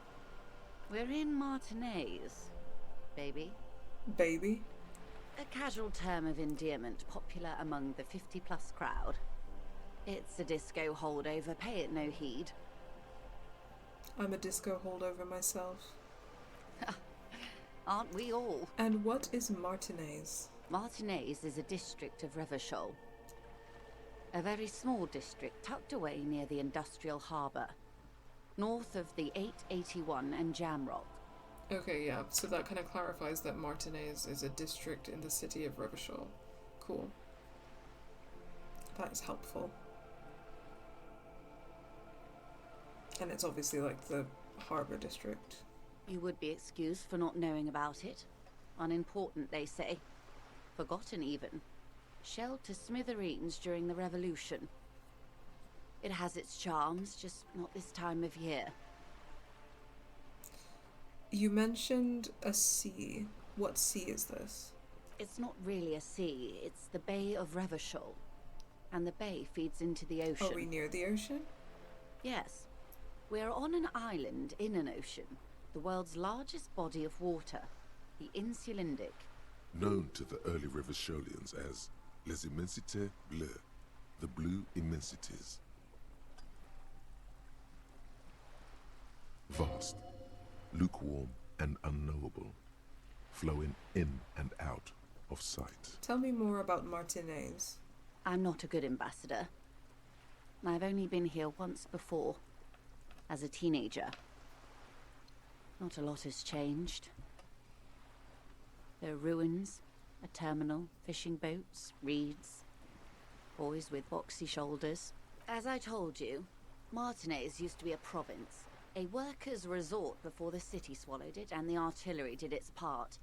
We're in Martinez, baby. Baby? A casual term of endearment popular among the 50-plus crowd. It's a disco holdover, pay it no heed. I'm a disco holdover myself. Aren't we all? And what is Martinez? Martinez is a district of Revachol. A very small district tucked away near the industrial harbour, north of the 881 and Jamrock. Okay, yeah, so that kind of clarifies that Martinez is a district in the city of Revachol. Cool. That is helpful. And it's obviously like the harbour district. You would be excused for not knowing about it. Unimportant, they say. Forgotten, even. Shelled to smithereens during the Revolution. It has its charms, just not this time of year. You mentioned a sea. What sea is this? It's not really a sea, it's the Bay of Revachol. And the bay feeds into the ocean. Are we near the ocean? Yes. We're on an island in an ocean. The world's largest body of water, the Insulindic. Known to the early Revacholians as Les Immensités Bleues, the blue immensities. Vast, lukewarm and unknowable, flowing in and out of sight. Tell me more about Martinez. I'm not a good ambassador. I've only been here once before, as a teenager. Not a lot has changed. There are ruins, a terminal, fishing boats, reeds, boys with boxy shoulders. As I told you, Martinez used to be a province, a workers' resort before the city swallowed it and the artillery did its part.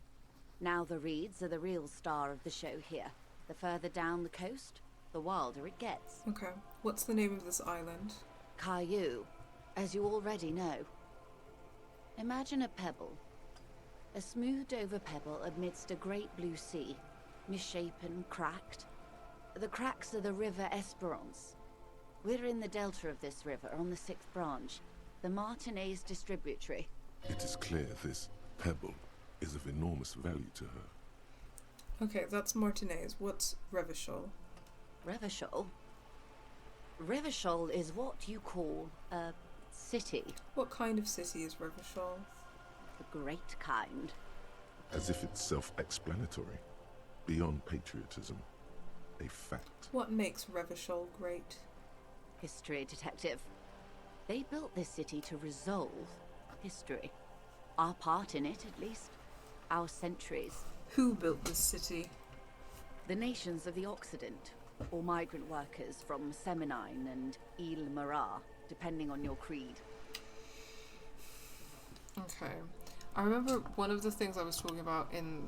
Now the reeds are the real star of the show here. The further down the coast, the wilder it gets. Okay. What's the name of this island? Caillou, as you already know. Imagine a pebble. A smoothed-over pebble amidst a great blue sea, misshapen, cracked. The cracks are the River Esperance. We're in the delta of this river, on the 6th branch, the Martinez distributary. It is clear this pebble is of enormous value to her. Okay, that's Martinez. What's Revachol? Revachol? Revachol is what you call a city. What kind of city is Revachol? The great kind. As if it's self-explanatory, beyond patriotism, a fact. What makes Revachol great? History detective. They built this city to resolve history. Our part in it, at least. Our centuries. Who built this city? The nations of the Occident, or migrant workers from Seminine and Ile Marat, depending on your creed. Okay. I remember one of the things I was talking about in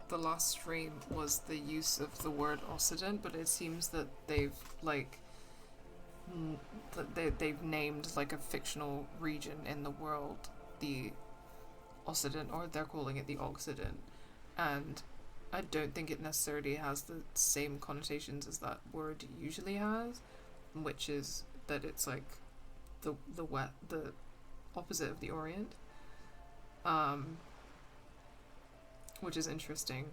the last stream was the use of the word Occident, but it seems that they've they've named like a fictional region in the world the Occident, or they're calling it the Occident, and I don't think it necessarily has the same connotations as that word usually has, which is that it's like the opposite of the Orient, which is interesting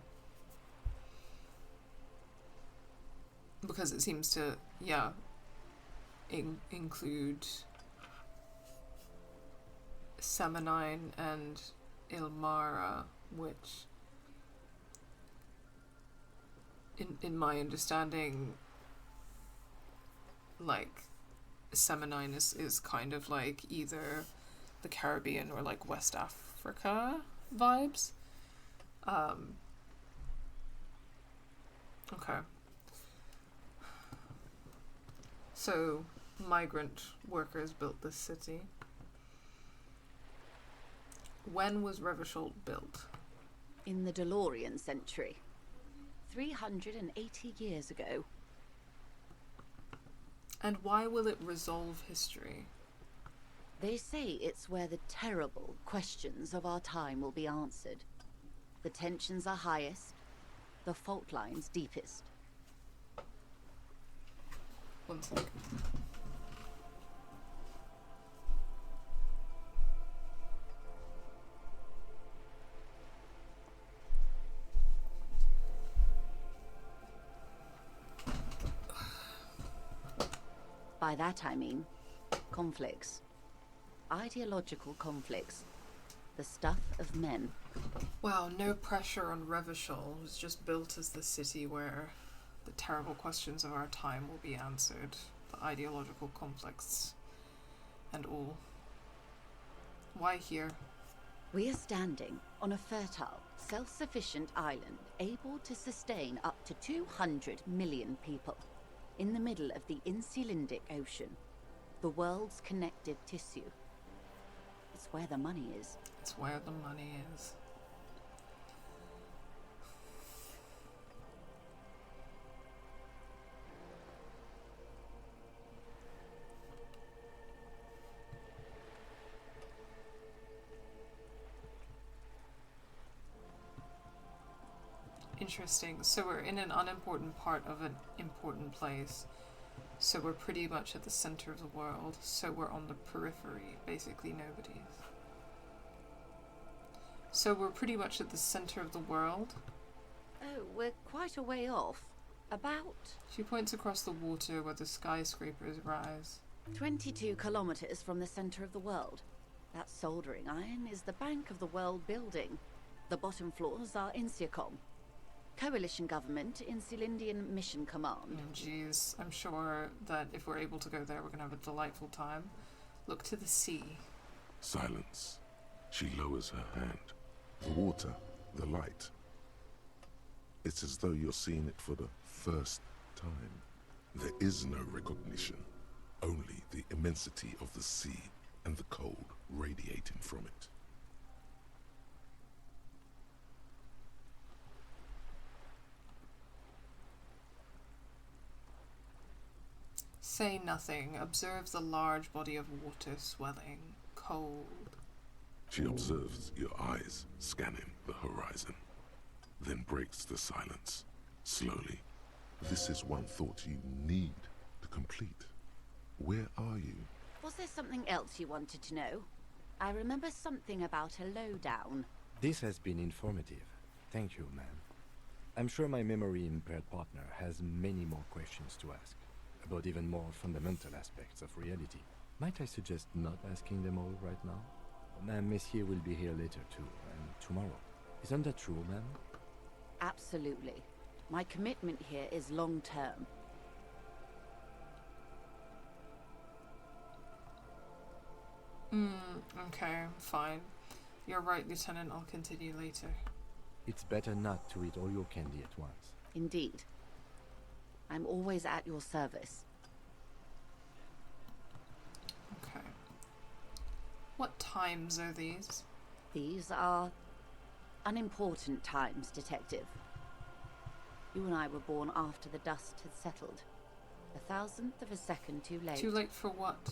because it seems to include Seminine and Ilmara, which in my understanding, like, Seminine is kind of like either the Caribbean or like West Africa vibes. Okay. So, migrant workers built this city. When was Revachol built? In the DeLorean century. 380 years ago. And why will it resolve history? They say it's where the terrible questions of our time will be answered. The tensions are highest, the fault lines deepest. One second. By that I mean conflicts. Ideological conflicts. The stuff of men. Wow, no pressure on Revachol was just built as the city where the terrible questions of our time will be answered. The ideological conflicts and all. Why here? We are standing on a fertile, self-sufficient island able to sustain up to 200 million people in the middle of the Insulindic Ocean, the world's connective tissue. It's where the money is. It's where the money is. Interesting. So we're in an unimportant part of an important place. So we're pretty much at the center of the world. So we're on the periphery. Basically nobody's. So we're pretty much at the center of the world. Oh, we're quite a way off. About She points across the water where the skyscrapers rise. 22 kilometers from the center of the world. That soldering iron is the bank of the world building. The bottom floors are Insiacom. Coalition government, Insulindian Mission Command. Jeez, I'm sure that if we're able to go there, we're going to have a delightful time. Look to the sea. Silence. She lowers her hand. The water, the light. It's as though you're seeing it for the first time. There is no recognition, only the immensity of the sea and the cold radiating from it. Say nothing. Observe the large body of water swelling, cold. She observes your eyes scanning the horizon, then breaks the silence, slowly. This is one thought you need to complete. Where are you? Was there something else you wanted to know? I remember something about a lowdown. This has been informative. Thank you, ma'am. I'm sure my memory-impaired partner has many more questions to ask, about even more fundamental aspects of reality. Might I suggest not asking them all right now? Ma'am, Messier will be here later too, and tomorrow. Isn't that true, ma'am? Absolutely. My commitment here is long-term. Okay, fine. You're right, Lieutenant. I'll continue later. It's better not to eat all your candy at once. Indeed. I'm always at your service. Okay. What times are these? These are unimportant times, Detective. You and I were born after the dust had settled. 1,000th of a second too late. Too late for what?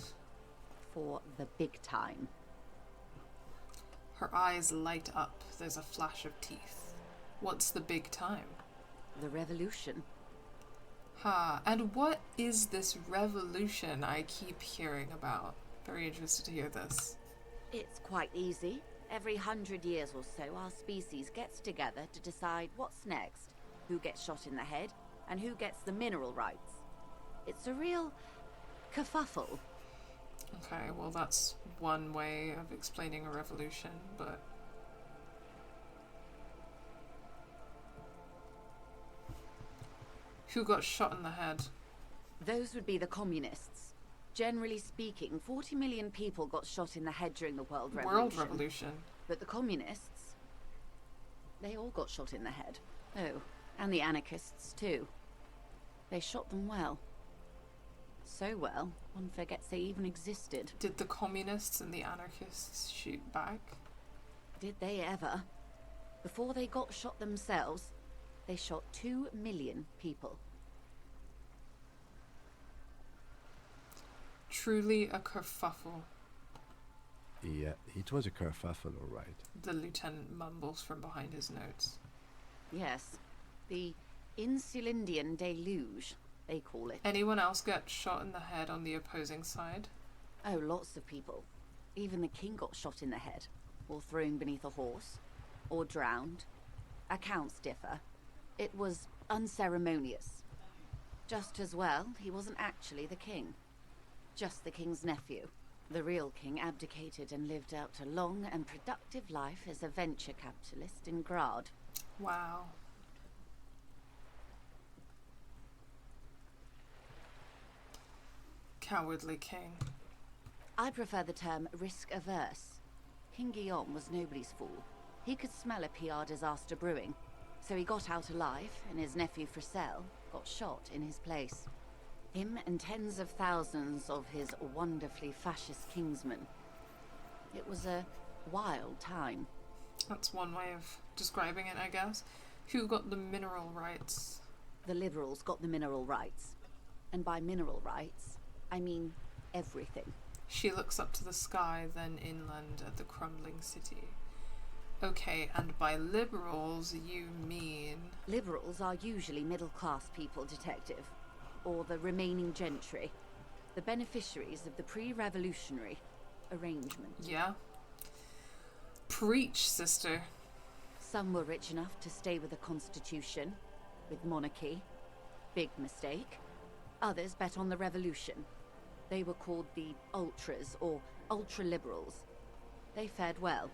For the big time. Her eyes light up. There's a flash of teeth. What's the big time? The revolution. Ha, and what is this revolution I keep hearing about? Very interested to hear this. It's quite easy. Every 100 years or so, our species gets together to decide what's next, who gets shot in the head, and who gets the mineral rights. It's a real kerfuffle. Okay, well that's one way of explaining a revolution, but... Who got shot in the head? Those would be the communists. Generally speaking, 40 million people got shot in the head during the World Revolution. World Revolution. But the communists, they all got shot in the head. Oh, and the anarchists too. They shot them well. So well, one forgets they even existed. Did the communists and the anarchists shoot back? Did they ever? Before they got shot themselves, they shot 2 million people. Truly a kerfuffle. Yeah, it was a kerfuffle, all right. The lieutenant mumbles from behind his notes. Yes. The Insulindian deluge, they call it. Anyone else get shot in the head on the opposing side? Oh, lots of people. Even the king got shot in the head, or thrown beneath a horse, or drowned. Accounts differ. It was unceremonious. Just as well, he wasn't actually the king. Just the king's nephew. The real king abdicated and lived out a long and productive life as a venture capitalist in Grad. Wow. Cowardly king. I prefer the term risk-averse. King Guillaume was nobody's fool. He could smell a PR disaster brewing, so he got out alive, and his nephew Fricelle got shot in his place. Him and tens of thousands of his wonderfully fascist kingsmen. It was a wild time. That's one way of describing it, I guess. Who got the mineral rights? The liberals got the mineral rights. And by mineral rights, I mean everything. She looks up to the sky, then inland at the crumbling city. Okay, and by liberals, you mean... Liberals are usually middle-class people, Detective. Or the remaining gentry. The beneficiaries of the pre-revolutionary arrangement. Yeah? Preach, sister. Some were rich enough to stay with the Constitution, with monarchy. Big mistake. Others bet on the revolution. They were called the ultras, or ultra-liberals. They fared well.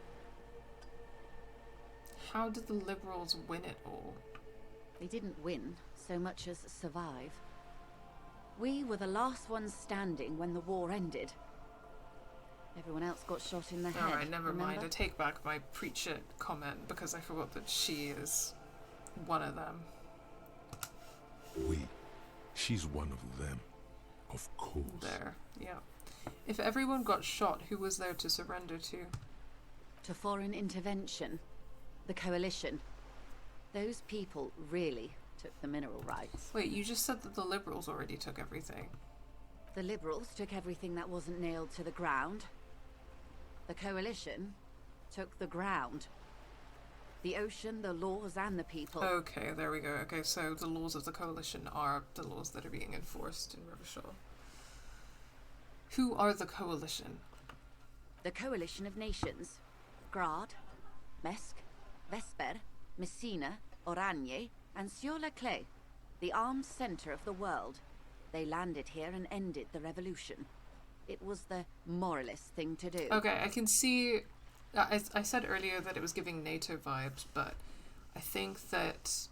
How did the liberals win it all? They didn't win so much as survive. We were the last ones standing when the war ended. Everyone else got shot in the head. Alright, never mind. remember? I take back my preach it comment because I forgot that she is one of them. She's one of them. Of course. There, yeah. If everyone got shot, who was there to surrender to? To foreign intervention. The coalition. Those people really took the mineral rights. Wait, you just said that the liberals already took everything. The liberals took everything that wasn't nailed to the ground. The coalition took the ground. The ocean, the laws, and the people. Okay, there we go. Okay, so the laws of the coalition are the laws that are being enforced in Revachol. Who are the coalition? The coalition of nations. Grad, Mesk, Vesper, Messina, Oranje, and Sur-la-Clay. The armed center of the world. They landed here and ended the revolution. It was the moralist thing to do. Okay, I can see... I said earlier that it was giving NATO vibes, but I think that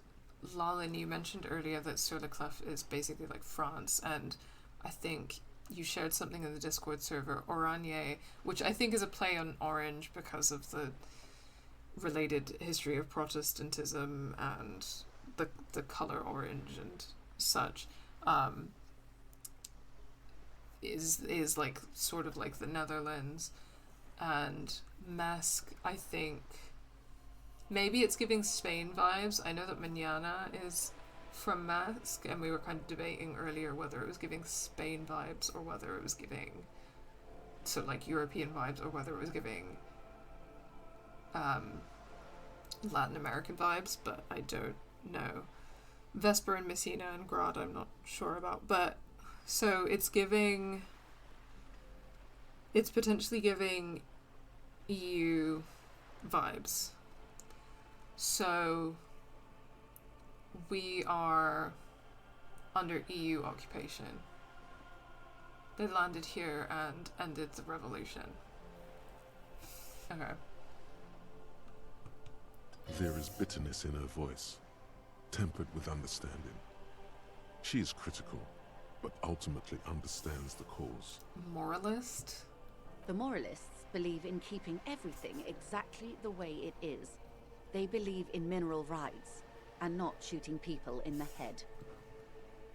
Lalin, you mentioned earlier that Sur-la-Clay is basically like France, and I think you shared something in the Discord server, Oranje, which I think is a play on orange because of the related history of Protestantism and the color orange and such. Is like sort of like the Netherlands, and Mesk, I think maybe it's giving Spain vibes. I know that Manana is from Mesk, and we were kind of debating earlier whether it was giving Spain vibes or whether it was giving so like European vibes or whether it was giving Latin American vibes, but I don't know. Vesper and Messina and Grad I'm not sure about, but so it's potentially giving EU vibes. So we are under EU occupation. They landed here and ended the revolution. Okay. There is bitterness in her voice, tempered with understanding. She is critical, but ultimately understands the cause. Moralist? The moralists believe in keeping everything exactly the way it is. They believe in mineral rights and not shooting people in the head.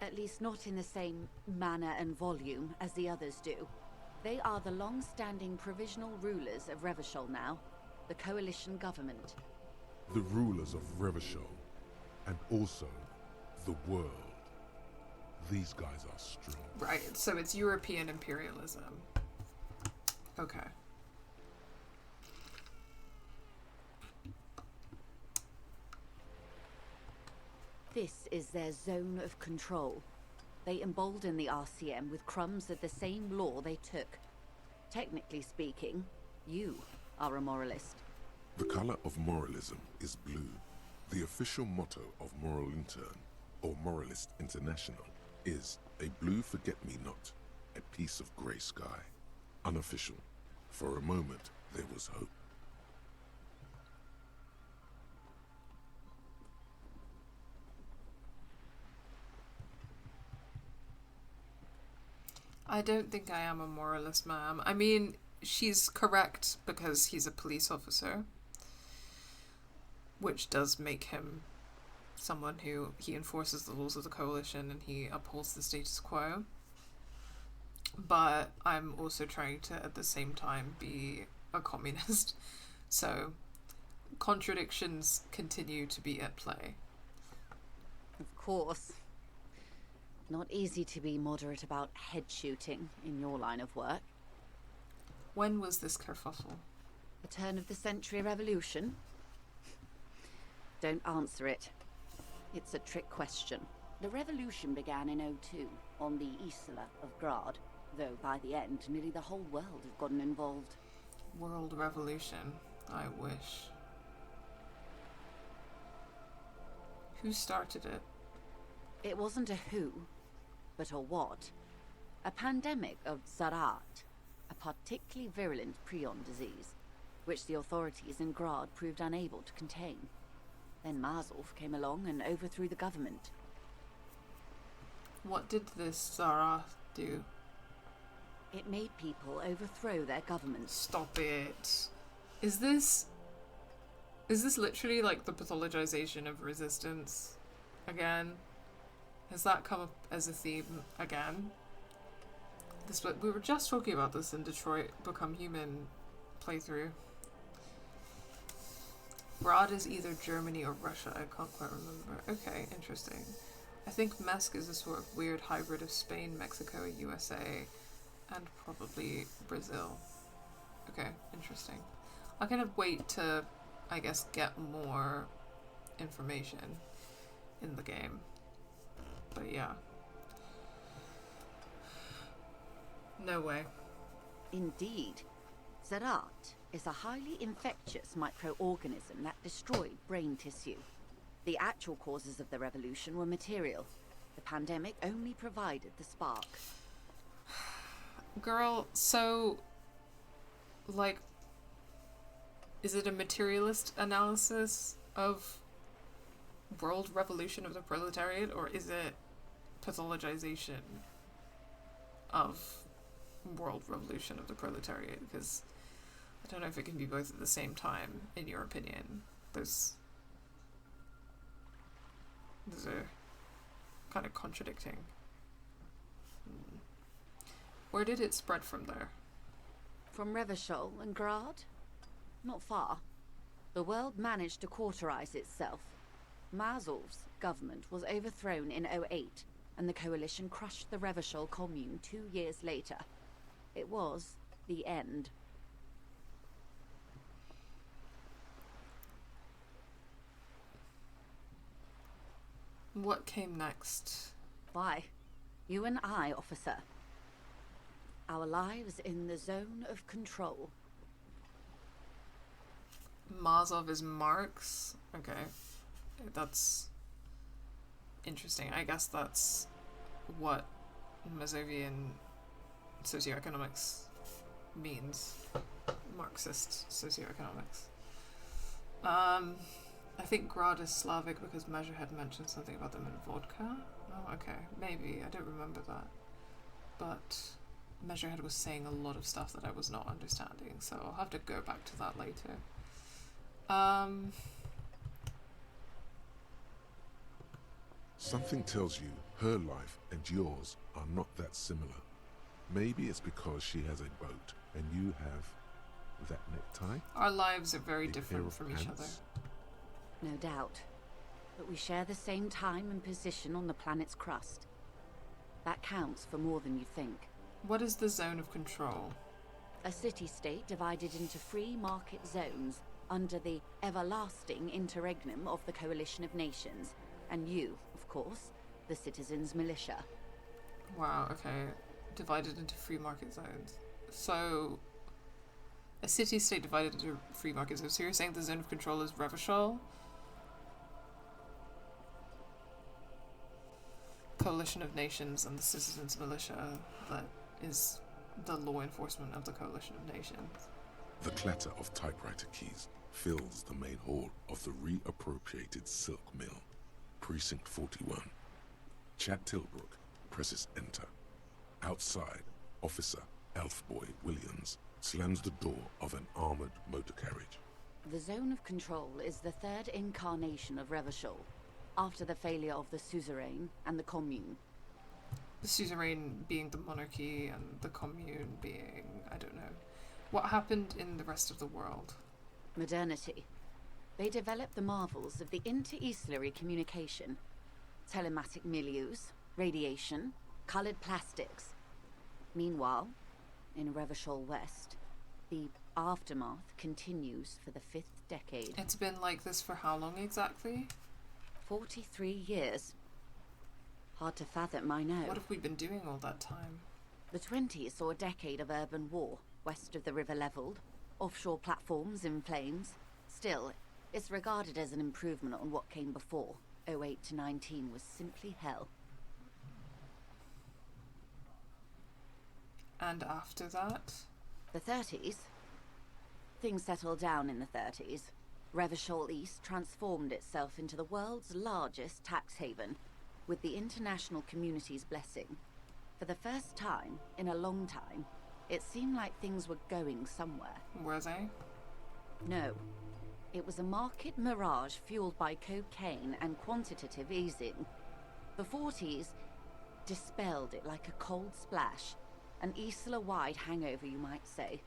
At least not in the same manner and volume as the others do. They are the long-standing provisional rulers of Revachol now, the coalition government. The rulers of Revachol, and also the world. These guys are strong. Right, so it's European imperialism. Okay. This is their zone of control. They embolden the RCM with crumbs of the same law they took. Technically speaking, you are a moralist. The color of moralism is blue. The official motto of Moral Intern, or Moralist International, is a blue forget-me-not, a piece of grey sky. Unofficial. For a moment, there was hope. I don't think I am a moralist, ma'am. I mean, she's correct because he's a police officer, which does make him someone who he enforces the laws of the coalition and he upholds the status quo. But I'm also trying to, at the same time, be a communist. So contradictions continue to be at play. Of course. Not easy to be moderate about head shooting in your line of work. When was this kerfuffle? The turn of the century revolution? Don't answer it. It's a trick question. The revolution began in '02 on the Isla of Grad, though by the end nearly the whole world had gotten involved. World revolution. I wish. Who started it? It wasn't a who, but a what. A pandemic of Zarat, a particularly virulent prion disease, which the authorities in Grad proved unable to contain. Then Mazov came along and overthrew the government. What did this Sara do? It made people overthrow their government. Stop it. Is this literally like the pathologization of resistance again? Has that come up as a theme again? We were just talking about this in Detroit Become Human playthrough. Grad is either Germany or Russia. I can't quite remember. Okay, interesting. I think Mesk is a sort of weird hybrid of Spain, Mexico, USA, and probably Brazil. Okay, interesting. I'll kind of wait to, I guess, get more information in the game. But yeah. No way. Indeed. Zarat is a highly infectious microorganism that destroyed brain tissue. The actual causes of the revolution were material. The pandemic only provided the spark. Girl, so, like, is it a materialist analysis of world revolution of the proletariat, or is it pathologization of world revolution of the proletariat? Because I don't know if it can be both at the same time, in your opinion. Those are kind of contradicting. Where did it spread from there? From Revachol and Grad? Not far. The world managed to cauterize itself. Mazov's government was overthrown in '08, and the coalition crushed the Revachol commune 2 years later. It was the end. What came next? Why? You and I, officer. Our lives in the zone of control. Mazov is Marx? Okay. That's interesting. I guess that's what Mazovian socioeconomics means. Marxist socioeconomics. I think Grad is Slavic because Measure had mentioned something about them in vodka. Oh, okay. Maybe. I don't remember that. But Measurehead was saying a lot of stuff that I was not understanding, so I'll have to go back to that later. Something tells you her life and yours are not that similar. Maybe it's because she has a boat and you have that necktie. Our lives are very a different pair of from each other. pants. No doubt. But we share the same time and position on the planet's crust. That counts for more than you think. What is the zone of control? A city-state divided into free market zones under the everlasting interregnum of the Coalition of Nations. And you, of course, the citizens' militia. Wow, okay. Divided into free market zones. So, a city-state divided into free market zones. So you're saying the zone of control is Revachol? Coalition of Nations and the Citizens Militia that is the law enforcement of the Coalition of Nations. The clatter of typewriter keys fills the main hall of the reappropriated silk mill. Precinct 41. Chad Tilbrook presses enter. Outside, Officer Elfboy Williams slams the door of an armored motor carriage. The zone of control is the third incarnation of Revachol, after the failure of the suzerain and the commune. The suzerain being the monarchy and the commune being, I don't know. What happened in the rest of the world? Modernity. They developed the marvels of the inter-eastlery communication. Telematic milieus, radiation, coloured plastics. Meanwhile, in Revachol West, the aftermath continues for the 5th decade. It's been like this for how long exactly? 43 years. Hard to fathom, I know. What have we been doing all that time? The 20s saw a decade of urban war, west of the river levelled, offshore platforms in flames. Still, it's regarded as an improvement on what came before. 08 to 19 was simply hell. And after that? The 30s? Things settled down in the 30s. Revachol East transformed itself into the world's largest tax haven, with the international community's blessing. For the first time in a long time, it seemed like things were going somewhere. Were they? No. It was a market mirage fueled by cocaine and quantitative easing. The 40s dispelled it like a cold splash, an Isla-wide hangover, you might say.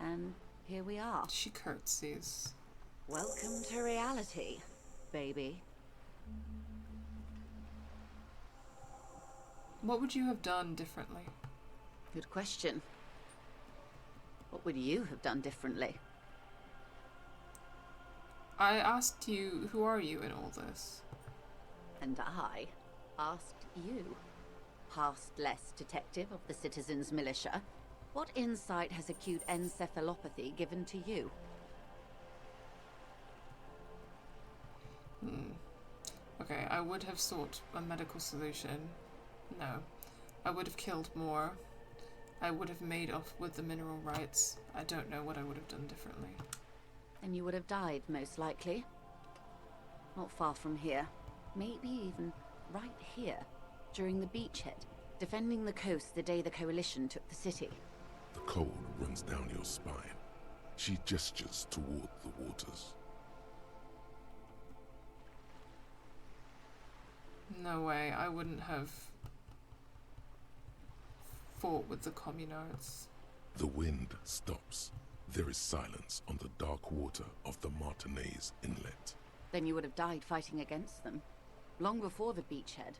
And here we are. She curtsies. Welcome to reality, baby. What would you have done differently? Good question. What would you have done differently? I asked you, who are you in all this? And I asked you, past-less detective of the Citizens Militia, what insight has acute encephalopathy given to you? Okay, I would have sought a medical solution. No. I would have killed more. I would have made off with the mineral rights. I don't know what I would have done differently. And you would have died, most likely. Not far from here. Maybe even right here, during the beachhead, defending the coast the day the Coalition took the city. The cold runs down your spine. She gestures toward the waters. No way, I wouldn't have fought with the communards. The wind stops. There is silence on the dark water of the Martinez Inlet. Then you would have died fighting against them. Long before the beachhead.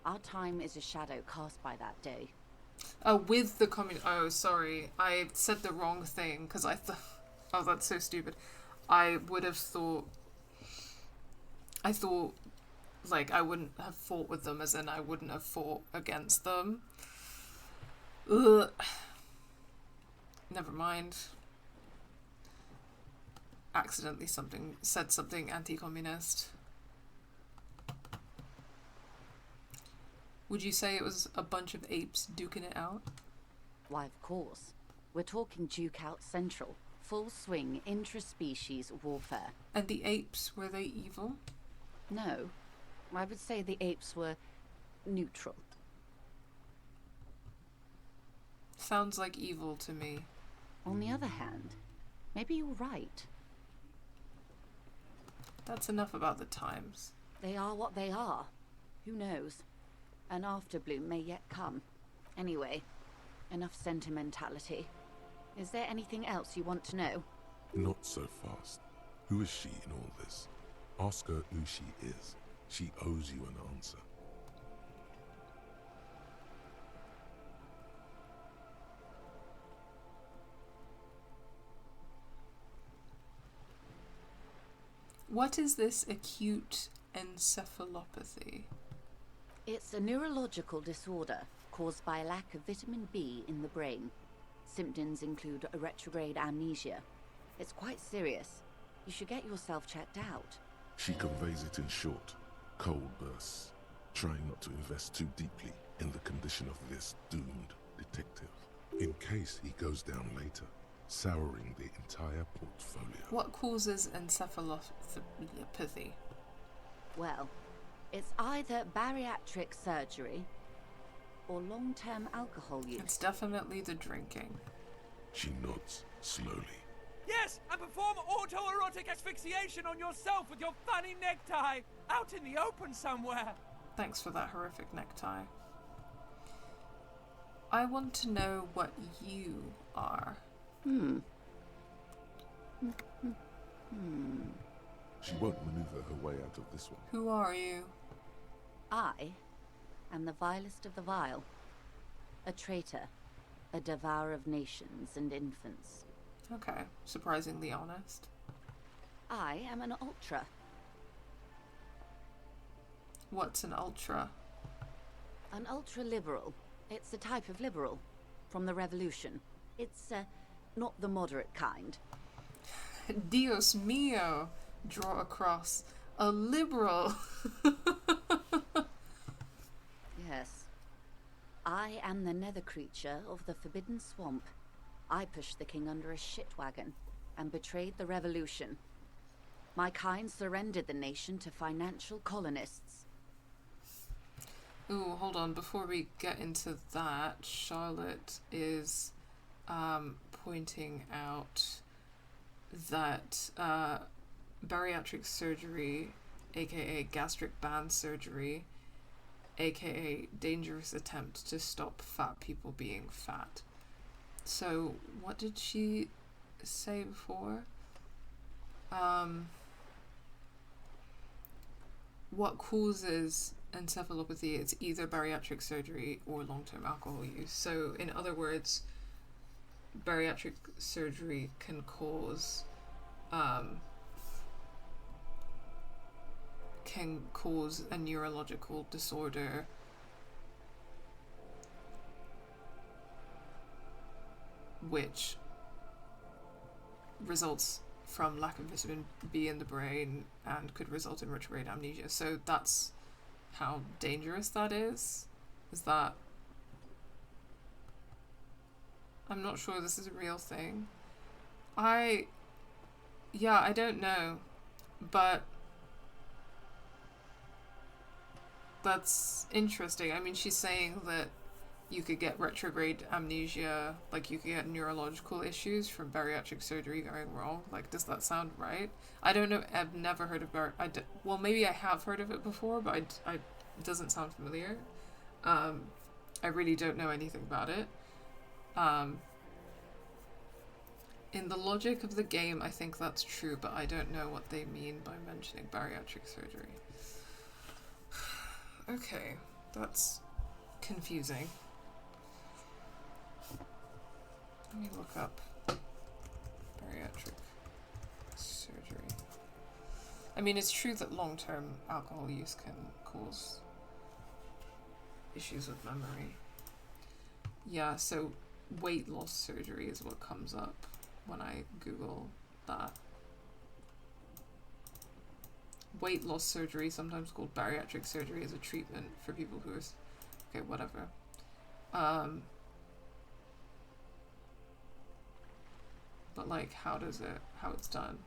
Our time is a shadow cast by that day. With the Oh, sorry. I said the wrong thing, because I thought... Oh, that's so stupid. I would have thought... I thought, like, I wouldn't have fought with them, as in I wouldn't have fought against them. Ugh. Never mind. Accidentally said something anti-communist. Would you say it was a bunch of apes duking it out? Why, of course. We're talking Duke Out Central. Full swing intraspecies warfare. And the apes, were they evil? No. I would say the apes were neutral. Sounds like evil to me. On the other hand, maybe you're right. That's enough about the times. They are what they are. Who knows? An afterbloom may yet come. Anyway, enough sentimentality. Is there anything else you want to know? Not so fast. Who is she in all this? Ask her who she is. She owes you an answer. What is this acute encephalopathy? It's a neurological disorder caused by a lack of vitamin B in the brain. Symptoms include a retrograde amnesia. It's quite serious. You should get yourself checked out. She conveys it in short, cold bursts, trying not to invest too deeply in the condition of this doomed detective, in case he goes down later, souring the entire portfolio. What causes encephalopathy? Well, it's either bariatric surgery or long-term alcohol use. It's definitely the drinking. She nods slowly. Yes, and perform autoerotic asphyxiation on yourself with your funny necktie, out in the open somewhere. Thanks for that horrific necktie. I want to know what you are. She won't maneuver her way out of this one. Who are you? I am the vilest of the vile. A traitor, a devourer of nations and infants. Okay, surprisingly honest. I am an ultra. What's an ultra? An ultra-liberal. It's a type of liberal. From the revolution. It's, not the moderate kind. Dios mio! Draw across. A liberal! Yes. I am the nether creature of the Forbidden Swamp. I pushed the king under a shit wagon and betrayed the revolution. My kind surrendered the nation to financial colonists. Ooh, hold on. Before we get into that, Charlotte is pointing out that bariatric surgery, aka gastric band surgery, aka dangerous attempt to stop fat people being fat. So, what did she say before? What causes encephalopathy? It's either bariatric surgery or long-term alcohol use. So, in other words, bariatric surgery can cause a neurological disorder which results from lack of vitamin B in the brain and could result in retrograde amnesia. So that's how dangerous that is. Is that... I'm not sure this is a real thing. I don't know. But that's interesting. I mean, she's saying that you could get retrograde amnesia, like you could get neurological issues from bariatric surgery going wrong. Like, does that sound right? I don't know. I've never heard of well, maybe I have heard of it before, but it doesn't sound familiar. I really don't know anything about it. In the logic of the game, I think that's true, but I don't know what they mean by mentioning bariatric surgery. Okay, that's confusing. Let me look up bariatric surgery. I mean, it's true that long-term alcohol use can cause issues with memory. Yeah, so weight loss surgery is what comes up when I Google that. Weight loss surgery, sometimes called bariatric surgery, is a treatment for people who are... Okay, whatever. But like, how it's done?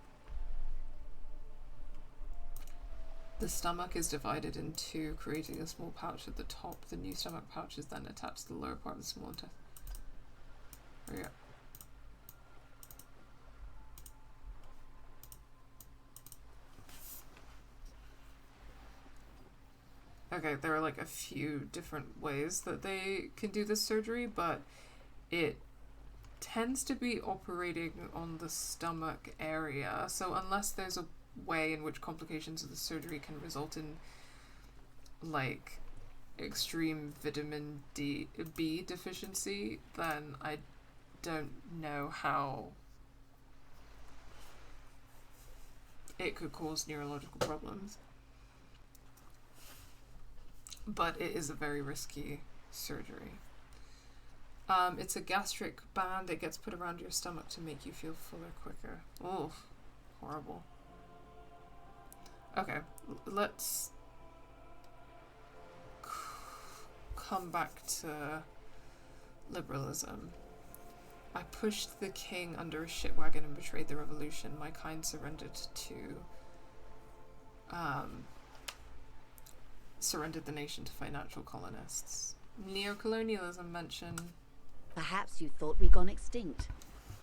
The stomach is divided in two, creating a small pouch at the top. The new stomach pouch is then attached to the lower part of the small intestine. There you go. Okay, there are like a few different ways that they can do this surgery, but it tends to be operating on the stomach area. So unless there's a way in which complications of the surgery can result in like extreme vitamin B deficiency, then I don't know how it could cause neurological problems. But it is a very risky surgery. It's a gastric band. It gets put around your stomach to make you feel fuller quicker. Oh, horrible. Okay, let's come back to liberalism. I pushed the king under a shit wagon and betrayed the revolution. My kind surrendered the nation to financial colonists. Neocolonialism mentioned. Perhaps you thought we'd gone extinct.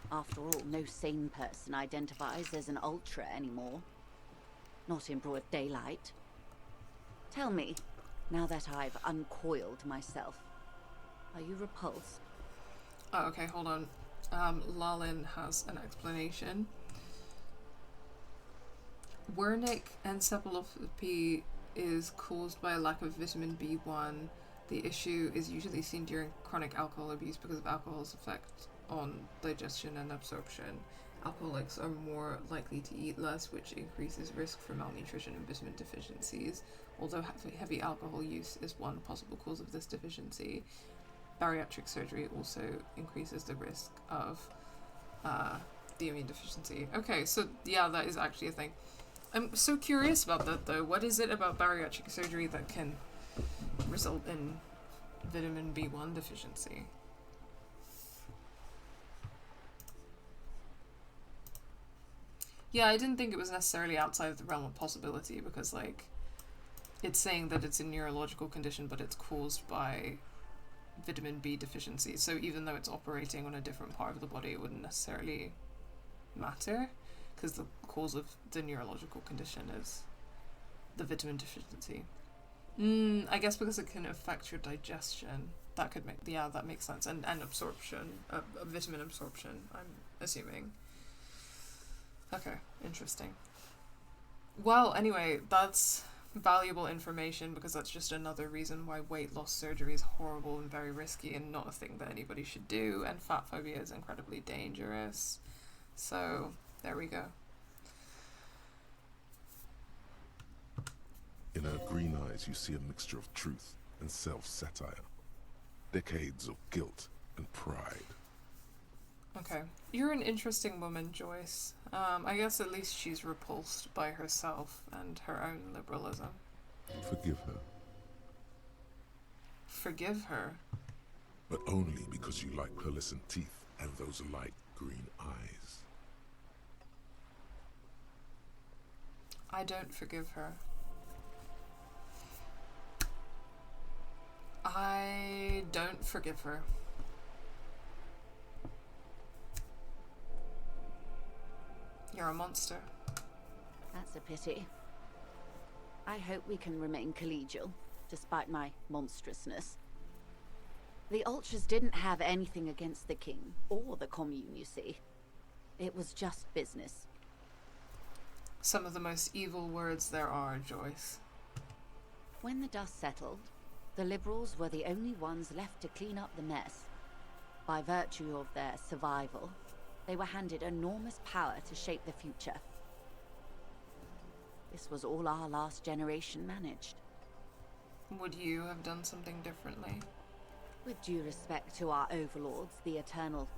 After all, no sane person identifies as an ultra anymore. Not in broad daylight. Tell me, now that I've uncoiled myself, are you repulsed? Oh, okay, hold on. Lalin has an explanation. Wernicke encephalopathy is caused by a lack of vitamin B1. The issue is usually seen during chronic alcohol abuse because of alcohol's effect on digestion and absorption. Alcoholics are more likely to eat less, which increases risk for malnutrition and vitamin deficiencies. Although heavy alcohol use is one possible cause of this deficiency, bariatric surgery also increases the risk of the immune deficiency. Okay, so yeah, that is actually a thing. I'm so curious about that though. What is it about bariatric surgery that can result in vitamin B1 deficiency? Yeah, I didn't think it was necessarily outside of the realm of possibility because, like, it's saying that it's a neurological condition, but it's caused by vitamin B deficiency. So even though it's operating on a different part of the body, it wouldn't necessarily matter because the cause of the neurological condition is the vitamin deficiency. I guess because it can affect your digestion. That could make, yeah, that makes sense. And absorption, vitamin absorption, I'm assuming. Okay, interesting. Well, anyway, that's valuable information because that's just another reason why weight loss surgery is horrible and very risky and not a thing that anybody should do, and fat phobia is incredibly dangerous. So, there we go. In her green eyes, you see a mixture of truth and self-satire. Decades of guilt and pride. Okay. You're an interesting woman, Joyce. I guess at least she's repulsed by herself and her own liberalism. Forgive her. Forgive her? But only because you like pearlescent teeth and those light green eyes. I don't forgive her. I don't forgive her. You're a monster. That's a pity. I hope we can remain collegial, despite my monstrousness. The Ultras didn't have anything against the King, or the Commune, you see. It was just business. Some of the most evil words there are, Joyce. When the dust settled, the Liberals were the only ones left to clean up the mess. By virtue of their survival, they were handed enormous power to shape the future. This was all our last generation managed. Would you have done something differently? With due respect to our overlords, the eternal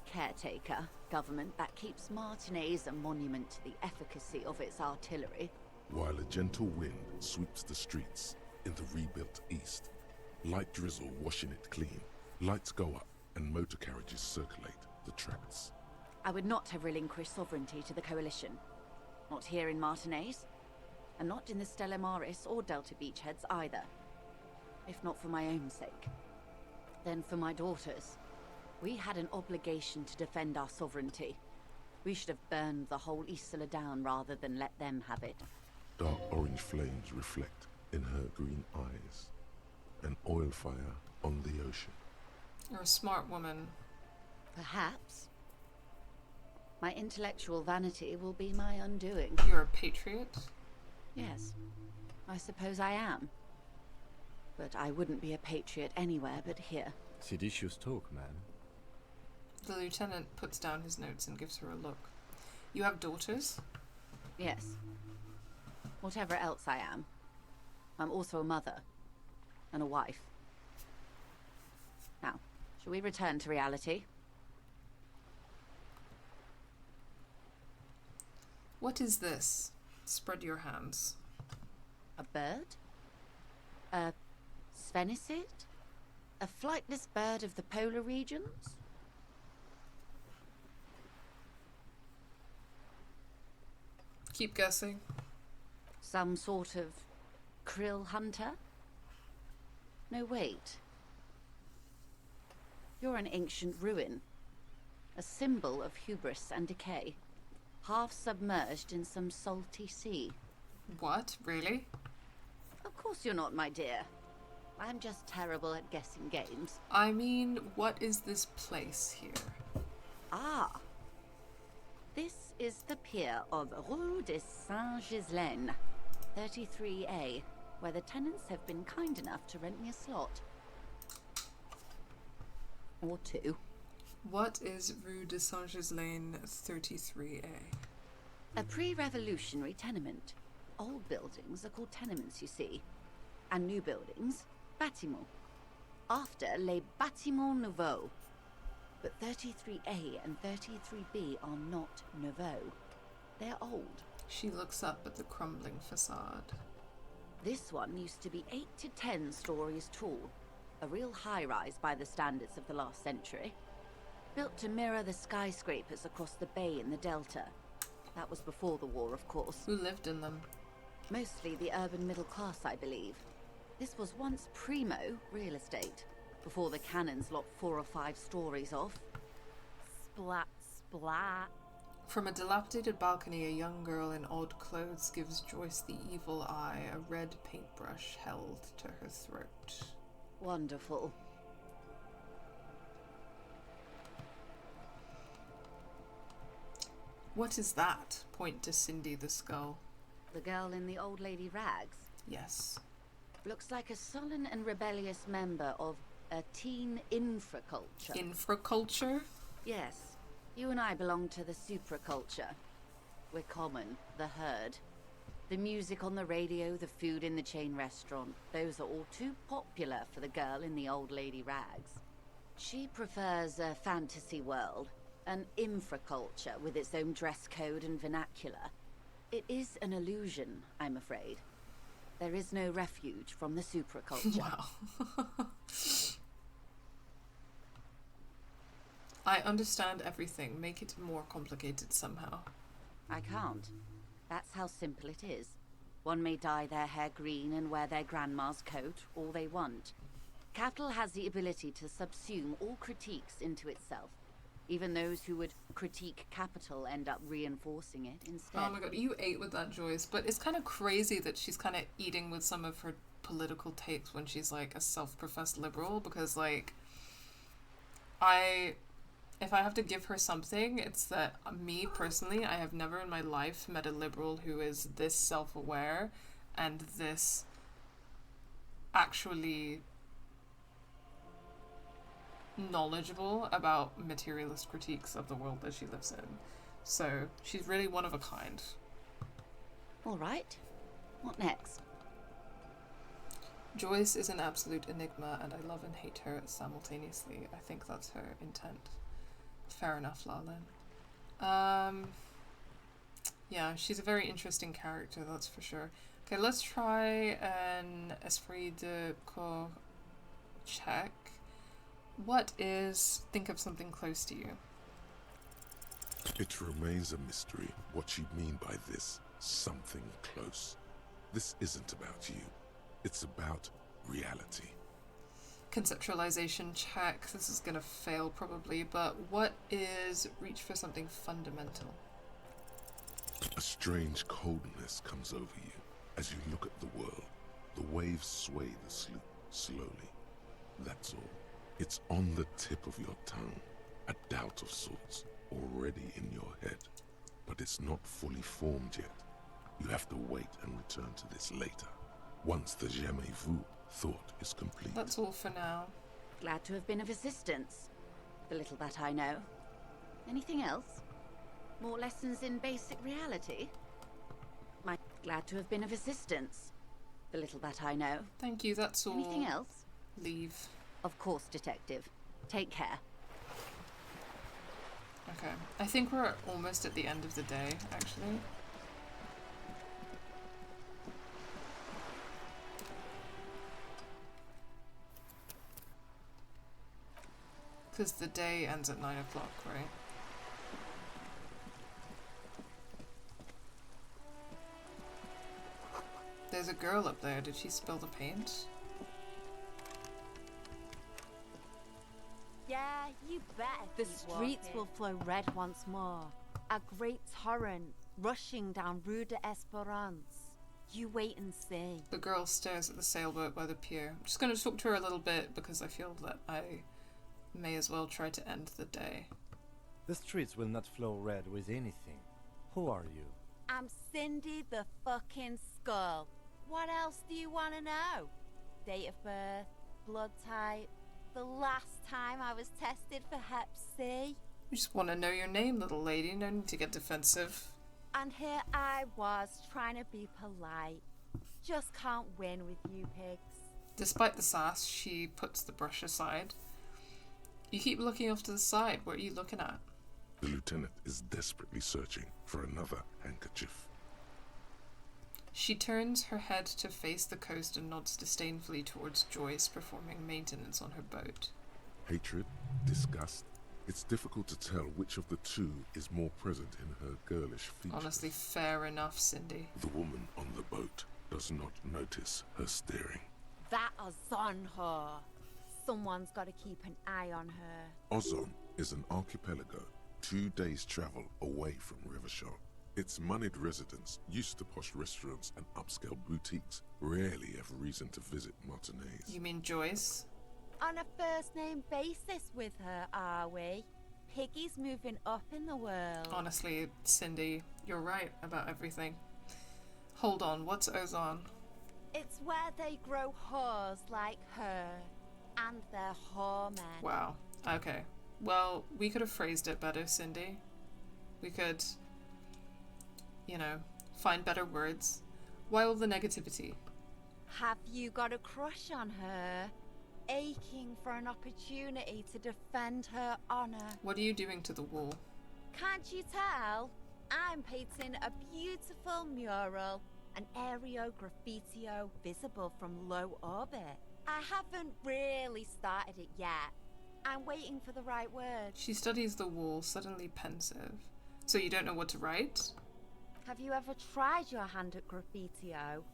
caretaker government that keeps Martinez a monument to the efficacy of its artillery. While a gentle wind sweeps the streets in the rebuilt east, light drizzle washing it clean, lights go up and motor carriages circulate the tracks. I would not have relinquished sovereignty to the Coalition. Not here in Martinez, and not in the Stella Maris or Delta Beachheads either. If not for my own sake, then for my daughters. We had an obligation to defend our sovereignty. We should have burned the whole Isola down rather than let them have it. Dark orange flames reflect in her green eyes. An oil fire on the ocean. You're a smart woman. Perhaps. My intellectual vanity will be my undoing. You're a patriot? Yes, I suppose I am. But I wouldn't be a patriot anywhere but here. Seditious talk, man. The lieutenant puts down his notes and gives her a look. You have daughters? Yes. Whatever else I am, I'm also a mother. And a wife. Now, shall we return to reality? What is this? Spread your hands. A bird? A sphenicid? A flightless bird of the polar regions? Keep guessing. Some sort of krill hunter? No, wait. You're an ancient ruin. A symbol of hubris and decay. Half submerged in some salty sea. What? Really? Of course you're not, my dear. I'm just terrible at guessing games. I mean, what is this place here? Ah. This is the pier of Rue de Saint-Ghislain, 33A, where the tenants have been kind enough to rent me a slot. Or two. What is Rue de Saint-Ghislain 33A? A pre-revolutionary tenement. Old buildings are called tenements, you see. And new buildings, bâtiments. After les bâtiments nouveaux. But 33A and 33B are not nouveaux. They're old. She looks up at the crumbling facade. This one used to be 8 to 10 stories tall. A real high-rise by the standards of the last century. Built to mirror the skyscrapers across the bay in the Delta. That was before the war, of course. Who lived in them? Mostly the urban middle class, I believe. This was once primo real estate, before the cannons lopped 4 or 5 stories off. Splat, splat. From a dilapidated balcony, a young girl in odd clothes gives Joyce the evil eye, a red paintbrush held to her throat. Wonderful. What is that? Point to Cindy the skull. The girl in the old lady rags. Yes. Looks like a sullen and rebellious member of a teen infraculture. Infraculture? Yes. You and I belong to the supraculture. We're common, the herd. The music on the radio, the food in the chain restaurant, those are all too popular for the girl in the old lady rags. She prefers a fantasy world, an infraculture with its own dress code and vernacular. It is an illusion, I'm afraid. There is no refuge from the supraculture. Wow. I understand everything. Make it more complicated somehow. I can't. That's how simple it is. One may dye their hair green and wear their grandma's coat, all they want. Capital has the ability to subsume all critiques into itself. Even those who would critique capital end up reinforcing it instead. Oh my god, you ate with that, Joyce. But it's kind of crazy that she's kind of eating with some of her political takes when she's like a self-professed liberal, because like if I have to give her something, it's that me personally, I have never in my life met a liberal who is this self-aware and this actually knowledgeable about materialist critiques of the world that she lives in. So she's really one of a kind. All right. What next? Joyce is an absolute enigma, and I love and hate her simultaneously. I think that's her intent. Fair enough, Lalen. Yeah, she's a very interesting character, that's for sure. Okay, let's try an esprit de corps check. What is... Think of something close to you. It remains a mystery what you mean by this something close. This isn't about you. It's about reality. Conceptualization check. This is gonna fail probably, but what is reach for something fundamental? A strange coldness comes over you as you look at the world. The waves sway the sloop slowly. That's all. It's on the tip of your tongue, a doubt of sorts, already in your head. But it's not fully formed yet. You have to wait and return to this later, once the jamais vu thought is complete. That's all for now. Glad to have been of assistance. The little that I know. Anything else? More lessons in basic reality? Glad to have been of assistance. The little that I know. Thank you, that's all. Anything else? Leave. Of course, Detective. Take care. Okay. I think we're almost at the end of the day, actually. Because the day ends at 9 o'clock, right? There's a girl up there. Did she spill the paint? Yeah, you bet. The streets will flow red once more. A great torrent rushing down Rue de Esperance. You wait and see. The girl stares at the sailboat by the pier. I'm just going to talk to her a little bit because I feel that I may as well try to end the day. The streets will not flow red with anything. Who are you? I'm Cindy the fucking Skull. What else do you want to know? Date of birth, blood type, the last time I was tested for Hep C. We just want to know your name, little lady. No need to get defensive. And here I was trying to be polite. Just can't win with you pigs. Despite the sass, she puts the brush aside. You keep looking off to the side. What are you looking at? The lieutenant is desperately searching for another handkerchief. She turns her head to face the coast and nods disdainfully towards Joyce performing maintenance on her boat. Hatred, disgust. It's difficult to tell which of the two is more present in her girlish features. Honestly, fair enough, Cindy. The woman on the boat does not notice her staring. That is on her. Someone's got to keep an eye on her. Ozon is an archipelago 2 days' travel away from Rivershaw. Its moneyed residents, used to posh restaurants and upscale boutiques, rarely have reason to visit Martinez. You mean Joyce? On a first-name basis with her, are we? Piggy's moving up in the world. Honestly, Cindy, you're right about everything. Hold on, what's Ozon? It's where they grow whores like her. And their whoremen. Wow. Okay. Well, we could have phrased it better, Cindy. We could, find better words. Why all the negativity? Have you got a crush on her? Aching for an opportunity to defend her honor? What are you doing to the wall? Can't you tell? I'm painting a beautiful mural, an aereo graffitio visible from low orbit. I haven't really started it yet. I'm waiting for the right word. She studies the wall, suddenly pensive. So you don't know what to write? Have you ever tried your hand at graffitio?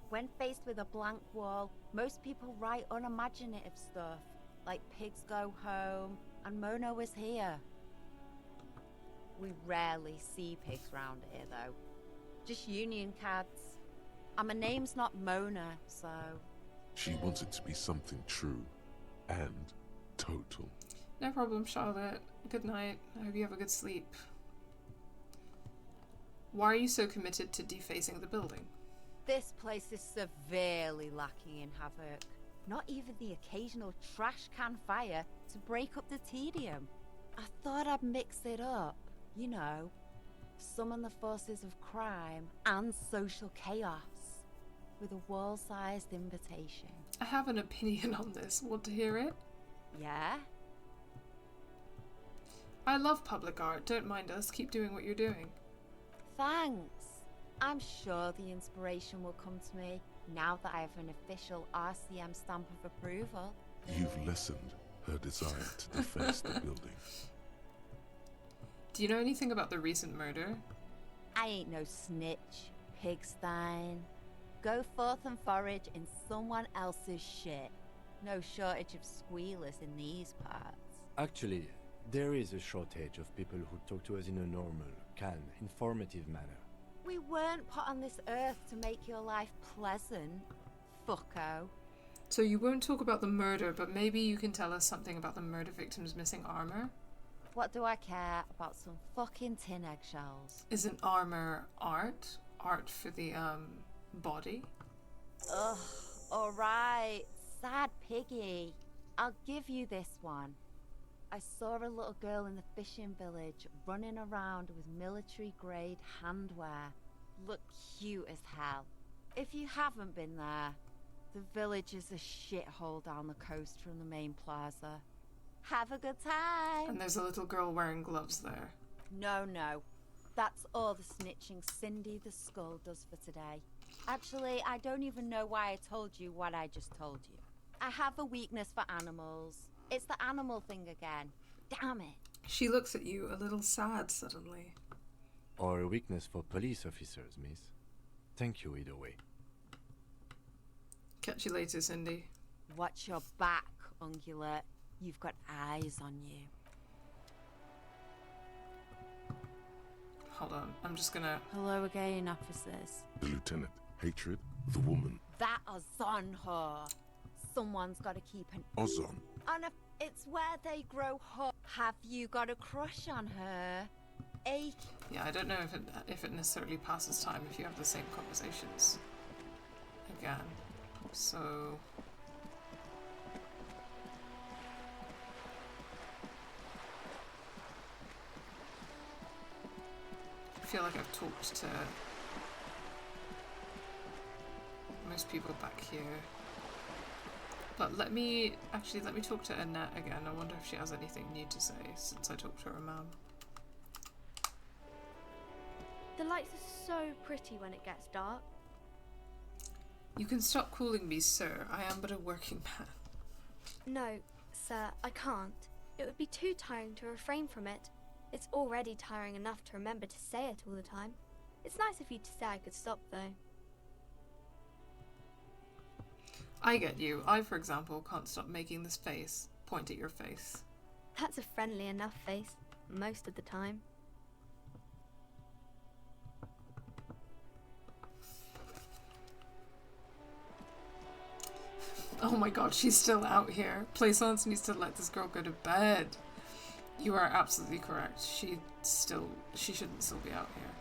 When faced with a blank wall, most people write unimaginative stuff, like pigs go home and Mono is here. We rarely see pigs round here though. Just union cads. And my name's not Mona, so... She wants it to be something true and total. No problem, Charlotte. Good night. I hope you have a good sleep. Why are you so committed to defacing the building? This place is severely lacking in havoc. Not even the occasional trash can fire to break up the tedium. I thought I'd mix it up, summon the forces of crime and social chaos with a wall-sized invitation. I have an opinion on this. Want to hear it? Yeah? I love public art. Don't mind us. Keep doing what you're doing. Thanks. I'm sure the inspiration will come to me now that I have an official RCM stamp of approval. You've lessened her desire to deface the building. Do you know anything about the recent murder? I ain't no snitch, pigstein. Go forth and forage in someone else's shit. No shortage of squealers in these parts. Actually, there is a shortage of people who talk to us in a normal, calm, informative manner. We weren't put on this earth to make your life pleasant, fucko. So you won't talk about the murder, but maybe you can tell us something about the murder victim's missing armor? What do I care about some fucking tin eggshells? Isn't armor art? Art for the, body? Ugh, alright. Sad piggy. I'll give you this one. I saw a little girl in the fishing village running around with military-grade handwear. look cute as hell. If you haven't been there, the village is a shithole down the coast from the main plaza. Have a good time! And there's a little girl wearing gloves there. No. That's all the snitching Cindy the Skull does for today. Actually, I don't even know why I told you what I just told you. I have a weakness for animals. It's the animal thing again. Damn it. She looks at you, a little sad suddenly. Or a weakness for police officers, miss. Thank you either way. Catch you later, Cindy. Watch your back, Ungulate. You've got eyes on you. Hold on, I'm just gonna... Hello again, officers. The lieutenant, hatred, the woman. That is on her. Someone's got to keep an... Ozon. On a... It's where they grow her. Have you got a crush on her? Yeah, I don't know if it necessarily passes time if you have the same conversations again. So... I feel like I've talked to most people back here. But let me talk to Annette again. I wonder if she has anything new to say since I talked to her mum. The lights are so pretty when it gets dark. You can stop calling me sir. I am but a working man. No, sir, I can't. It would be too tiring to refrain from it. It's already tiring enough to remember to say it all the time. It's nice of you to say I could stop, though. I get you. I, for example, can't stop making this face. Point at your face. That's a friendly enough face, most of the time. Oh my god, she's still out here. Plaisance needs to let this girl go to bed. You are absolutely correct. She shouldn't still be out here.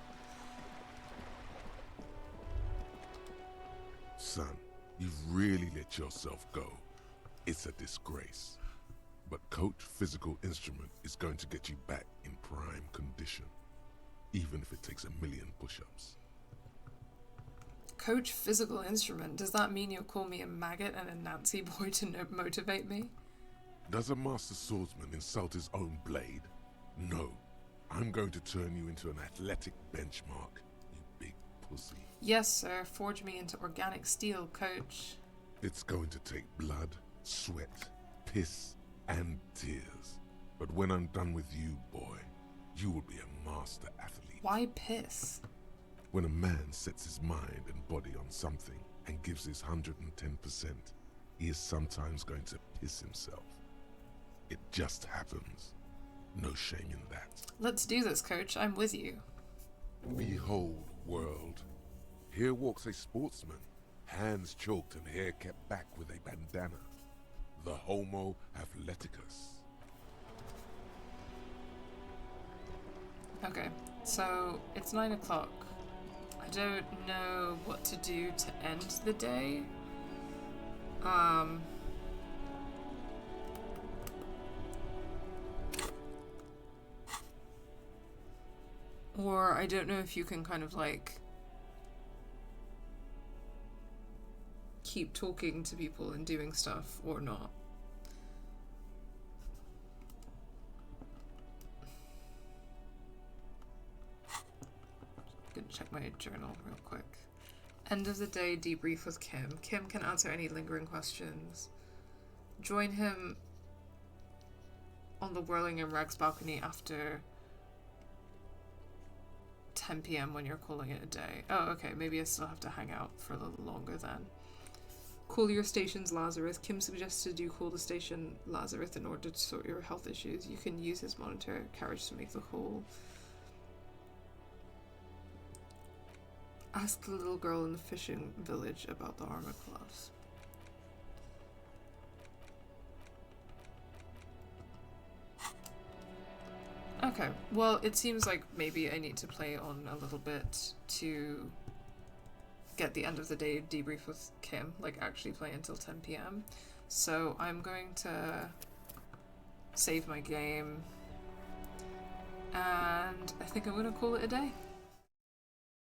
Son, you've really let yourself go. It's a disgrace. But Coach Physical Instrument is going to get you back in prime condition, even if it takes 1,000,000 push-ups. Coach Physical Instrument? Does that mean you'll call me a maggot and a Nancy boy to motivate me? Does a master swordsman insult his own blade? No. I'm going to turn you into an athletic benchmark, you big pussy. Yes, sir. Forge me into organic steel, Coach. It's going to take blood, sweat, piss, and tears. But when I'm done with you, boy, you will be a master athlete. Why piss? When a man sets his mind and body on something and gives his 110%, he is sometimes going to piss himself. It just happens. No shame in that. Let's do this, Coach. I'm with you. Behold, world. Here walks a sportsman, hands choked and hair kept back with a bandana. The Homo Athleticus. Okay, so it's 9 o'clock. I don't know what to do to end the day. Or I don't know if you can kind of like keep talking to people and doing stuff or not. Gonna check my journal real quick. End of the day debrief with Kim. Kim can answer any lingering questions. Join him on the Whirling in Rags balcony after 10 p.m. when you're calling it a day. Oh, okay, maybe I still have to hang out for a little longer then. Call your station's Lazarus. Kim suggested you call the station Lazarus in order to sort your health issues. You can use his monitor carriage to make the call. Ask the little girl in the fishing village about the armor class. Okay, well, it seems like maybe I need to play on a little bit to get the end of the day debrief with Kim, like actually play until 10 p.m. So I'm going to save my game, and I think I'm going to call it a day.